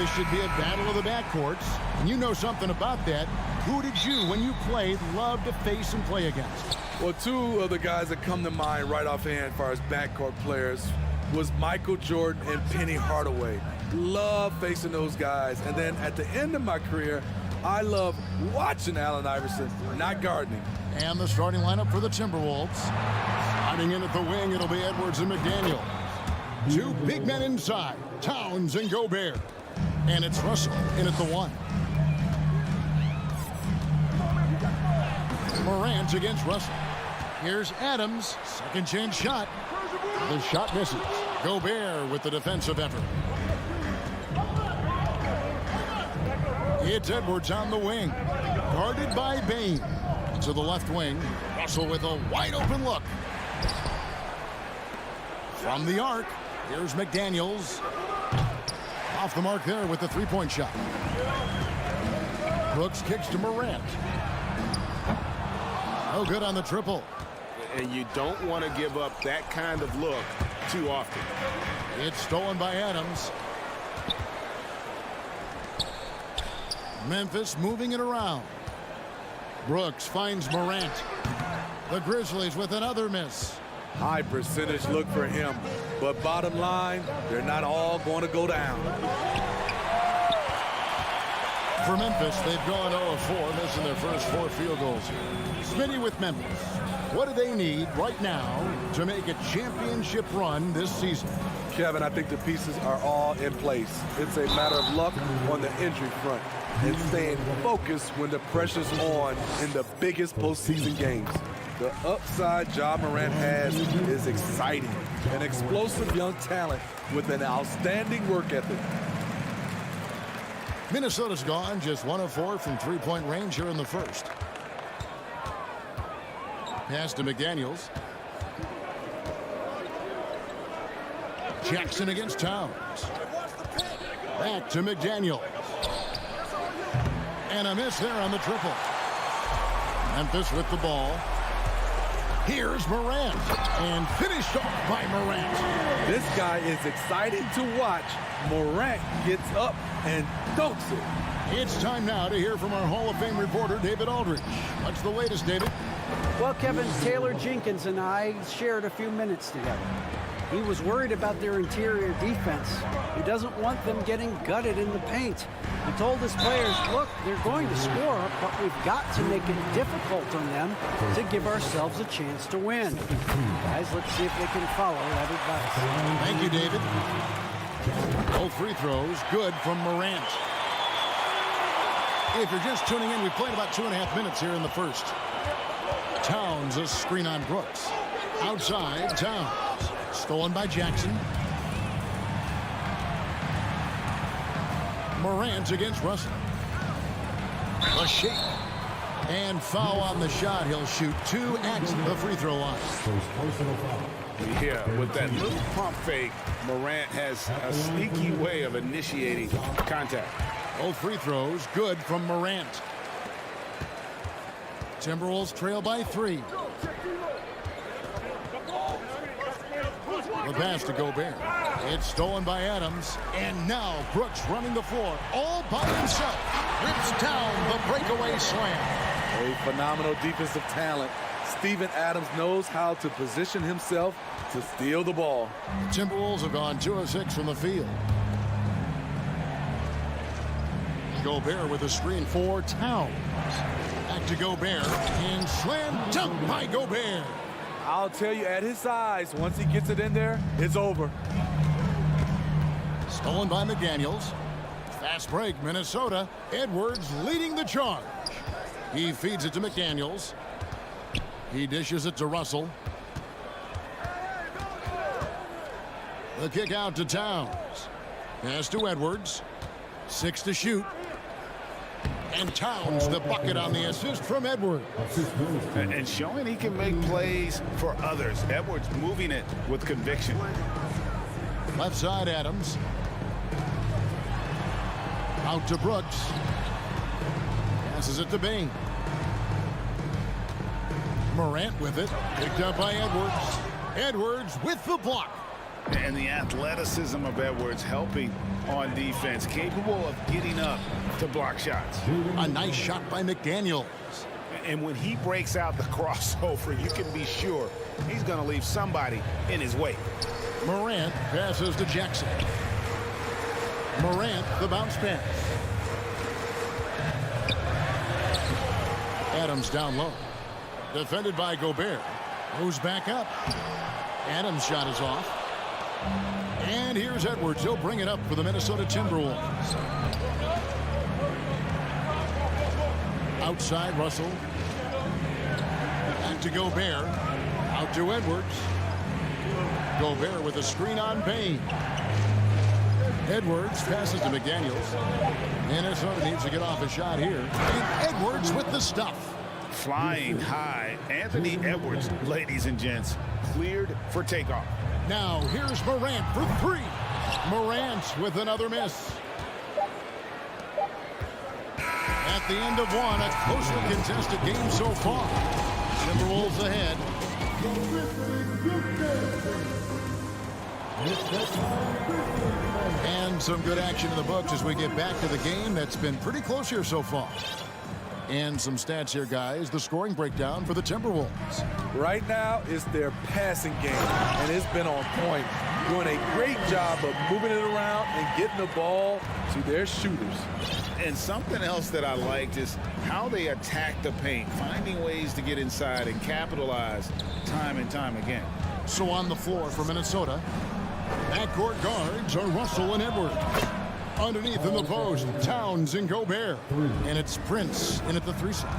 this should be a battle of the backcourts. And you know something about that. Who did you, when you played, love to face and play against? Well, two of the guys that come to mind right offhand as far as backcourt players was Michael Jordan and Penny Hardaway. Love facing those guys. And then at the end of my career, I love watching Allen Iverson, not gardening. And the starting lineup for the Timberwolves. Starting in at the wing, it'll be Edwards and McDaniel. Two big men inside, Towns and Gobert. And it's Russell in at the 1. Morant against Russell. Here's Adams, second chance shot. The shot misses. Gobert with the defensive effort. It's Edwards on the wing, guarded by Bane. To the left wing, Russell with a wide open look. From the arc, here's McDaniels. Off the mark there with the three-point shot. Brooks kicks to Morant. No good on the triple. And you don't want to give up that kind of look too often. It's stolen by Adams. Memphis moving it around. Brooks finds Morant. The Grizzlies with another miss. High percentage look for him. But bottom line, they're not all going to go down. For Memphis, they've gone 0-4, missing their first 4 field goals. Smitty with Memphis. What do they need right now to make a championship run this season? Kevin, I think the pieces are all in place. It's a matter of luck on the injury front and staying focused when the pressure's on in the biggest postseason games. The upside Ja Morant has is exciting. An explosive young talent with an outstanding work ethic. Minnesota's gone just 1 of 4 from three-point range here in the first. Pass to McDaniels. Jackson against Towns. Back to McDaniels. And a miss there on the triple. Memphis with the ball. Here's Morant. And finished off by Morant. This guy is exciting to watch. Morant gets up and dunks it. It's time now to hear from our Hall of Fame reporter, David Aldridge. What's the latest, David? Well, Kevin, Taylor Jenkins and I shared a few minutes together. He was worried about their interior defense. He doesn't want them getting gutted in the paint. He told his players, look, they're going to score, but we've got to make it difficult on them to give ourselves a chance to win. Guys, let's see if they can follow that advice. Thank you, David. Both free throws good from Morant. If you're just tuning in, we played about 2.5 minutes here in the first. Towns, a screen on Brooks. Outside, Towns. Stolen by Jackson. Morant against Russell. A shake. And foul on the shot. He'll shoot 2 at the free throw line. Yeah, with that little pump fake, Morant has a sneaky way of initiating contact. Both free throws good from Morant. Timberwolves trail by 3. The pass to Gobert. It's stolen by Adams. And now Brooks running the floor all by himself. Rips down the breakaway slam. A phenomenal defensive talent. Steven Adams knows how to position himself to steal the ball. The Timberwolves have gone 2 of 6 from the field. Gobert with a screen for Towns. Back to Gobert. And slam dunk by Gobert. I'll tell you, at his size, once he gets it in there, it's over. Stolen by McDaniels. Fast break, Minnesota. Edwards leading the charge. He feeds it to McDaniels. He dishes it to Russell. The kick out to Towns. Pass to Edwards. 6 to shoot. And Towns the bucket on the assist from Edwards. And showing he can make plays for others. Edwards moving it with conviction. Left side, Adams. Out to Brooks. Passes it to Bane. Morant with it. Picked up by Edwards. Edwards with the block. And the athleticism of Edwards helping on defense, capable of getting up to block shots. A nice shot by McDaniels. And when he breaks out the crossover, you can be sure he's going to leave somebody in his wake. Morant passes to Jackson. Morant, the bounce pass. Adams down low. Defended by Gobert. Moves back up. Adams' shot is off. And here's Edwards. He'll bring it up for the Minnesota Timberwolves. Outside, Russell. Back to Gobert. Out to Edwards. Gobert with a screen on Payne. Edwards passes to McDaniels. Minnesota needs to get off a shot here. And Edwards with the stuff. Flying high. Anthony Edwards, ladies and gents, cleared for takeoff. Now here's Morant for three. Morant with another miss. At the end of one, a closely contested game so far. Timberwolves ahead. And some good action in the books as we get back to the game that's been pretty close here so far. And some stats here, guys. The scoring breakdown for the Timberwolves. Right now, it's their passing game, and it's been on point. Doing a great job of moving it around and getting the ball to their shooters. And something else that I liked is how they attack the paint, finding ways to get inside and capitalize time and time again. So on the floor for Minnesota, backcourt guards are Russell and Edwards. Underneath in the post, Towns and Gobert. And it's Prince in at the 3 slot.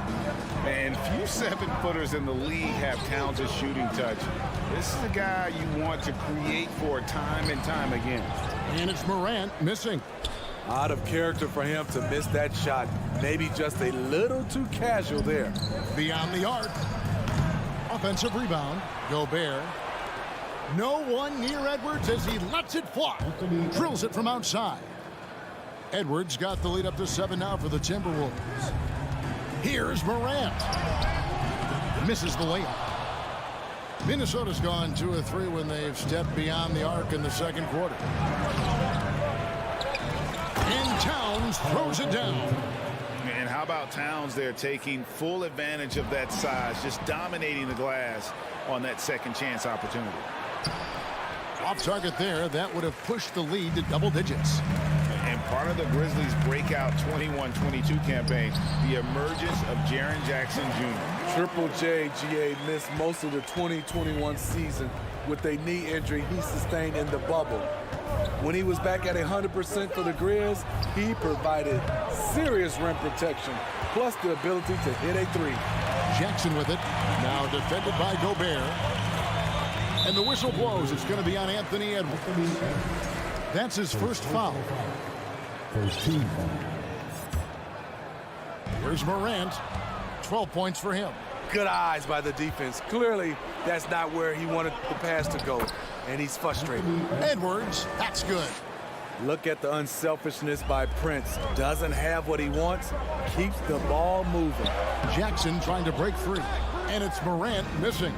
And few 7-footers in the league have Towns' shooting touch. This is a guy you want to create for time and time again. And it's Morant missing. Out of character for him to miss that shot. Maybe just a little too casual there. Beyond the arc. Offensive rebound. Gobert. No one near Edwards as he lets it fly. Drills it from outside. Edwards got the lead up to 7 now for the Timberwolves. Here's Morant. Misses the layup. Minnesota's gone 2 of 3 when they've stepped beyond the arc in the second quarter. And Towns throws it down. And how about Towns there taking full advantage of that size, just dominating the glass on that second chance opportunity. Off target there, that would have pushed the lead to double digits. And part of the Grizzlies' breakout 21-22 campaign, the emergence of Jaren Jackson Jr. Triple J, GA, missed most of the 2021 season with a knee injury he sustained in the bubble. When he was back at 100% for the Grizz, he provided serious rim protection, plus the ability to hit a 3. Jackson with it, now defended by Gobert. And the whistle blows. It's going to be on Anthony Edwards. That's his first foul. First team foul. Here's Morant. 12 points for him. Good eyes by the defense. Clearly, that's not where he wanted the pass to go, and he's frustrated. Edwards, that's good. Look at the unselfishness by Prince. Doesn't have what he wants, keeps the ball moving. Jackson trying to break free, and it's Morant missing.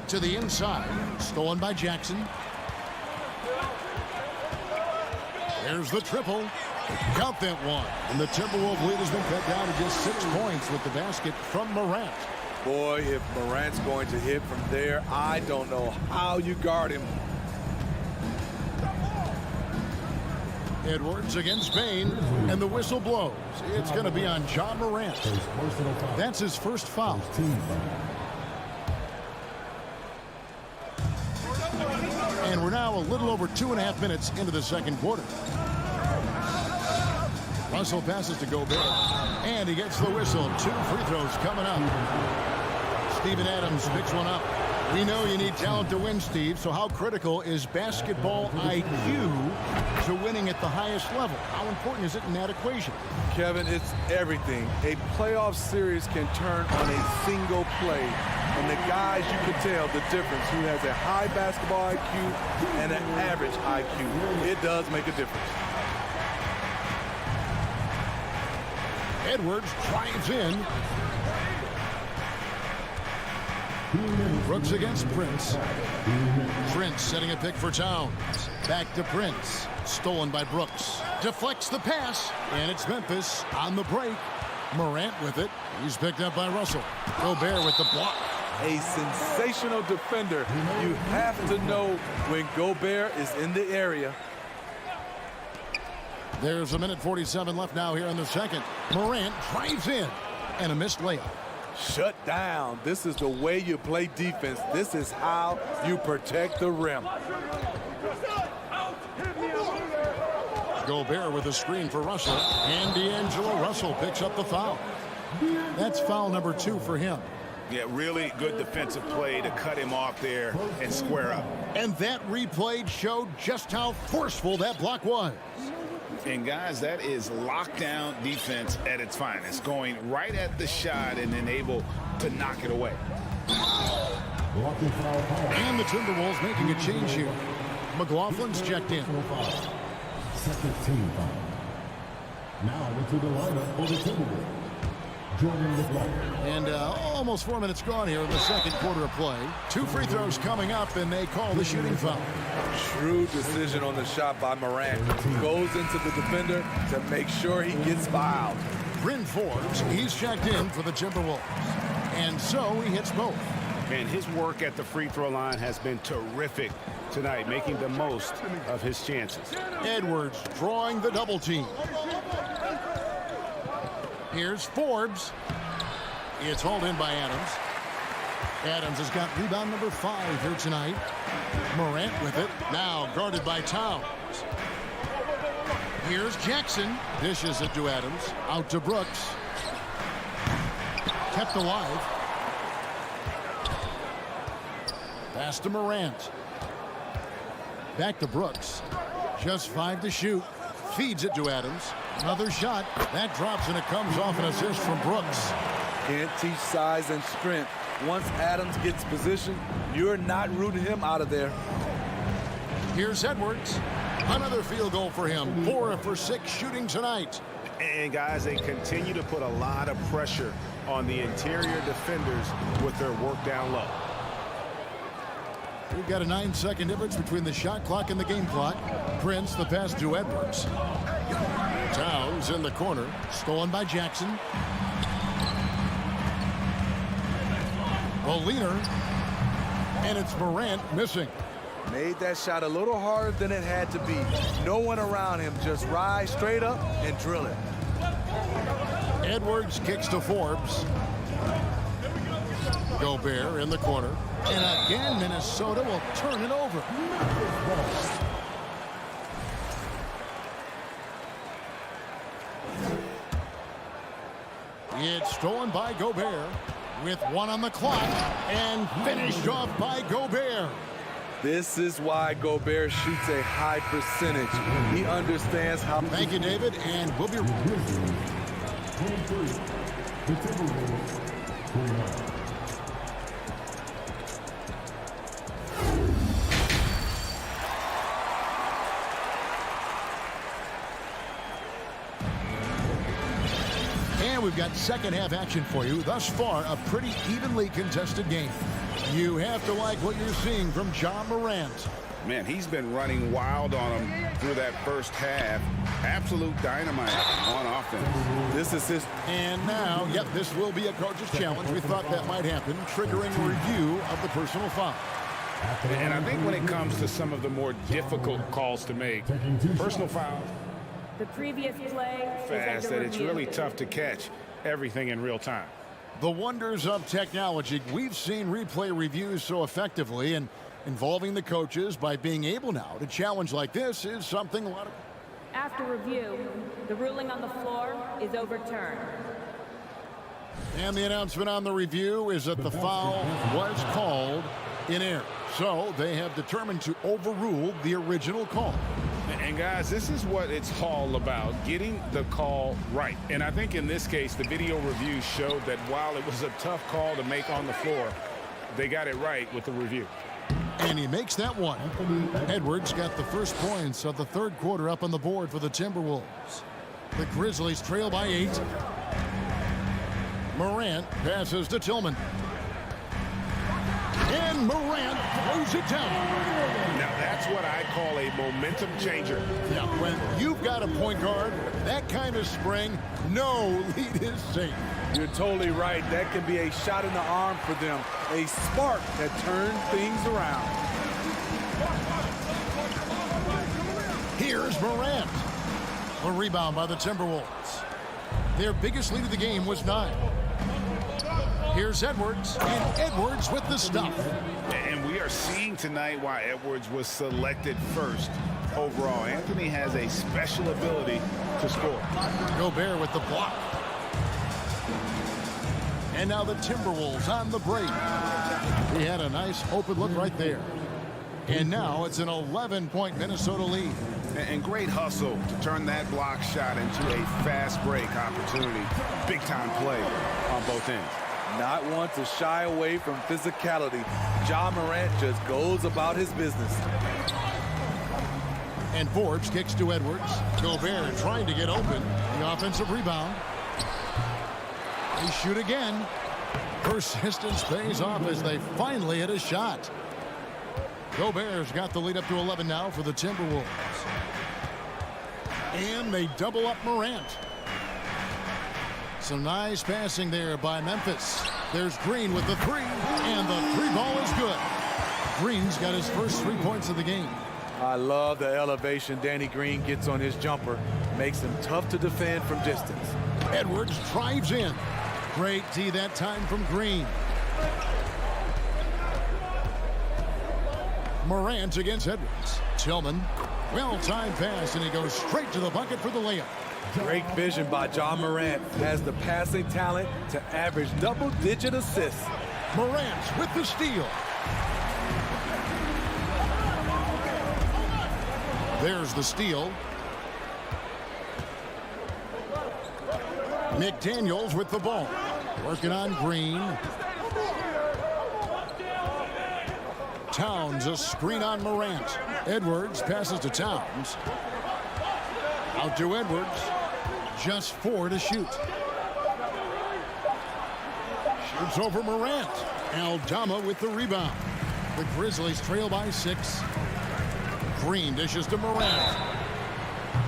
To the inside, stolen by Jackson. There's the triple. Count that one. And the Timberwolves lead has been cut down to just 6 points with the basket from Morant. Boy, if Morant's going to hit from there, I don't know how you guard him. Edwards against Payne, and the whistle blows. It's going to be on John Morant. That's his first foul. And we're now a little over 2.5 minutes into the second quarter. Russell passes to Gobert, and he gets the whistle. 2 free throws coming up. Steven Adams picks one up. We know you need talent to win, Steve, so how critical is basketball IQ to winning at the highest level? How important is it in that equation? Kevin, it's everything. A playoff series can turn on a single play. And the guys, you can tell the difference who has a high basketball IQ and an average IQ. It does make a difference. Edwards drives in. Brooks against Prince. Prince setting a pick for Towns. Back to Prince. Stolen by Brooks. Deflects the pass. And it's Memphis on the break. Morant with it. He's picked up by Russell. Gobert with the block. A sensational defender. You have to know when Gobert is in the area. There's a minute 47 left now here in the second. Morant drives in. And a missed layup. Shut down. This is the way you play defense. This is how you protect the rim. Gobert with a screen for Russell. And D'Angelo Russell picks up the foul. That's foul number 2 for him. Yeah, really good defensive play to cut him off there and square up. And that replay showed just how forceful that block was. And guys, that is lockdown defense at its finest, going right at the shot and then able to knock it away. And the Timberwolves making a change here. McLaughlin's checked in. Second team foul. Now into the lineup for the Timberwolves. And almost 4 minutes gone here in the second quarter of play. 2 free throws coming up, and they call the shooting foul. Shrewd decision on the shot by Morant. Goes into the defender to make sure he gets fouled. Bryn Forbes, he's checked in for the Timberwolves. And so he hits both. And his work at the free throw line has been terrific tonight, making the most of his chances. Edwards drawing the double team. Here's Forbes. It's hauled in by Adams. Adams has got rebound number 5 here tonight. Morant with it. Now guarded by Towns. Here's Jackson. Dishes it to Adams. Out to Brooks. Kept alive. Pass to Morant. Back to Brooks. Just 5 to shoot. Feeds it to Adams. Another shot. That drops, and it comes off an assist from Brooks. Can't teach size and strength. Once Adams gets position, you're not rooting him out of there. Here's Edwards. Another field goal for him. 4 for 6 shooting tonight. And guys, they continue to put a lot of pressure on the interior defenders with their work down low. We've got a 9-second difference between the shot clock and the game clock. Prince, the pass to Edwards. Towns in the corner. Stolen by Jackson. Bjelica. And it's Morant missing. Made that shot a little harder than it had to be. No one around him. Just rise straight up and drill it. Edwards kicks to Forbes. Gobert in the corner. And again, Minnesota will turn it over. It's stolen by Gobert with 1 on the clock and finished off by Gobert. This is why Gobert shoots a high percentage. He understands how. Thank you, David, and we'll be. And we've got second half action for you. Thus far, a pretty evenly contested game. You have to like what you're seeing from Ja Morant. Man, he's been running wild on him through that first half. Absolute dynamite on offense. This is his. And now, yep, this will be a coach's challenge. We thought that might happen, triggering a review of the personal foul. And I think when it comes to some of the more difficult calls to make, personal foul, the previous play fast that it's really tough to catch everything in real time. The wonders of technology. We've seen replay reviews so effectively, and involving the coaches by being able now to challenge like this is something a lot of. After review, the ruling on the floor is overturned. And the announcement on the review is that the foul was called in error. So they have determined to overrule the original call. And guys, this is what it's all about, getting the call right. And I think in this case, the video review showed that while it was a tough call to make on the floor, they got it right with the review. And he makes that one. Edwards got the first points of the third quarter up on the board for the Timberwolves. The Grizzlies trail by 8. Morant passes to Tillman. and Morant throws it down. Now that's what I call a momentum changer. Yeah, when you've got a point guard, that kind of spring, no lead is safe. You're totally right. That can be a shot in the arm for them. A spark that turns things around. Here's Morant. A rebound by the Timberwolves. Their biggest lead of the game was 9. Here's Edwards, and Edwards with the stuff. And we are seeing tonight why Edwards was selected first overall. Anthony has a special ability to score. Gobert with the block. And now the Timberwolves on the break. He had a nice open look right there. And now it's an 11-point Minnesota lead. And great hustle to turn that block shot into a fast break opportunity. Big time play on both ends. Not one to shy away from physicality. Ja Morant just goes about his business. And Forbes kicks to Edwards. Gobert trying to get open. The offensive rebound. They shoot again. Persistence pays off as they finally hit a shot. Gobert's got the lead up to 11 now for the Timberwolves. And they double up Morant. Some nice passing there by Memphis. There's Green with the 3, and the 3 ball is good. Green's got his first 3 points of the game. I love the elevation Danny Green gets on his jumper. Makes him tough to defend from distance. Edwards drives in. Great D that time from Green. Morant against Edwards. Tillman, well-timed pass, and he goes straight to the bucket for the layup. Great vision by Ja Morant. Has the passing talent to average double-digit assists. Morant with the steal. There's the steal. McDaniels with the ball. Working on Green. Towns, a screen on Morant. Edwards passes to Towns. Out to Edwards. Just 4 to shoot. Shoots over Morant. Aldama with the rebound. The Grizzlies trail by 6. Green dishes to Morant.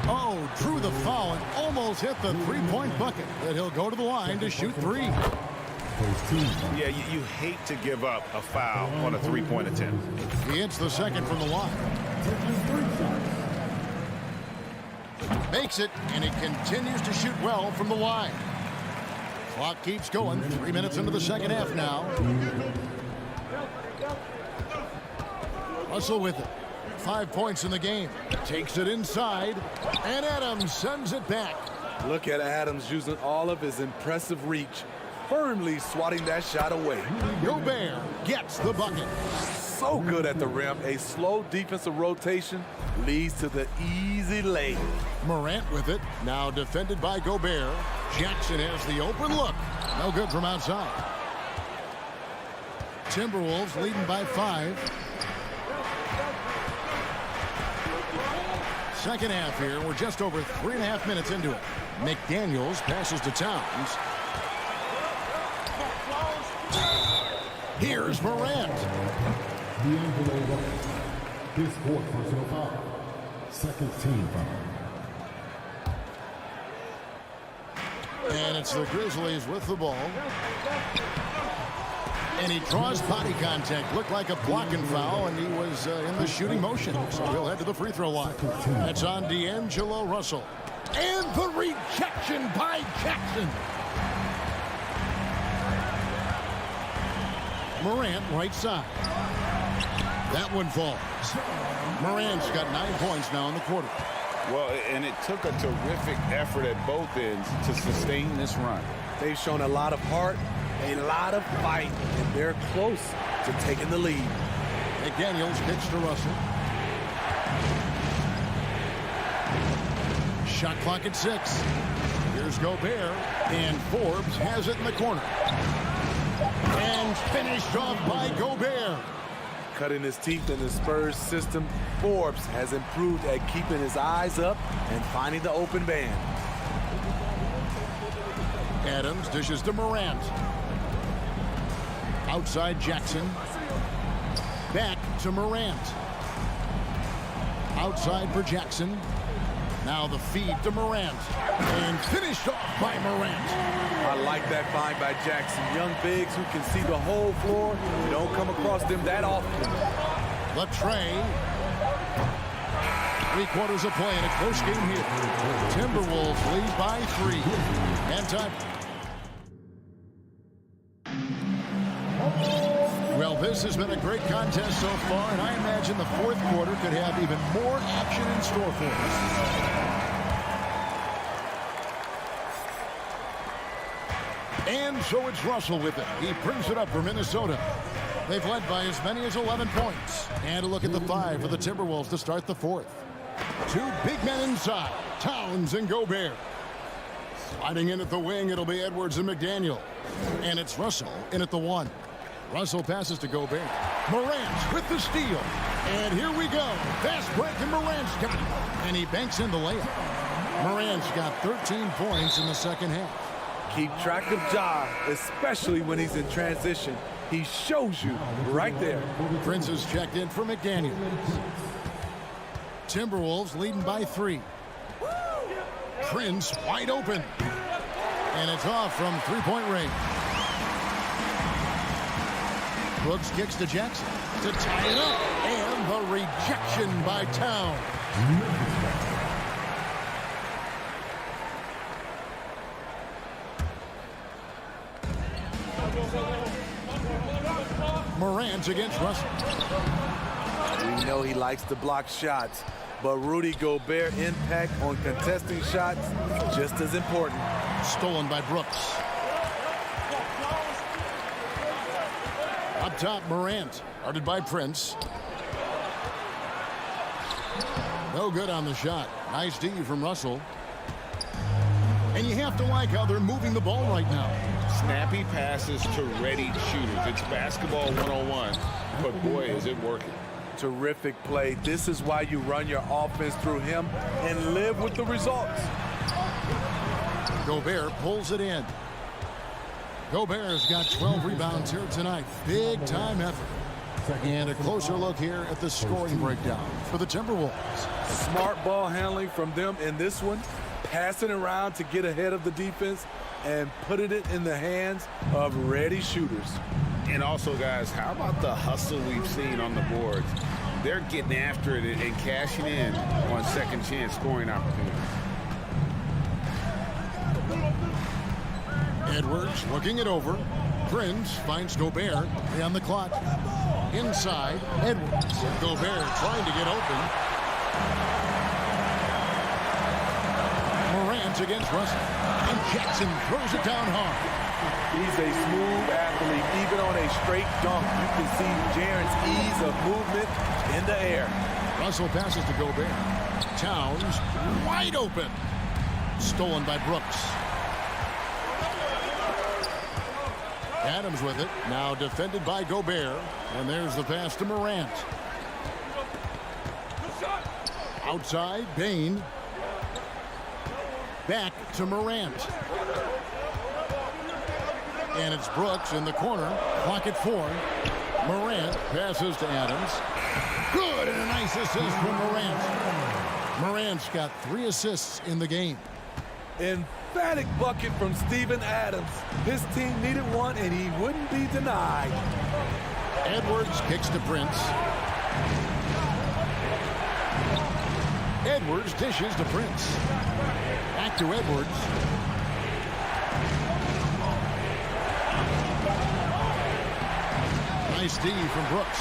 Oh, drew the foul and almost hit the 3-point bucket. But he'll go to the line to shoot 3. Yeah, you hate to give up a foul on a 3-point attempt. He hits the second from the line. Makes it, and he continues to shoot well from the line. Clock keeps going. 3 minutes into the second half now. Russell with it. 5 points in the game. Takes it inside, and Adams sends it back. Look at Adams using all of his impressive reach. Firmly swatting that shot away. Gobert gets the bucket. So good at the rim. A slow defensive rotation leads to the easy lay. Morant with it. Now defended by Gobert. Jackson has the open look. No good from outside. Timberwolves leading by 5. Second half here. We're just over 3.5 minutes into it. McDaniels passes to Towns. Here's Morant. His 4th personal foul. Second team foul. And it's the Grizzlies with the ball. And he draws body contact. Looked like a blocking foul, and he was in the shooting motion. So he'll head to the free throw line. That's on D'Angelo Russell. And the rejection by Jackson. Morant right side. That one falls. Morant's got 9 points now in the quarter. Well, and it took a terrific effort at both ends to sustain this run. They've shown a lot of heart, a lot of fight, and they're close to taking the lead. McDaniels kicks to Russell. Shot clock at 6. Here's Gobert, and Forbes has it in the corner. And finished off by Gobert. Cutting his teeth in the Spurs system, Forbes has improved at keeping his eyes up and finding the open man. Adams dishes to Morant. Outside Jackson. Back to Morant. Outside for Jackson. Now the feed to Morant. And finished off by Morant. I like that find by Jackson. Young bigs who can see the whole floor. You don't come across them that often. The tray. 3 quarters of play in a close game here. Timberwolves lead by 3. And time. Well, this has been a great contest so far, and I imagine the 4th quarter could have even more action in store for us. And so it's Russell with it. He brings it up for Minnesota. They've led by as many as 11 points. And a look at the 5 for the Timberwolves to start the 4th. 2 big men inside, Towns and Gobert. Sliding in at the wing, it'll be Edwards and McDaniel. And it's Russell in at the 1. Russell passes to Gobert. Morant with the steal. And here we go. Fast break, and Morant's got it. And he banks in the layup. Morant's got 13 points in the second half. Keep track of Ja, especially when he's in transition. He shows you right there. Prince is checked in for McDaniel. Timberwolves leading by 3. Prince wide open. And it's off from 3-point range. Brooks kicks to Jackson to tie it up. And the rejection by Towns. Morant against Russell. We know he likes to block shots, but Rudy Gobert impact on contesting shots just as important. Stolen by Brooks. Up top, Morant. Guarded by Prince. No good on the shot. Nice D from Russell. And you have to like how they're moving the ball right now. Snappy passes to ready shooters. It's basketball 101, but boy, is it working. Terrific play. This is why you run your offense through him and live with the results. Gobert pulls it in. Gobert's got 12 rebounds here tonight. Big time effort. And a closer look here at the scoring breakdown for the Timberwolves. Smart ball handling from them in this one. Passing around to get ahead of the defense and putting it in the hands of ready shooters. And also, guys, how about the hustle we've seen on the boards? They're getting after it and cashing in on second chance scoring opportunities. Edwards looking it over. Prince finds Gobert on the clock. Inside, Edwards. Gobert trying to get open. Morant against Russell. And Jackson throws it down hard. He's a smooth athlete. Even on a straight dunk, you can see Jaren's ease of movement in the air. Russell passes to Gobert. Towns wide open. Stolen by Brooks. Adams with it. Now defended by Gobert. And there's the pass to Morant. Outside, Bane. Back to Morant. And it's Brooks in the corner. Clock at 4. Morant passes to Adams. Good, and a nice assist from Morant. Morant's got 3 assists in the game. Emphatic bucket from Steven Adams. His team needed one, and he wouldn't be denied. Edwards kicks to Prince. Edwards dishes to Prince. Back to Edwards. Nice D from Brooks.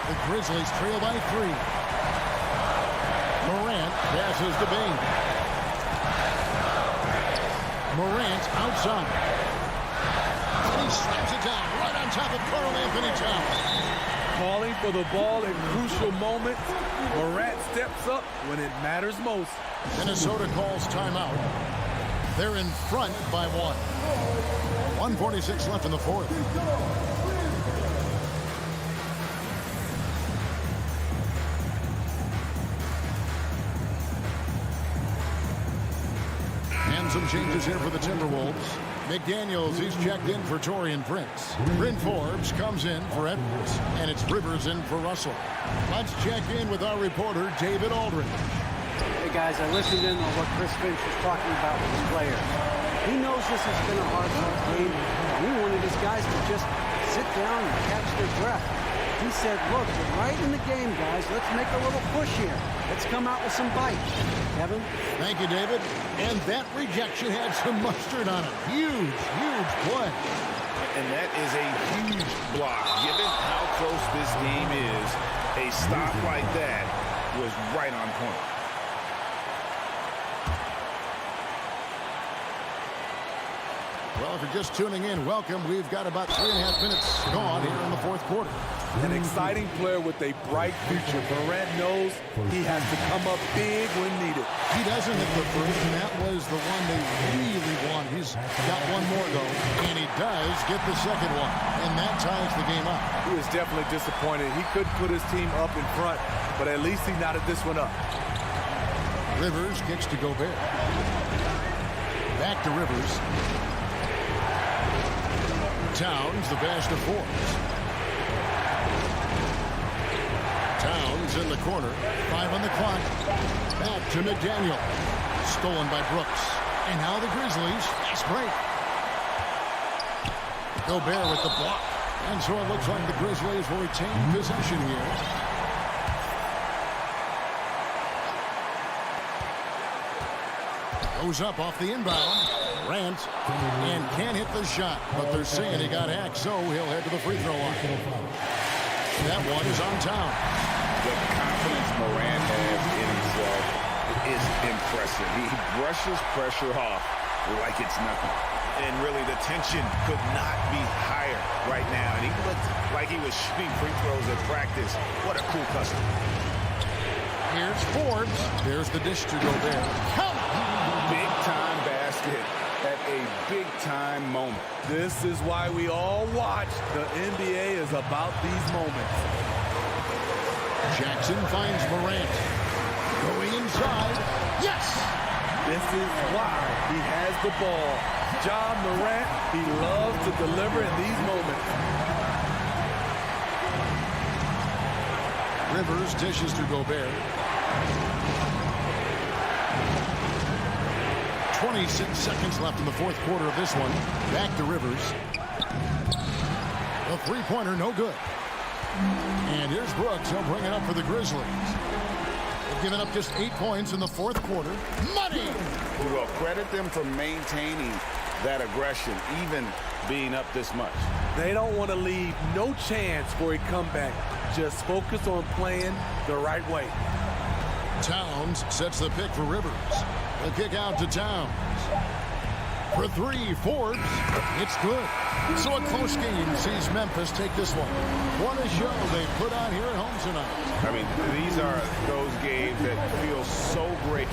The Grizzlies trail by 3. Morant passes to Bane. Morant outside. And he slams it down right on top of Karl Anthony Towns. Calling for the ball in crucial moments. Morant steps up when it matters most. Minnesota calls timeout. They're in front by 1. 1:46 left in the 4th. And some changes here for the Timberwolves. McDaniels, he's checked in for Taurean Prince. Bryn Forbes comes in for Edwards. And it's Rivers in for Russell. Let's check in with our reporter, David Aldridge. Hey, guys, I listened in on what Chris Finch was talking about with his players. He knows this has been a hard-fought game, and he wanted his guys to just sit down and catch their breath. He said, look, we're right in the game, guys. Let's make a little push here. Let's come out with some bite. Kevin? Thank you, David. And that rejection had some mustard on it. Huge, huge play. And that is a huge block. Given how close this game is, a stop like that was right on point. Well, if you're just tuning in, welcome. We've got about 3.5 minutes gone here in the fourth quarter. An exciting player with a bright future. Morant knows he has to come up big when needed. He doesn't hit the first, and that was the one they really want. He's got one more, though, and he does get the second one, and that ties the game up. He was definitely disappointed. He couldn't put his team up in front, but at least he knotted this one up. Rivers kicks to Gobert. Back to Rivers. Towns, the best of Forbes. Towns in the corner. 5 on the clock. Back to McDaniel. Stolen by Brooks. And now the Grizzlies. Fast break. Gobert with the block. And so it looks like the Grizzlies will retain possession here. Goes up off the inbound. Grant, and can't hit the shot, but they're saying he got hacked, so he'll head to the free throw line. That one is on Town. The confidence Morant has in himself is impressive. He brushes pressure off like it's nothing. And really, the tension could not be higher right now. And he looked like he was shooting free throws at practice. What a cool customer. Here's Forbes. There's the dish to Gobert. Big-time basket at a big-time moment. This is why we all watch. The NBA is about these moments. Jackson finds Morant. Going inside. Yes! This is why he has the ball. Ja Morant, he loves to deliver in these moments. Rivers dishes to Gobert. 26 seconds left in the fourth quarter of this one. Back to Rivers. The three-pointer, no good. And here's Brooks. He'll bring it up for the Grizzlies. They've given up just 8 points in the fourth quarter. Money! Well, credit them for maintaining that aggression, even being up this much. They don't want to leave no chance for a comeback. Just focus on playing the right way. Towns sets the pick for Rivers. The kick out to Towns. For 3, Forbes. It's good. So a close game sees Memphis take this one. What a show they put on here at home tonight. I mean, these are those games that feel so great.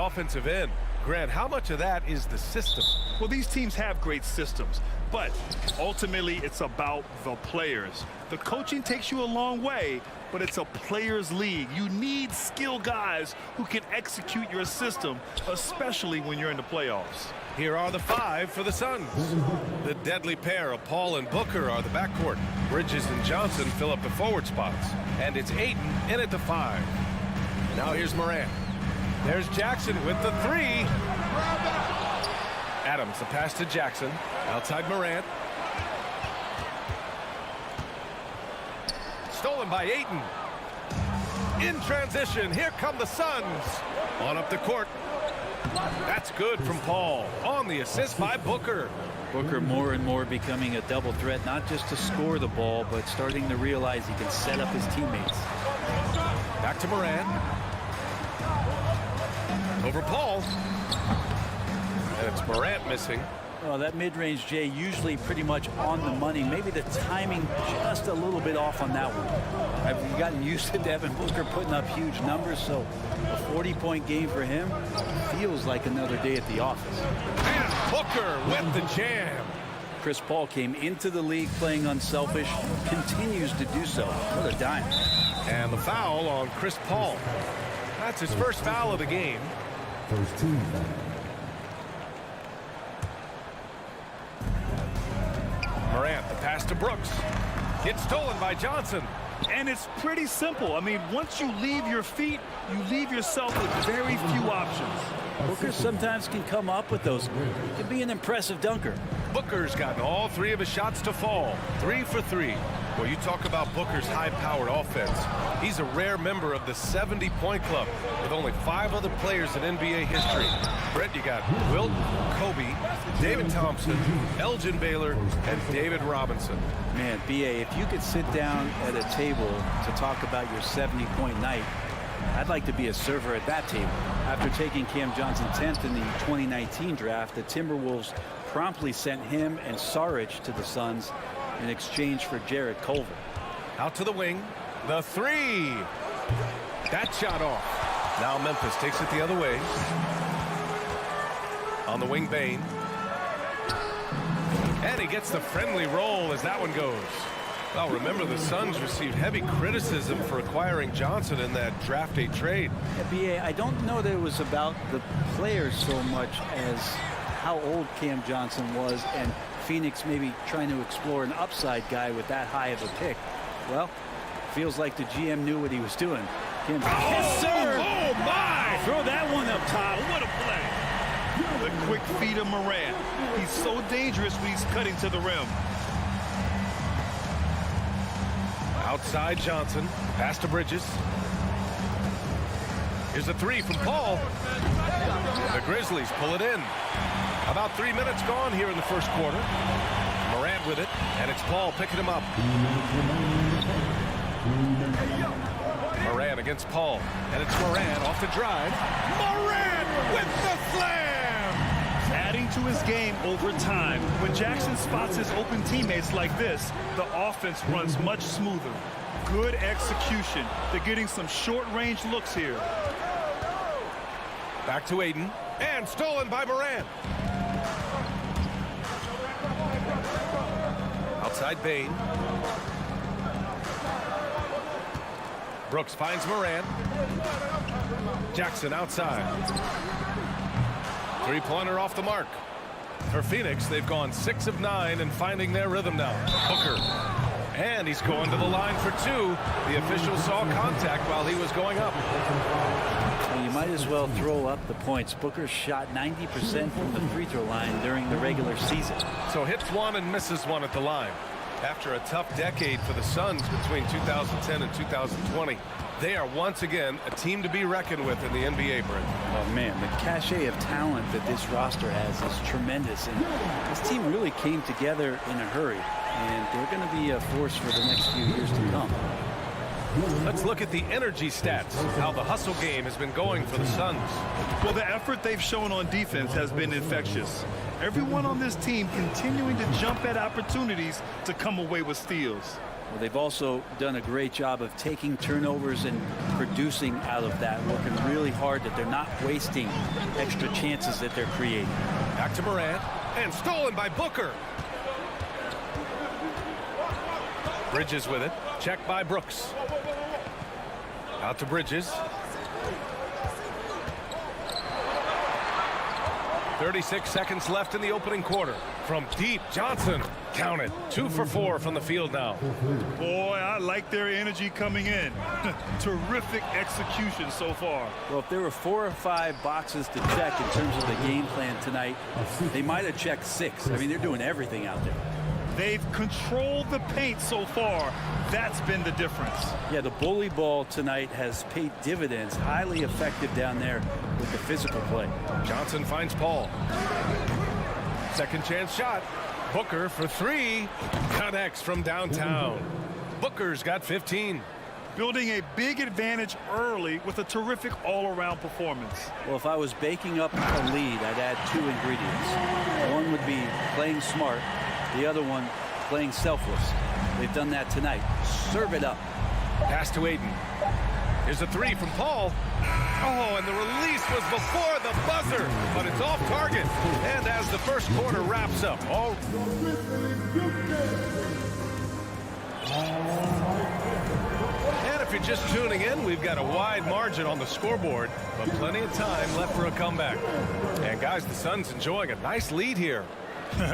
offensive end. Grant, how much of that is the system? Well, these teams have great systems, but ultimately it's about the players. The coaching takes you a long way, but it's a players' league. You need skilled guys who can execute your system, especially when you're in the playoffs. Here are the 5 for the Suns. The deadly pair of Paul and Booker are the backcourt. Bridges and Johnson fill up the forward spots. And it's Ayton in at the 5. Now here's Morant. There's Jackson with the 3. Adams, the pass to Jackson. Outside Morant. Stolen by Ayton. In transition, here come the Suns. On up the court. That's good from Paul. On the assist by Booker. Booker more and more becoming a double threat, not just to score the ball, but starting to realize he can set up his teammates. Back to Morant. Over Paul. And it's Morant missing. Oh, that mid-range, Jay, usually pretty much on the money. Maybe the timing just a little bit off on that one. I've gotten used to Devin Booker putting up huge numbers, so a 40-point game for him feels like another day at the office. And Booker with the jam. Chris Paul came into the league playing unselfish, continues to do so. What a dime. And the foul on Chris Paul. That's his first foul of the game. First team foul. Morant, the pass to Brooks. It's stolen by Johnson. And it's pretty simple. I mean, once you leave your feet, you leave yourself with very few options. Booker sometimes can come up with those. He can be an impressive dunker. Booker's gotten all 3 of his shots to fall. 3 for 3. Well, you talk about Booker's high-powered offense. He's a rare member of the 70-point club with only 5 other players in NBA history. Brett, you got Wilt, Kobe, David Thompson, Elgin Baylor, and David Robinson. Man, B.A., if you could sit down at a table to talk about your 70-point night, I'd like to be a server at that table. After taking Cam Johnson 10th in the 2019 draft, the Timberwolves promptly sent him and Saric to the Suns in exchange for Jarrett Culver. Out to the wing. The 3. That shot off. Now Memphis takes it the other way. On the wing, Bane. And he gets the friendly roll as that one goes. Well, remember, the Suns received heavy criticism for acquiring Johnson in that draft day trade. Yeah, B.A., I don't know that it was about the players so much as how old Cam Johnson was and Phoenix maybe trying to explore an upside guy with that high of a pick. Well, feels like the GM knew what he was doing. Yes, sir! Oh, my! Throw that one up top. What a play. The quick feed of Morant. He's so dangerous when he's cutting to the rim. Outside Johnson. Pass to Bridges. Here's a 3 from Paul. The Grizzlies pull it in. About 3 minutes gone here in the first quarter. Morant with it, and it's Paul picking him up. Morant against Paul, and it's Morant off the drive. Morant with the slam! Adding to his game over time. When Jackson spots his open teammates like this, the offense runs much smoother. Good execution. They're getting some short-range looks here. Back to Ayton, and stolen by Morant. Outside Bane. Brooks finds Morant. Jackson outside. 3-pointer off the mark. For Phoenix, they've gone 6 of 9 and finding their rhythm now. Booker. And he's going to the line for 2. The official saw contact while he was going up. Well, you might as well throw up the points. Booker shot 90% from the free throw line during the regular season. So hits 1 and misses 1 at the line. After a tough decade for the Suns between 2010 and 2020, they are once again a team to be reckoned with in the NBA, Brent. Oh, man, the cachet of talent that this roster has is tremendous. And this team really came together in a hurry. And they're going to be a force for the next few years to come. Let's look at the energy stats, how the hustle game has been going for the Suns. Well, the effort they've shown on defense has been infectious. Everyone on this team continuing to jump at opportunities to come away with steals. Well, they've also done a great job of taking turnovers and producing out of that, working really hard that they're not wasting extra chances that they're creating. Back to Morant, and stolen by Booker. Bridges with it, checked by Brooks. Out to Bridges. 36 seconds left in the opening quarter. From deep, Johnson, count it, 2 for 4 from the field now. Boy, I like their energy coming in. Terrific execution so far. Well, if there were 4 or 5 boxes to check in terms of the game plan tonight, they might have checked 6. I mean, they're doing everything out there. They've controlled the paint so far. That's been the difference. Yeah, the bully ball tonight has paid dividends. Highly effective down there with the physical play. Johnson finds Paul. Second chance shot. Booker for 3. Connects from downtown. Booker's got 15. Building a big advantage early with a terrific all-around performance. Well, if I was baking up a lead, I'd add 2 ingredients. One would be playing smart. The other one, playing selfless. They've done that tonight. Serve it up. Pass to Aiden. Here's a 3 from Paul. Oh, and the release was before the buzzer, but it's off target. And as the first quarter wraps up, and if you're just tuning in, we've got a wide margin on the scoreboard, but plenty of time left for a comeback. And guys, the Suns enjoying a nice lead here.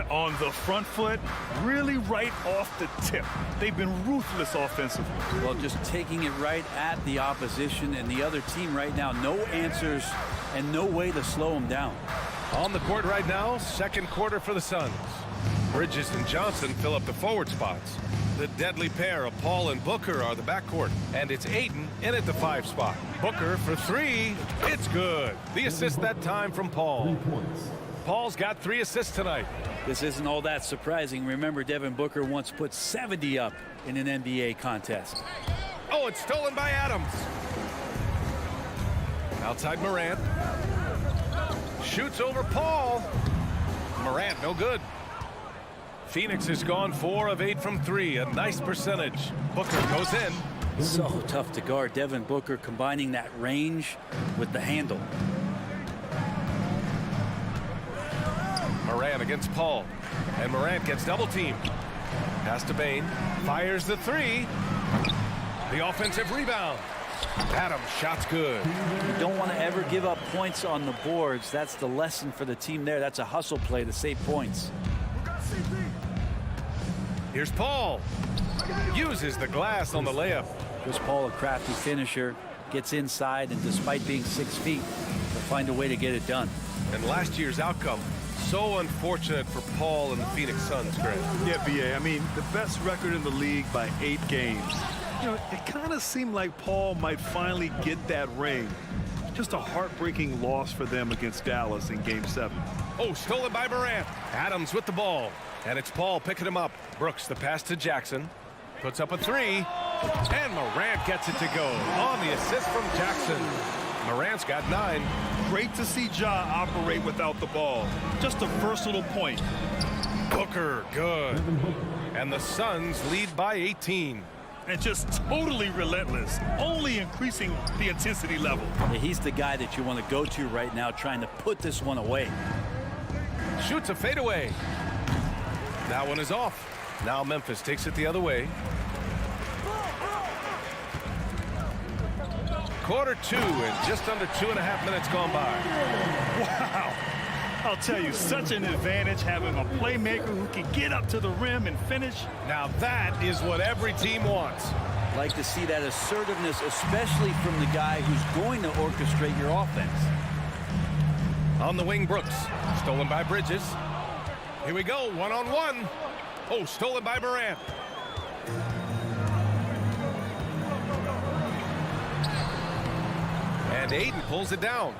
On the front foot, really right off the tip. They've been ruthless offensively. Well, just taking it right at the opposition and the other team right now. No answers and no way to slow them down. On the court right now, second quarter for the Suns. Bridges and Johnson fill up the forward spots. The deadly pair of Paul and Booker are the backcourt, and it's Aiden in at the 5 spot. Booker for 3. It's good. The assist that time from Paul. Paul's got 3 assists tonight. This isn't all that surprising. Remember, Devin Booker once put 70 up in an NBA contest. Oh, it's stolen by Adams. Outside Morant. Shoots over Paul. Morant, no good. Phoenix has gone 4 of 8 from 3. A nice percentage. Booker goes in. So tough to guard. Devin Booker combining that range with the handle. Morant against Paul, and Morant gets double teamed. Pass to Bane, fires the 3. The offensive rebound. Adams, shot's good. You don't want to ever give up points on the boards. That's the lesson for the team there. That's a hustle play to save points. Here's Paul. Uses the glass on the layup. Chris Paul, a crafty finisher, gets inside, and despite being 6 feet, will find a way to get it done. And last year's outcome, so unfortunate for Paul and the Phoenix Suns, Grant. Yeah, BA. I mean, the best record in the league by 8 games. You know, it kind of seemed like Paul might finally get that ring. Just a heartbreaking loss for them against Dallas in Game 7. Oh, stolen by Morant. Adams with the ball. And it's Paul picking him up. Brooks, the pass to Jackson. Puts up a 3. And Morant gets it to go on the assist from Jackson. Morant's got 9. Great to see Ja operate without the ball. Just a versatile point. Booker, good. And the Suns lead by 18. And just totally relentless, only increasing the intensity level. Yeah, he's the guy that you want to go to right now, trying to put this one away. Shoots a fadeaway. That one is off. Now Memphis takes it the other way. Quarter 2 and just under 2.5 minutes gone by. Wow. I'll tell you, such an advantage having a playmaker who can get up to the rim and finish. Now that is what every team wants. Like to see that assertiveness, especially from the guy who's going to orchestrate your offense. On the wing, Brooks. Stolen by Bridges. Here we go, one-on-one. Oh, stolen by Morant. And Aiden pulls it down.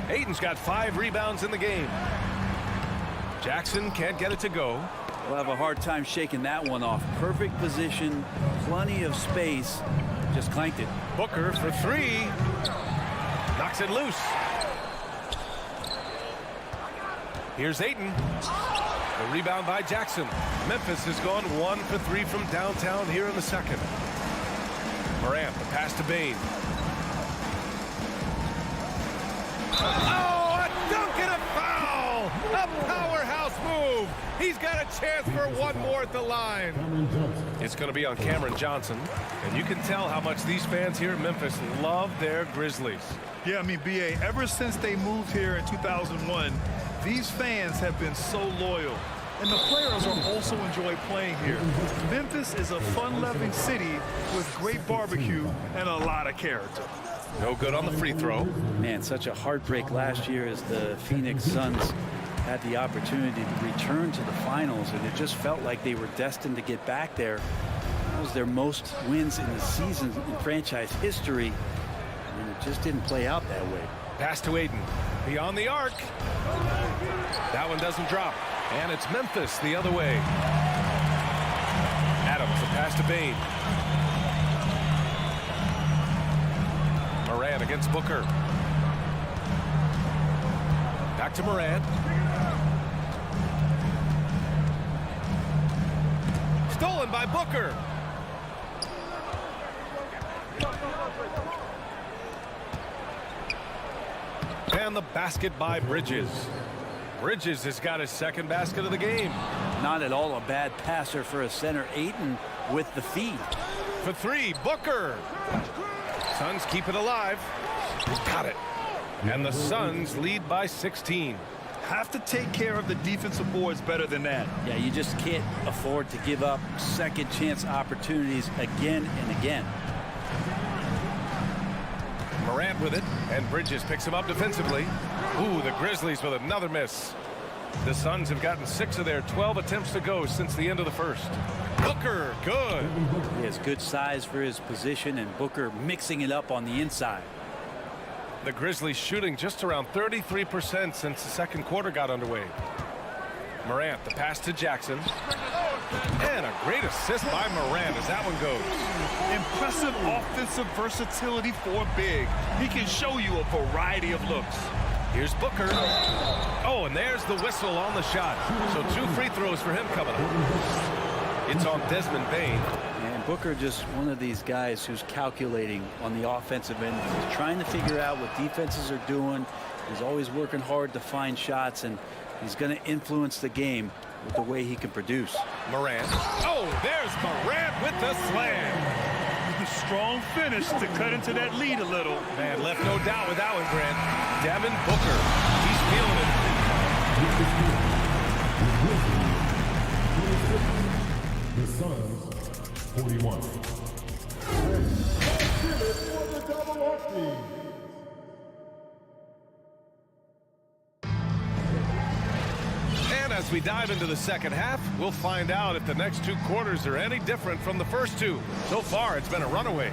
Aiden's got 5 rebounds in the game. Jackson can't get it to go. We'll have a hard time shaking that one off. Perfect position, plenty of space. Just clanked it. Booker for 3. Knocks it loose. Here's Aiden. The rebound by Jackson. Memphis has gone 1 for 3 from downtown here in the second. Morant, the pass to Bane. Oh, a dunk and a foul! A powerhouse move! He's got a chance for one more at the line. It's going to be on Cameron Johnson, and you can tell how much these fans here in Memphis love their Grizzlies. Yeah, I mean, B.A., ever since they moved here in 2001, these fans have been so loyal. And the players are also enjoy playing here. Memphis is a fun-loving city with great barbecue and a lot of character. No good on the free throw. Man, such a heartbreak last year as the Phoenix Suns had the opportunity to return to the finals, and it just felt like they were destined to get back there. That was their most wins in the season in franchise history, and it just didn't play out that way. Pass to Aiden. Beyond the arc. That one doesn't drop. And it's Memphis the other way. Adams, the pass to Bane. Morant against Booker. Back to Morant. Stolen by Booker. And the basket by Bridges. Bridges has got his second basket of the game. Not at all a bad passer for a center. Ayton with the feed. For three, Booker. Suns keep it alive. Got it. And the Suns lead by 16. Have to take care of the defensive boards better than that. Yeah, you just can't afford to give up second chance opportunities again and again. Morant with it, and Bridges picks him up defensively. Ooh, the Grizzlies with another miss. The Suns have gotten 6 of their 12 attempts to go since the end of the first. Booker, good. He has good size for his position, and Booker mixing it up on the inside. The Grizzlies shooting just around 33% since the second quarter got underway. Morant, the pass to Jackson. And a great assist by Morant as that one goes. Impressive offensive versatility for big. He can show you a variety of looks. Here's Booker. Oh, and there's the whistle on the shot. So 2 free throws for him coming up. It's on Desmond Bane. And Booker just one of these guys who's calculating on the offensive end. He's trying to figure out what defenses are doing. He's always working hard to find shots, and he's going to influence the game with the way he can produce. Morant. Oh, there's Morant with the slam. Strong finish to cut into that lead a little. Man, left no doubt with that one, Grant. Devin Booker. The Suns, 41. For the double And as we dive into the second half, we'll find out if the next 2 quarters are any different from the first 2. So far, it's been a runaway.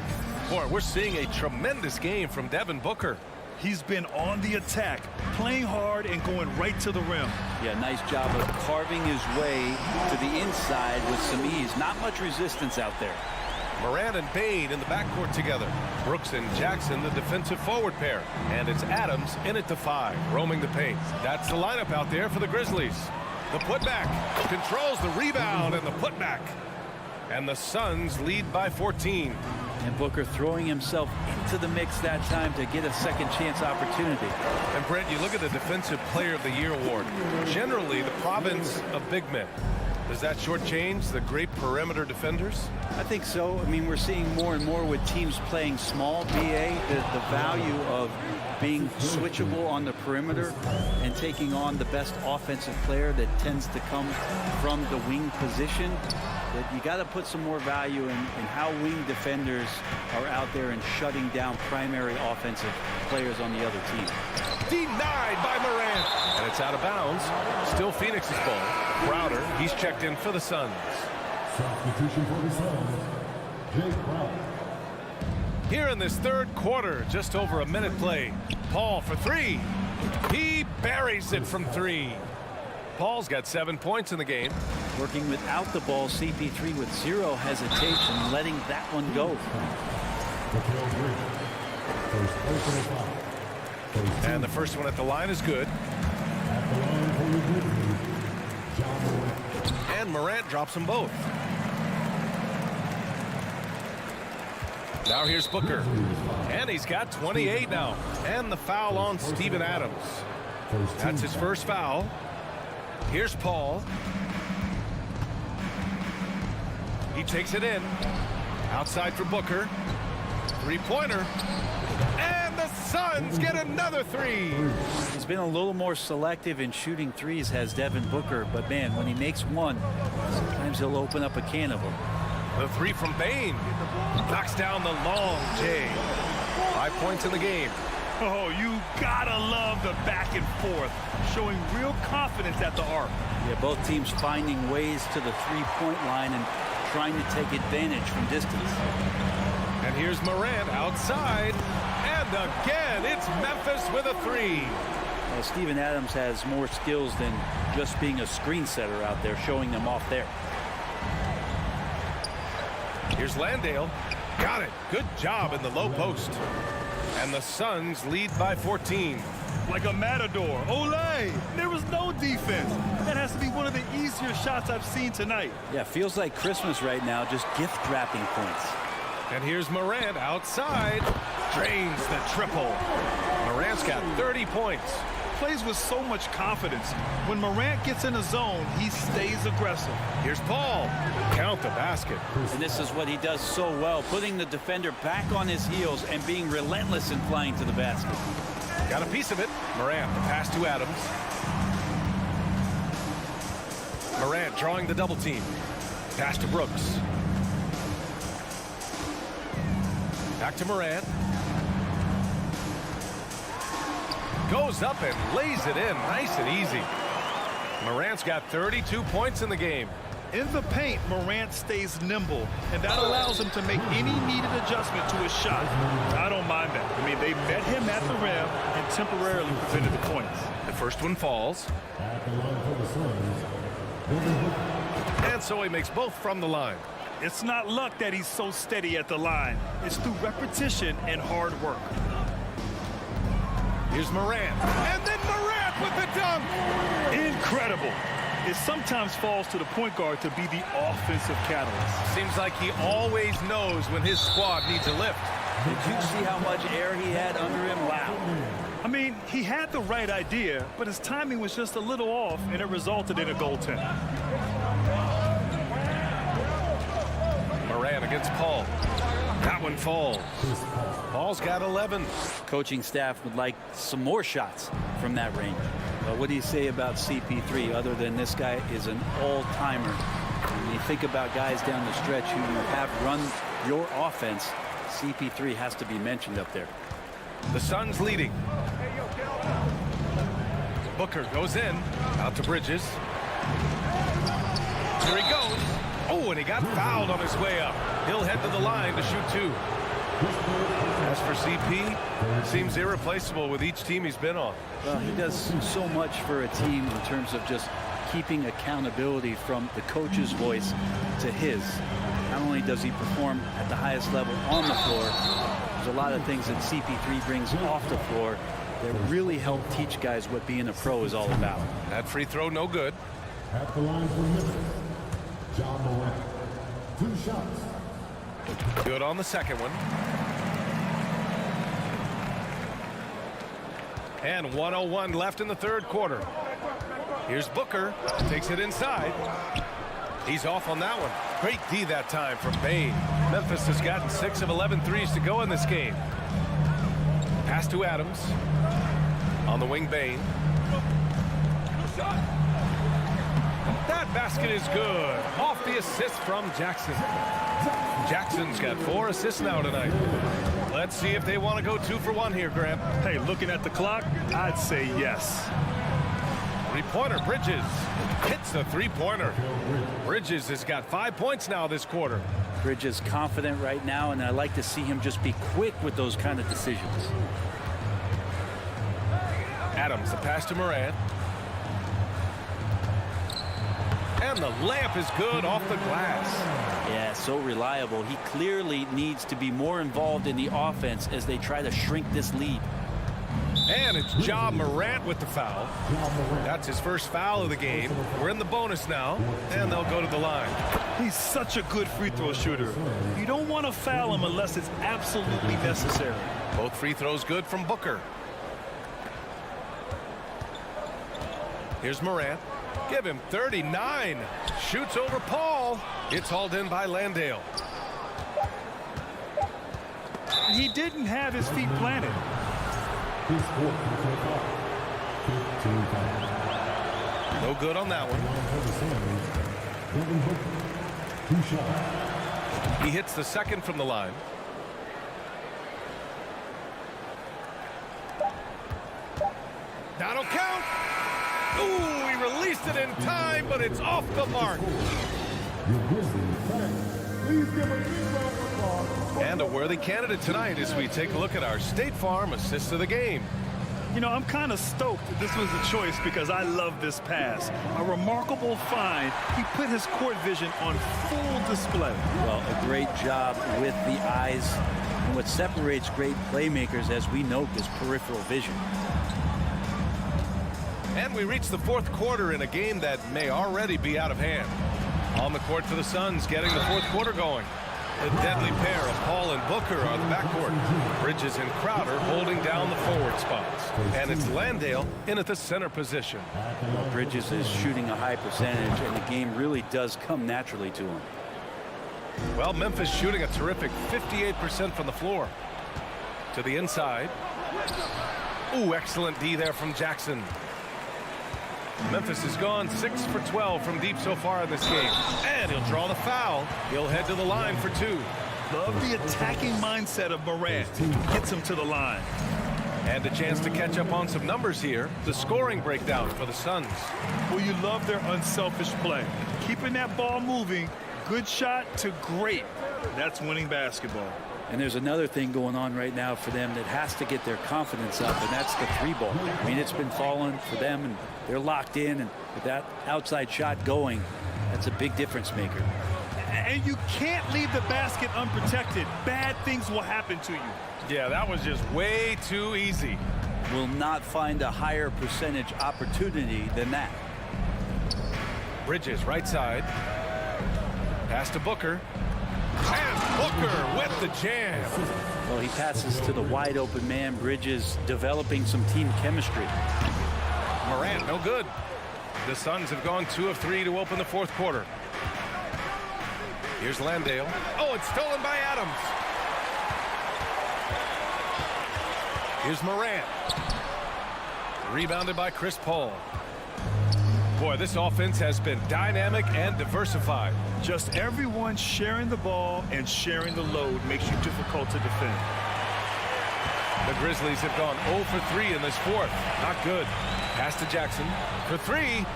Boy, we're seeing a tremendous game from Devin Booker. He's been on the attack, playing hard and going right to the rim. Yeah, nice job of carving his way to the inside with some ease. Not much resistance out there. Morant and Bane in the backcourt together. Brooks and Jackson, the defensive forward pair. And it's Adams in at the 5, roaming the paint. That's the lineup out there for the Grizzlies. The putback controls the rebound and the putback. And the Suns lead by 14. And Booker throwing himself into the mix that time to get a second chance opportunity. And Brent, you look at the Defensive Player of the Year award. Generally, the province of big men. Does that shortchange the great perimeter defenders? I think so. I mean, we're seeing more and more with teams playing small, BA, the value of being switchable on the perimeter and taking on the best offensive player that tends to come from the wing position. But you got to put some more value in how wing defenders are out there and shutting down primary offensive players on the other team. Denied by Morant. And it's out of bounds. Still Phoenix's ball. Crowder, he's checked in for the Suns. Substitution for the Suns, Jake Crowder. Here in this third quarter, just over a minute play. Paul for 3. He buries it from 3. Paul's got 7 points in the game. Working without the ball, CP3 with 0 hesitation, letting that one go. And the first one at the line is good. And Morant drops them both. Now here's Booker. And he's got 28 now. And the foul on Steven Adams. That's his first foul. Here's Paul. He takes it in. Outside for Booker. Three-pointer. And the Suns get another three. He's been a little more selective in shooting threes, has Devin Booker. But, man, when he makes one, sometimes he'll open up a can of them. The three from Bane. Knocks down the long J. 5 points in the game. Oh, you gotta love the back and forth, showing real confidence at the arc. Yeah, both teams finding ways to the three-point line and trying to take advantage from distance. And here's Morant outside. And again, it's Memphis with a three. Well, Steven Adams has more skills than just being a screen setter out there, showing them off there. Here's Landale. Got it. Good job in the low post. And the Suns lead by 14. Like a matador. Olay! There was no defense. That has to be one of the easier shots I've seen tonight. Yeah, feels like Christmas right now, just gift wrapping points. And here's Morant outside. Drains the triple. Morant's got 30 points. Plays with so much confidence. When Morant gets in a zone, he stays aggressive. Here's Paul. Count the basket. And this is what he does so well, putting the defender back on his heels and being relentless in flying to the basket. Got a piece of it. Morant, the pass to Adams. Morant drawing the double team. Pass to Brooks. Back to Morant. Goes up and lays it in nice and easy. Morant's got 32 points in the game. In the paint, Morant stays nimble, and that allows him to make any needed adjustment to his shot. I don't mind that. I mean, they met him at the rim and temporarily prevented the points. The first one falls. And so he makes both from the line. It's not luck that he's so steady at the line. It's through repetition and hard work. Here's Morant. And then Morant with the dunk. Incredible. It sometimes falls to the point guard to be the offensive catalyst. Seems like he always knows when his squad needs a lift. Did you see how much air he had under him? Wow. I mean, he had the right idea, but his timing was just a little off, and it resulted in a goaltend. Morant against Paul. That one falls. Paul's got 11. Coaching staff would like some more shots from that range. What do you say about CP3 other than this guy is an all-timer? When you think about guys down the stretch who have run your offense, CP3 has to be mentioned up there. The Suns leading. Booker goes in. Out to Bridges. Here he goes. Oh, and he got fouled on his way up. He'll head to the line to shoot two. As for CP, seems irreplaceable with each team he's been on. Well, he does so much for a team in terms of just keeping accountability from the coach's voice to his. Not only does he perform at the highest level on the floor, there's a lot of things that CP3 brings off the floor that really help teach guys what being a pro is all about. That free throw no good. At the line for Memphis, John Morant. 2 shots. Good on the second one. And 1:01 left in the third quarter. Here's Booker. Takes it inside. He's off on that one. Great D that time from Bane. Memphis has gotten 6 of 11 threes to go in this game. Pass to Adams. On the wing, Bane. That basket is good. Off the assist from Jackson. Jackson's got 4 assists now tonight. Let's see if they want to go 2 for 1 here, Graham. Hey, looking at the clock, I'd say yes. Three-pointer, Bridges. Hits the three-pointer. Bridges has got 5 points now this quarter. Bridges confident right now, and I like to see him just be quick with those kind of decisions. Adams, the pass to Morant. And the layup is good off the glass. Yeah, so reliable. He clearly needs to be more involved in the offense as they try to shrink this lead. And it's Ja Morant with the foul. That's his first foul of the game. We're in the bonus now, and they'll go to the line. He's such a good free throw shooter. You don't want to foul him unless it's absolutely necessary. Both free throws good from Booker. Here's Morant. Give him 39. Shoots over Paul. It's hauled in by Landale. He didn't have his feet planted. No good on that one. He hits the second from the line. That'll count. Ooh, he released it in time, but it's off the mark. And a worthy candidate tonight as we take a look at our State Farm assist of the game. You know, I'm kind of stoked that this was a choice because I love this pass. A remarkable find. He put his court vision on full display. Well, a great job with the eyes. And what separates great playmakers, as we note, is peripheral vision. And we reach the fourth quarter in a game that may already be out of hand. On the court for the Suns, getting the fourth quarter going. The deadly pair of Paul and Booker are the backcourt. Bridges and Crowder holding down the forward spots. And it's Landale in at the center position. Well, Bridges is shooting a high percentage, and the game really does come naturally to him. Well, Memphis shooting a terrific 58% from the floor. To the inside. Ooh, excellent D there from Jackson. Memphis has gone 6 for 12 from deep so far in this game. And he'll draw the foul. He'll head to the line for two. Love the attacking mindset of Morant. Gets him to the line. And a chance to catch up on some numbers here. The scoring breakdown for the Suns. Well, you love their unselfish play. Keeping that ball moving. Good shot to great. That's winning basketball. And there's another thing going on right now for them that has to get their confidence up, and that's the three ball. I mean, it's been falling for them, and they're locked in, and with that outside shot going, that's a big difference maker. And you can't leave the basket unprotected. Bad things will happen to you. Yeah, that was just way too easy. Will not find a higher percentage opportunity than that. Bridges, right side. Pass to Booker. And Booker with the jam. Well, he passes to the wide open man. Bridges developing some team chemistry. Morant, no good. The Suns have gone 2 of 3 to open the fourth quarter. Here's Landale. Oh, it's stolen by Adams. Here's Morant. Rebounded by Chris Paul. Boy, this offense has been dynamic and diversified. Just everyone sharing the ball and sharing the load makes you difficult to defend. The Grizzlies have gone 0 for 3 in this fourth. Not good. Pass to Jackson for 3.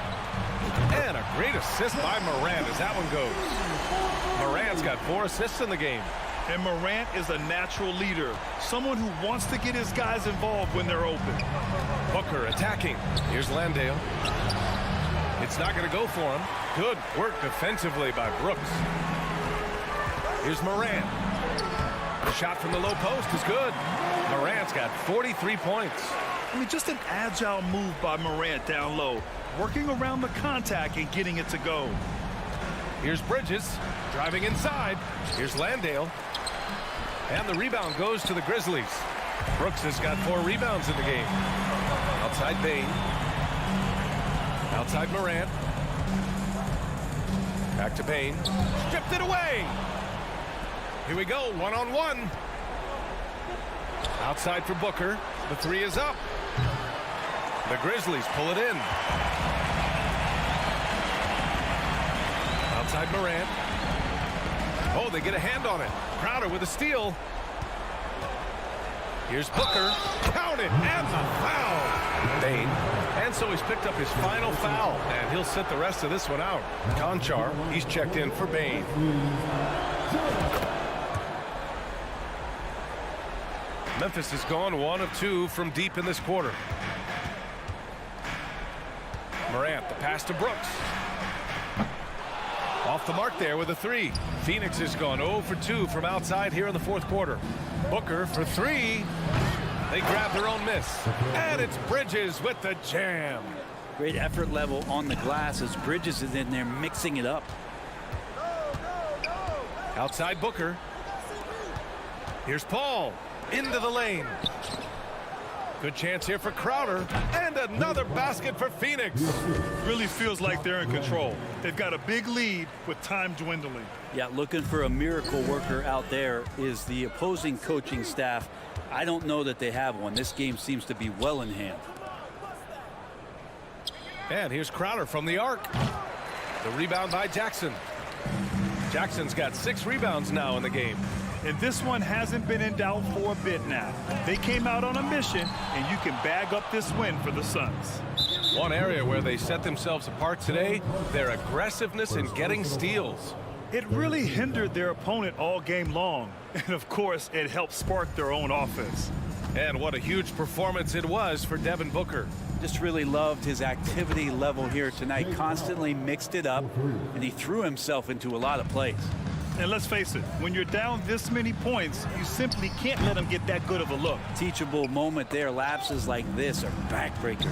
And a great assist by Morant as that one goes. Morant's got 4 assists in the game. And Morant is a natural leader. Someone who wants to get his guys involved when they're open. Booker attacking. Here's Landale. It's not going to go for him. Good work defensively by Brooks. Here's Morant. The shot from the low post is good. Morant's got 43 points. I mean, just an agile move by Morant down low. Working around the contact and getting it to go. Here's Bridges driving inside. Here's Landale. And the rebound goes to the Grizzlies. Brooks has got 4 rebounds in the game. Outside Bain. Outside Morant. Back to Bain. Stripped it away. Here we go, 1-on-1. Outside for Booker. The 3 is up. The Grizzlies pull it in. Outside Morant. Oh, they get a hand on it. Crowder with a steal. Here's Booker. Count it, and the foul. Bain. And so he's picked up his final foul, and he'll sit the rest of this one out. Conchar, he's checked in for Bain. Memphis has gone 1 of 2 from deep in this quarter. Morant, the pass to Brooks. Off the mark there with a 3. Phoenix has gone 0 for 2 from outside here in the fourth quarter. Booker for 3. They grab their own miss. And it's Bridges with the jam. Great effort level on the glass as Bridges is in there mixing it up. Outside Booker. Here's Paul into the lane. Good chance here for Crowder, and another basket for Phoenix. Really feels like they're in control. They've got a big lead with time dwindling. Yeah, looking for a miracle worker out there is the opposing coaching staff. I don't know that they have one. This game seems to be well in hand. And here's Crowder from the arc. The rebound by Jackson. Jackson's got 6 rebounds now in the game. And this one hasn't been in doubt for a bit now. They came out on a mission, and you can bag up this win for the Suns. One area where they set themselves apart today, their aggressiveness in getting steals. It really hindered their opponent all game long. And, of course, it helped spark their own offense. And what a huge performance it was for Devin Booker. Just really loved his activity level here tonight. Constantly mixed it up, and he threw himself into a lot of plays. And let's face it, when you're down this many points, you simply can't let them get that good of a look. Teachable moment there. Lapses like this are backbreakers.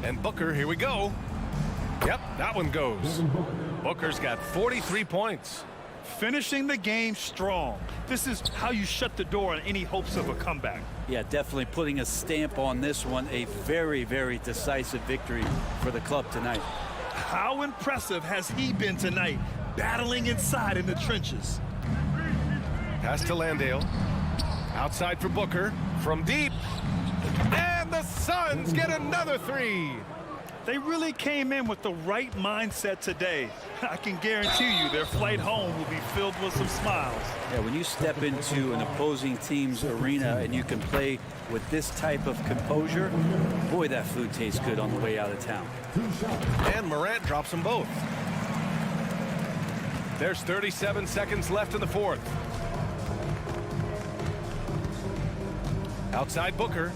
And Booker, here we go. Yep, that one goes. Booker's got 43 points. Finishing the game strong. This is how you shut the door on any hopes of a comeback. Yeah, definitely putting a stamp on this one. A very, very decisive victory for the club tonight. How impressive has he been tonight, battling inside in the trenches? Pass to Landale. Outside for Booker. From deep. And the Suns get another 3. They really came in with the right mindset today. I can guarantee you their flight home will be filled with some smiles. Yeah, when you step into an opposing team's arena and you can play with this type of composure, boy, that food tastes good on the way out of town. And Morant drops them both. There's 37 seconds left in the fourth. Outside Booker.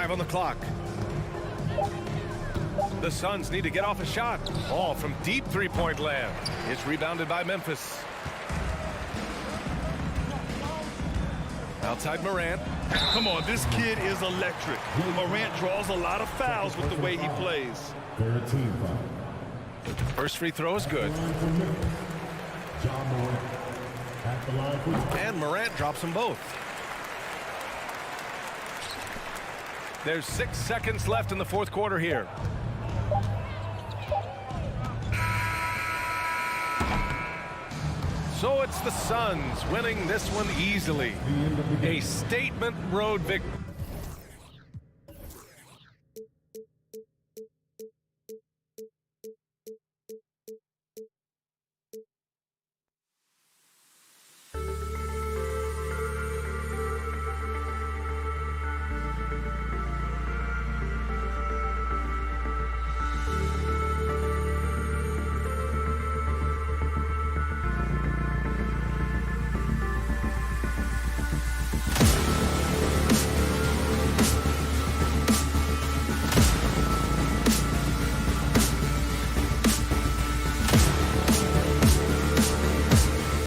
On the clock. The Suns need to get off a shot. Ball from deep three-point land. It's rebounded by Memphis. Outside Morant. Come on, this kid is electric. Morant draws a lot of fouls with the way he plays. First free throw is good. And Morant drops them both. There's 6 seconds left in the fourth quarter here. So it's the Suns winning this one easily. A statement road victory.